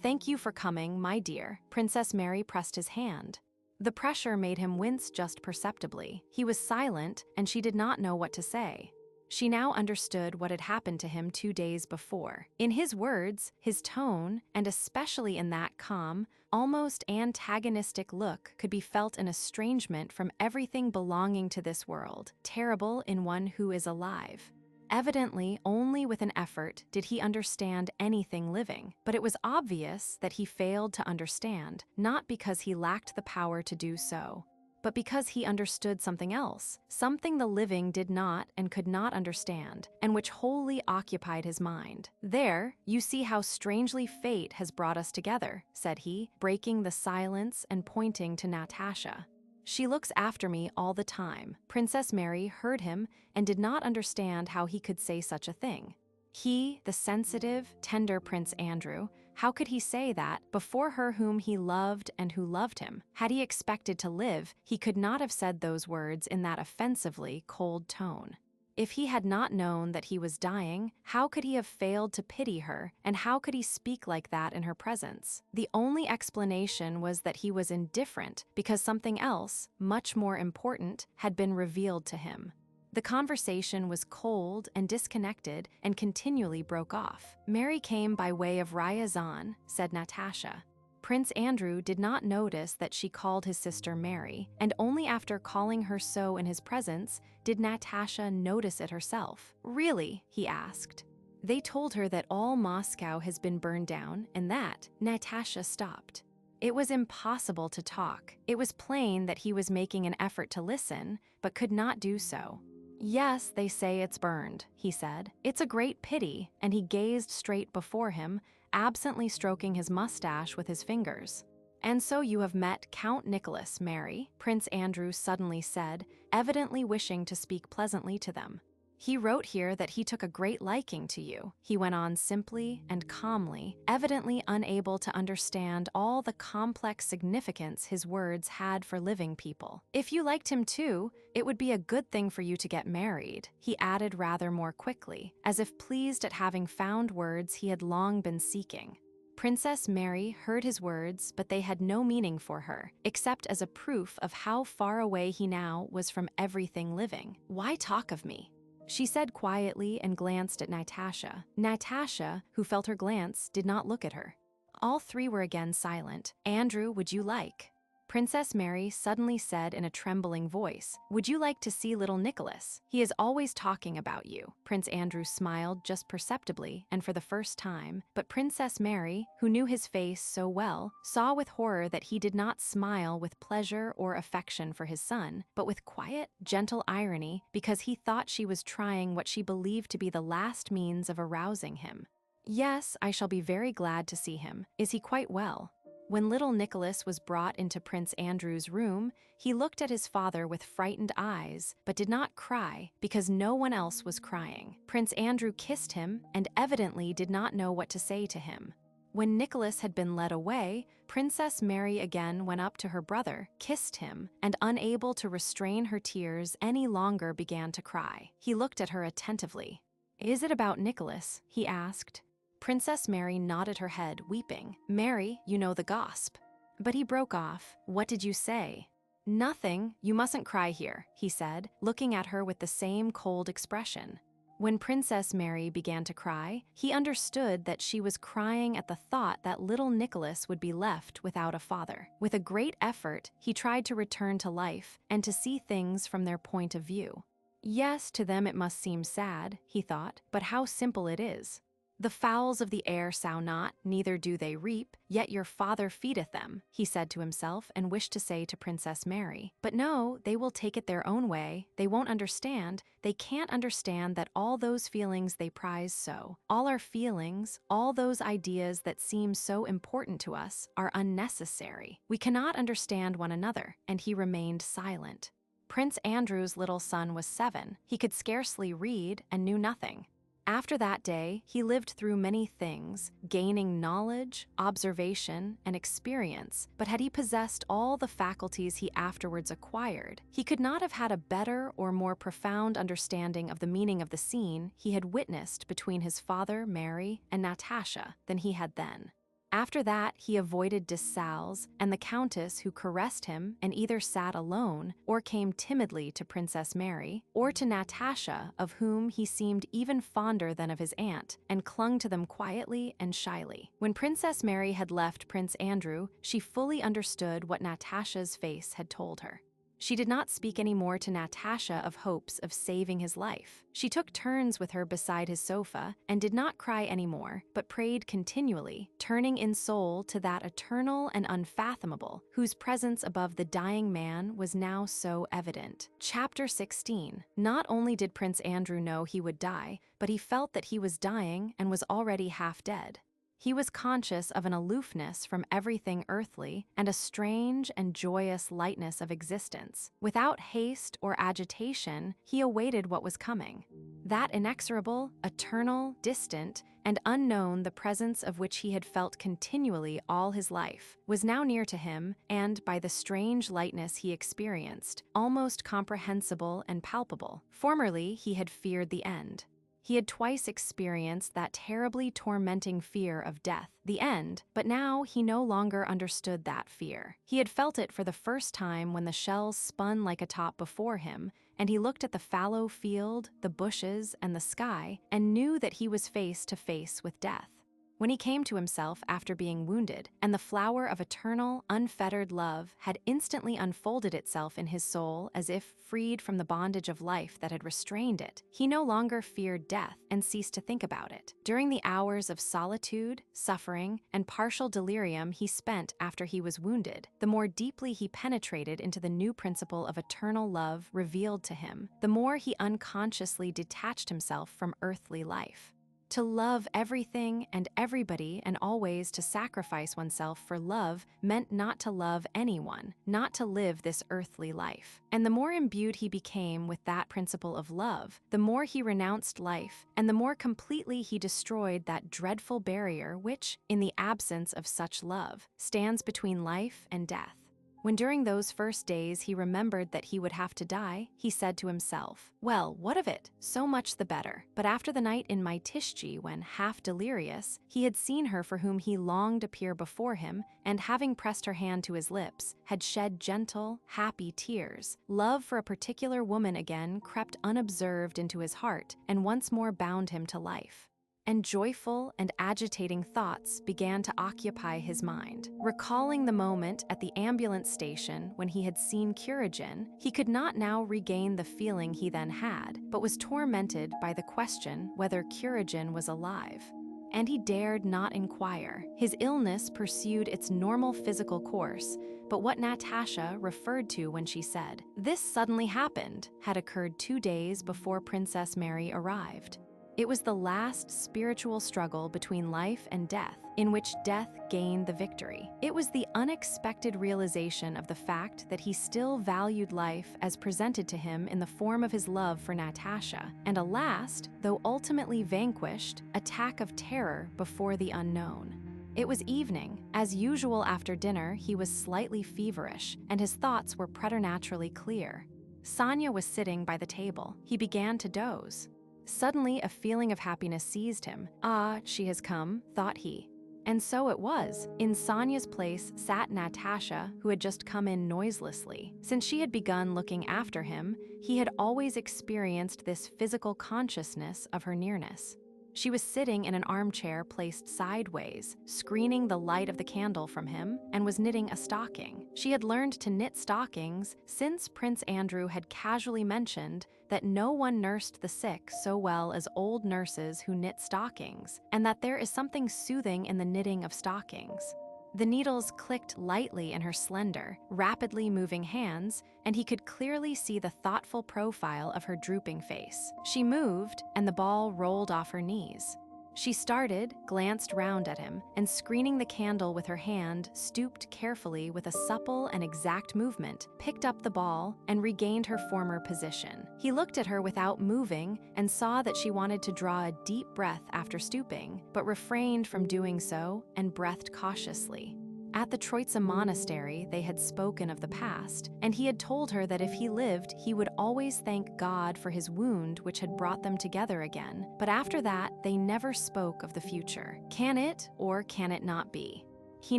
Thank you for coming, my dear. Princess Mary pressed his hand. The pressure made him wince just perceptibly. He was silent, and she did not know what to say. She now understood what had happened to him 2 days before. In his words, his tone, and especially in that calm, almost antagonistic look, could be felt an estrangement from everything belonging to this world, terrible in one who is alive. Evidently, only with an effort did he understand anything living, but it was obvious that he failed to understand, not because he lacked the power to do so, but because he understood something else, something the living did not and could not understand, and which wholly occupied his mind. There, you see how strangely fate has brought us together, said he, breaking the silence and pointing to Natasha. She looks after me all the time. Princess Mary heard him and did not understand how he could say such a thing. He, the sensitive, tender Prince Andrew, how could he say that before her whom he loved and who loved him? Had he expected to live, he could not have said those words in that offensively cold tone. If he had not known that he was dying, how could he have failed to pity her, and how could he speak like that in her presence? The only explanation was that he was indifferent because something else, much more important, had been revealed to him. The conversation was cold and disconnected and continually broke off. Mary came by way of Ryazan, said Natasha. Prince Andrew did not notice that she called his sister Mary, and only after calling her so in his presence did Natasha notice it herself. Really? He asked. They told her that all Moscow has been burned down, and that Natasha stopped. It was impossible to talk. It was plain that he was making an effort to listen, but could not do so. Yes, they say it's burned, he said. It's a great pity, and he gazed straight before him, absently stroking his mustache with his fingers. "And so you have met Count Nicholas, Mary," Prince Andrew suddenly said, evidently wishing to speak pleasantly to them. "He wrote here that he took a great liking to you," he went on simply and calmly, evidently unable to understand all the complex significance his words had for living people. "If you liked him too, it would be a good thing for you to get married," he added rather more quickly, as if pleased at having found words he had long been seeking. Princess Mary heard his words, but they had no meaning for her, except as a proof of how far away he now was from everything living. "Why talk of me?" she said quietly and glanced at Natasha. Natasha, who felt her glance, did not look at her. All three were again silent. "Andrew, would you like?" Princess Mary suddenly said in a trembling voice, "Would you like to see little Nicholas? He is always talking about you." Prince Andrew smiled just perceptibly and for the first time, but Princess Mary, who knew his face so well, saw with horror that he did not smile with pleasure or affection for his son, but with quiet, gentle irony because he thought she was trying what she believed to be the last means of arousing him. "Yes, I shall be very glad to see him. Is he quite well?" When little Nicholas was brought into Prince Andrew's room, he looked at his father with frightened eyes, but did not cry because no one else was crying. Prince Andrew kissed him and evidently did not know what to say to him. When Nicholas had been led away, Princess Mary again went up to her brother, kissed him, and unable to restrain her tears any longer began to cry. He looked at her attentively. "Is it about Nicholas?" he asked. Princess Mary nodded her head, weeping. "Mary, you know the gossip." But he broke off. "What did you say?" "Nothing. You mustn't cry here," he said, looking at her with the same cold expression. When Princess Mary began to cry, he understood that she was crying at the thought that little Nicholas would be left without a father. With a great effort, he tried to return to life and to see things from their point of view. "Yes, to them it must seem sad," he thought, "but how simple it is. The fowls of the air sow not, neither do they reap, yet your Father feedeth them," he said to himself and wished to say to Princess Mary. But no, they will take it their own way, they won't understand, they can't understand that all those feelings they prize so, all our feelings, all those ideas that seem so important to us, are unnecessary. We cannot understand one another, and he remained silent. Prince Andrew's little son was 7. He could scarcely read and knew nothing. After that day, he lived through many things, gaining knowledge, observation, and experience, but had he possessed all the faculties he afterwards acquired, he could not have had a better or more profound understanding of the meaning of the scene he had witnessed between his father, Mary, and Natasha than he had then. After that, he avoided Dessalles and the Countess who caressed him and either sat alone or came timidly to Princess Mary, or to Natasha, of whom he seemed even fonder than of his aunt, and clung to them quietly and shyly. When Princess Mary had left Prince Andrew, she fully understood what Natasha's face had told her. She did not speak any more to Natasha of hopes of saving his life. She took turns with her beside his sofa and did not cry any more, but prayed continually, turning in soul to that eternal and unfathomable, whose presence above the dying man was now so evident. Chapter 16. Not only did Prince Andrew know he would die, but he felt that he was dying and was already half dead. He was conscious of an aloofness from everything earthly and a strange and joyous lightness of existence. Without haste or agitation, he awaited what was coming. That inexorable, eternal, distant, and unknown, the presence of which he had felt continually all his life, was now near to him and, by the strange lightness he experienced, almost comprehensible and palpable. Formerly, he had feared the end. He had twice experienced that terribly tormenting fear of death, the end, but now he no longer understood that fear. He had felt it for the first time when the shells spun like a top before him, and he looked at the fallow field, the bushes, and the sky, and knew that he was face to face with death. When he came to himself after being wounded, and the flower of eternal, unfettered love had instantly unfolded itself in his soul as if freed from the bondage of life that had restrained it, he no longer feared death and ceased to think about it. During the hours of solitude, suffering, and partial delirium he spent after he was wounded, the more deeply he penetrated into the new principle of eternal love revealed to him, the more he unconsciously detached himself from earthly life. To love everything and everybody and always to sacrifice oneself for love meant not to love anyone, not to live this earthly life. And the more imbued he became with that principle of love, the more he renounced life, and the more completely he destroyed that dreadful barrier which, in the absence of such love, stands between life and death. When during those first days he remembered that he would have to die, he said to himself, "Well, what of it? So much the better." But after the night in Mytishchi, when, half delirious, he had seen her for whom he longed appear before him, and having pressed her hand to his lips, had shed gentle, happy tears, love for a particular woman again crept unobserved into his heart and once more bound him to life. And joyful and agitating thoughts began to occupy his mind. Recalling the moment at the ambulance station when he had seen Kuragin, he could not now regain the feeling he then had, but was tormented by the question whether Kuragin was alive. And he dared not inquire. His illness pursued its normal physical course, but what Natasha referred to when she said, "This suddenly happened," had occurred 2 days before Princess Mary arrived. It was the last spiritual struggle between life and death, in which death gained the victory. It was the unexpected realization of the fact that he still valued life as presented to him in the form of his love for Natasha, and a last, though ultimately vanquished, attack of terror before the unknown. It was evening. As usual after dinner, he was slightly feverish, and his thoughts were preternaturally clear. Sonia was sitting by the table. He began to doze. Suddenly, a feeling of happiness seized him. "Ah, she has come," thought he. And so it was. In Sonia's place sat Natasha, who had just come in noiselessly. Since she had begun looking after him, he had always experienced this physical consciousness of her nearness. She was sitting in an armchair placed sideways, screening the light of the candle from him, and was knitting a stocking. She had learned to knit stockings since Prince Andrew had casually mentioned that no one nursed the sick so well as old nurses who knit stockings, and that there is something soothing in the knitting of stockings. The needles clicked lightly in her slender, rapidly moving hands, and he could clearly see the thoughtful profile of her drooping face. She moved, and the ball rolled off her knees. She started, glanced round at him, and screening the candle with her hand, stooped carefully with a supple and exact movement, picked up the ball, and regained her former position. He looked at her without moving and saw that she wanted to draw a deep breath after stooping, but refrained from doing so and breathed cautiously. At the Troitsa monastery, they had spoken of the past, and he had told her that if he lived, he would always thank God for his wound which had brought them together again. But after that, they never spoke of the future. Can it or can it not be? He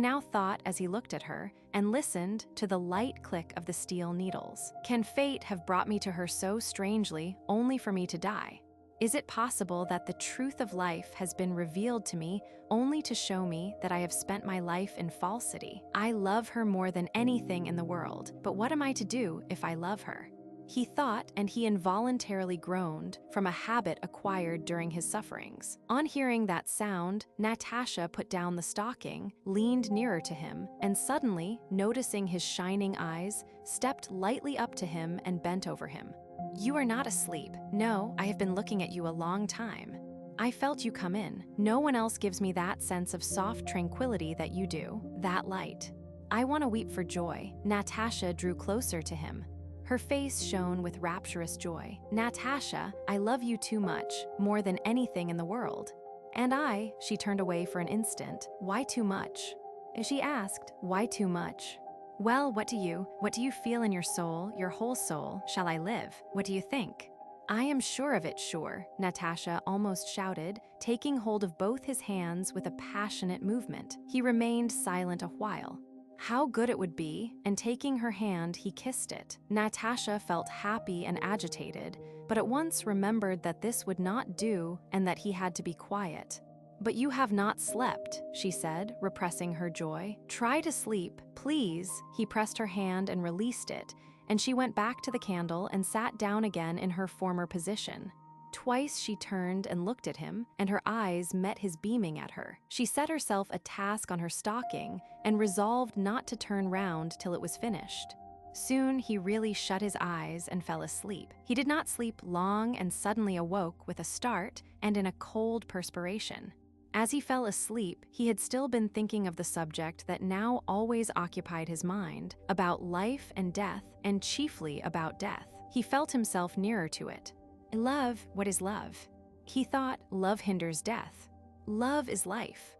now thought as he looked at her and listened to the light click of the steel needles. Can fate have brought me to her so strangely only for me to die? Is it possible that the truth of life has been revealed to me only to show me that I have spent my life in falsity? I love her more than anything in the world, but what am I to do if I love her? He thought, and he involuntarily groaned from a habit acquired during his sufferings. On hearing that sound, Natasha put down the stocking, leaned nearer to him, and suddenly, noticing his shining eyes, stepped lightly up to him and bent over him. "You are not asleep. No, I have been looking at you a long time. I felt you come in. No one else gives me that sense of soft tranquility that you do, that light. I want to weep for joy." Natasha drew closer to him. Her face shone with rapturous joy. "Natasha, I love you too much, more than anything in the world." "And I," she turned away for an instant. "Why too much?" She asked, "Why too much?" "Well, what do you feel in your soul, your whole soul? Shall I live? What do you think?" "I am sure of it, sure," Natasha almost shouted, taking hold of both his hands with a passionate movement. He remained silent a while. How good it would be, and taking her hand, he kissed it. Natasha felt happy and agitated, but at once remembered that this would not do and that he had to be quiet. "But you have not slept," she said, repressing her joy. "Try to sleep, please." He pressed her hand and released it, and she went back to the candle and sat down again in her former position. Twice she turned and looked at him, and her eyes met his beaming at her. She set herself a task on her stocking and resolved not to turn round till it was finished. Soon he really shut his eyes and fell asleep. He did not sleep long and suddenly awoke with a start and in a cold perspiration. As he fell asleep, he had still been thinking of the subject that now always occupied his mind, about life and death, and chiefly about death. He felt himself nearer to it. Love, what is love? He thought, love hinders death. Love is life.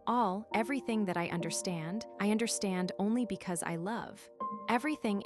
Everything that I understand only because I love. Everything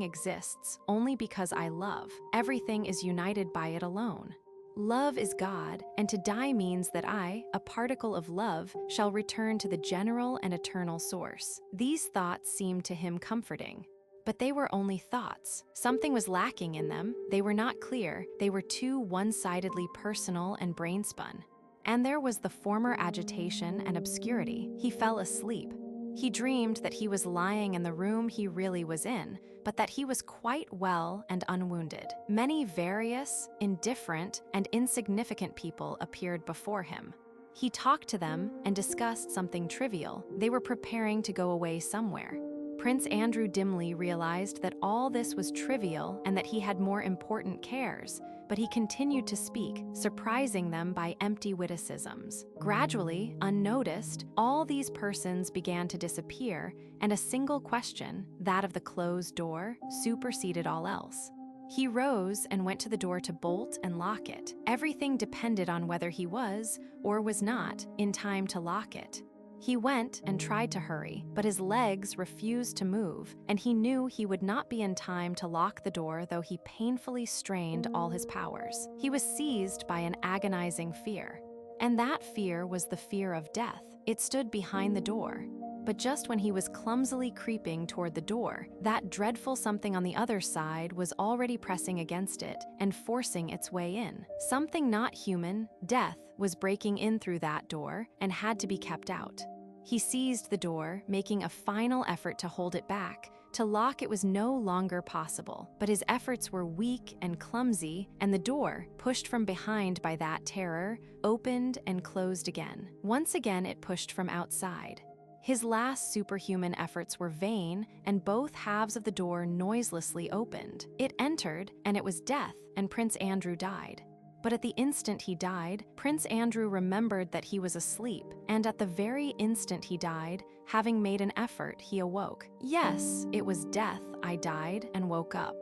exists only because I love. Everything is united by it alone. Love is God, and to die means that I, a particle of love, shall return to the general and eternal source. These thoughts seemed to him comforting. But they were only thoughts. Something was lacking in them. They were not clear. They were too one-sidedly personal and brain-spun. And there was the former agitation and obscurity. He fell asleep. He dreamed that he was lying in the room he really was in, but that he was quite well and unwounded. Many various, indifferent, and insignificant people appeared before him. He talked to them and discussed something trivial. They were preparing to go away somewhere. Prince Andrew dimly realized that all this was trivial and that he had more important cares, but he continued to speak, surprising them by empty witticisms. Gradually, unnoticed, all these persons began to disappear, and a single question, that of the closed door, superseded all else. He rose and went to the door to bolt and lock it. Everything depended on whether he was, or was not, in time to lock it. He went and tried to hurry, but his legs refused to move, and he knew he would not be in time to lock the door, though he painfully strained all his powers. He was seized by an agonizing fear. And that fear was the fear of death. It stood behind the door. But just when he was clumsily creeping toward the door, that dreadful something on the other side was already pressing against it and forcing its way in. Something not human, death, was breaking in through that door and had to be kept out. He seized the door, making a final effort to hold it back. To lock it was no longer possible, but his efforts were weak and clumsy, and the door, pushed from behind by that terror, opened and closed again. Once again it pushed from outside. His last superhuman efforts were vain, and both halves of the door noiselessly opened. It entered, and it was death, and Prince Andrew died. But at the instant he died, Prince Andrew remembered that he was asleep, and at the very instant he died, having made an effort, he awoke. Yes, it was death. I died and woke up.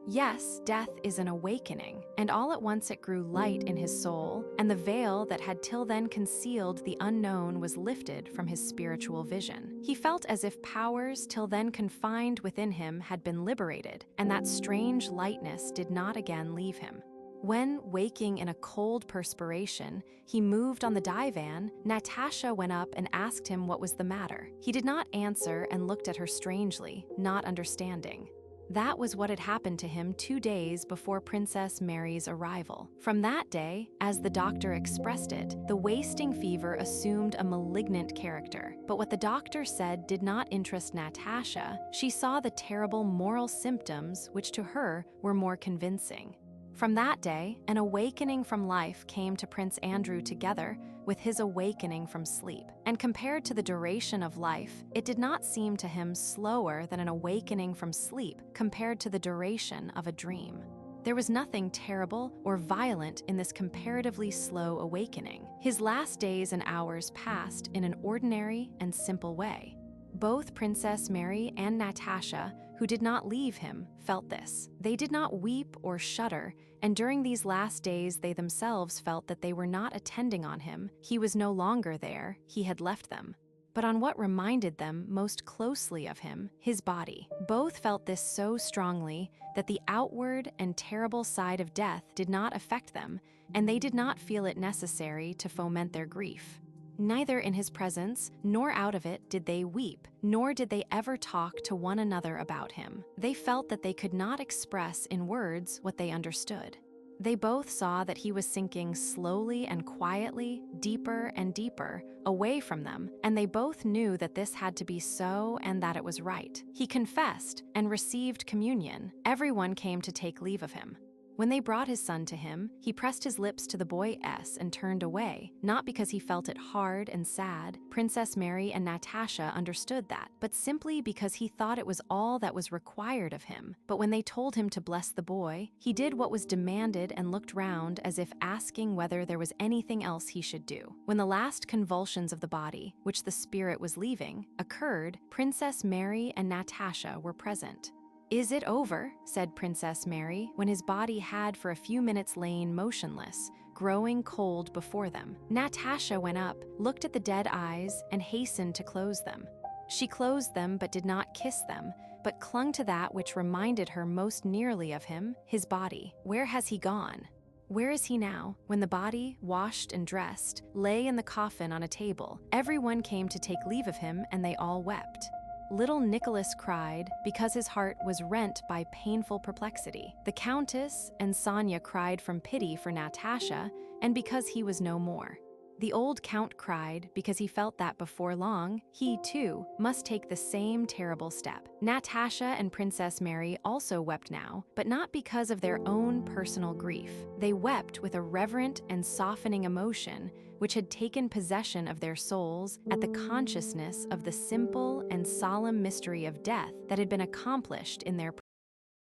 Yes, death is an awakening, and all at once it grew light in his soul, and the veil that had till then concealed the unknown was lifted from his spiritual vision. He felt as if powers till then confined within him had been liberated, and that strange lightness did not again leave him. When, waking in a cold perspiration, he moved on the divan, Natasha went up and asked him what was the matter. He did not answer and looked at her strangely, not understanding. That was what had happened to him 2 days before Princess Mary's arrival. From that day, as the doctor expressed it, the wasting fever assumed a malignant character. But what the doctor said did not interest Natasha. She saw the terrible moral symptoms which to her were more convincing. From that day, an awakening from life came to Prince Andrew together with his awakening from sleep. And compared to the duration of life, it did not seem to him slower than an awakening from sleep compared to the duration of a dream. There was nothing terrible or violent in this comparatively slow awakening. His last days and hours passed in an ordinary and simple way. Both Princess Mary and Natasha, who did not leave him, felt this. They did not weep or shudder, and during these last days they themselves felt that they were not attending on him. He was no longer there, he had left them. But on what reminded them most closely of him, his body. Both felt this so strongly that the outward and terrible side of death did not affect them, and they did not feel it necessary to foment their grief. Neither in his presence nor out of it did they weep, nor did they ever talk to one another about him. They felt that they could not express in words what they understood. They both saw that he was sinking slowly and quietly, deeper and deeper, away from them, and they both knew that this had to be so and that it was right. He confessed and received communion. Everyone came to take leave of him. When they brought his son to him, he pressed his lips to the boy's and turned away, not because he felt it hard and sad. Princess Mary and Natasha understood that, but simply because he thought it was all that was required of him. But when they told him to bless the boy, he did what was demanded and looked round as if asking whether there was anything else he should do. When the last convulsions of the body, which the spirit was leaving, occurred, Princess Mary and Natasha were present. "Is it over?" said Princess Mary, when his body had for a few minutes lain motionless, growing cold before them. Natasha went up, looked at the dead eyes, and hastened to close them. She closed them but did not kiss them, but clung to that which reminded her most nearly of him, his body. Where has he gone? Where is he now? When the body, washed and dressed, lay in the coffin on a table, everyone came to take leave of him, and they all wept. Little Nicholas cried because his heart was rent by painful perplexity. The Countess and Sonia cried from pity for Natasha and because he was no more. The old Count cried because he felt that before long, he, too, must take the same terrible step. Natasha and Princess Mary also wept now, but not because of their own personal grief. They wept with a reverent and softening emotion which had taken possession of their souls at the consciousness of the simple and solemn mystery of death that had been accomplished in their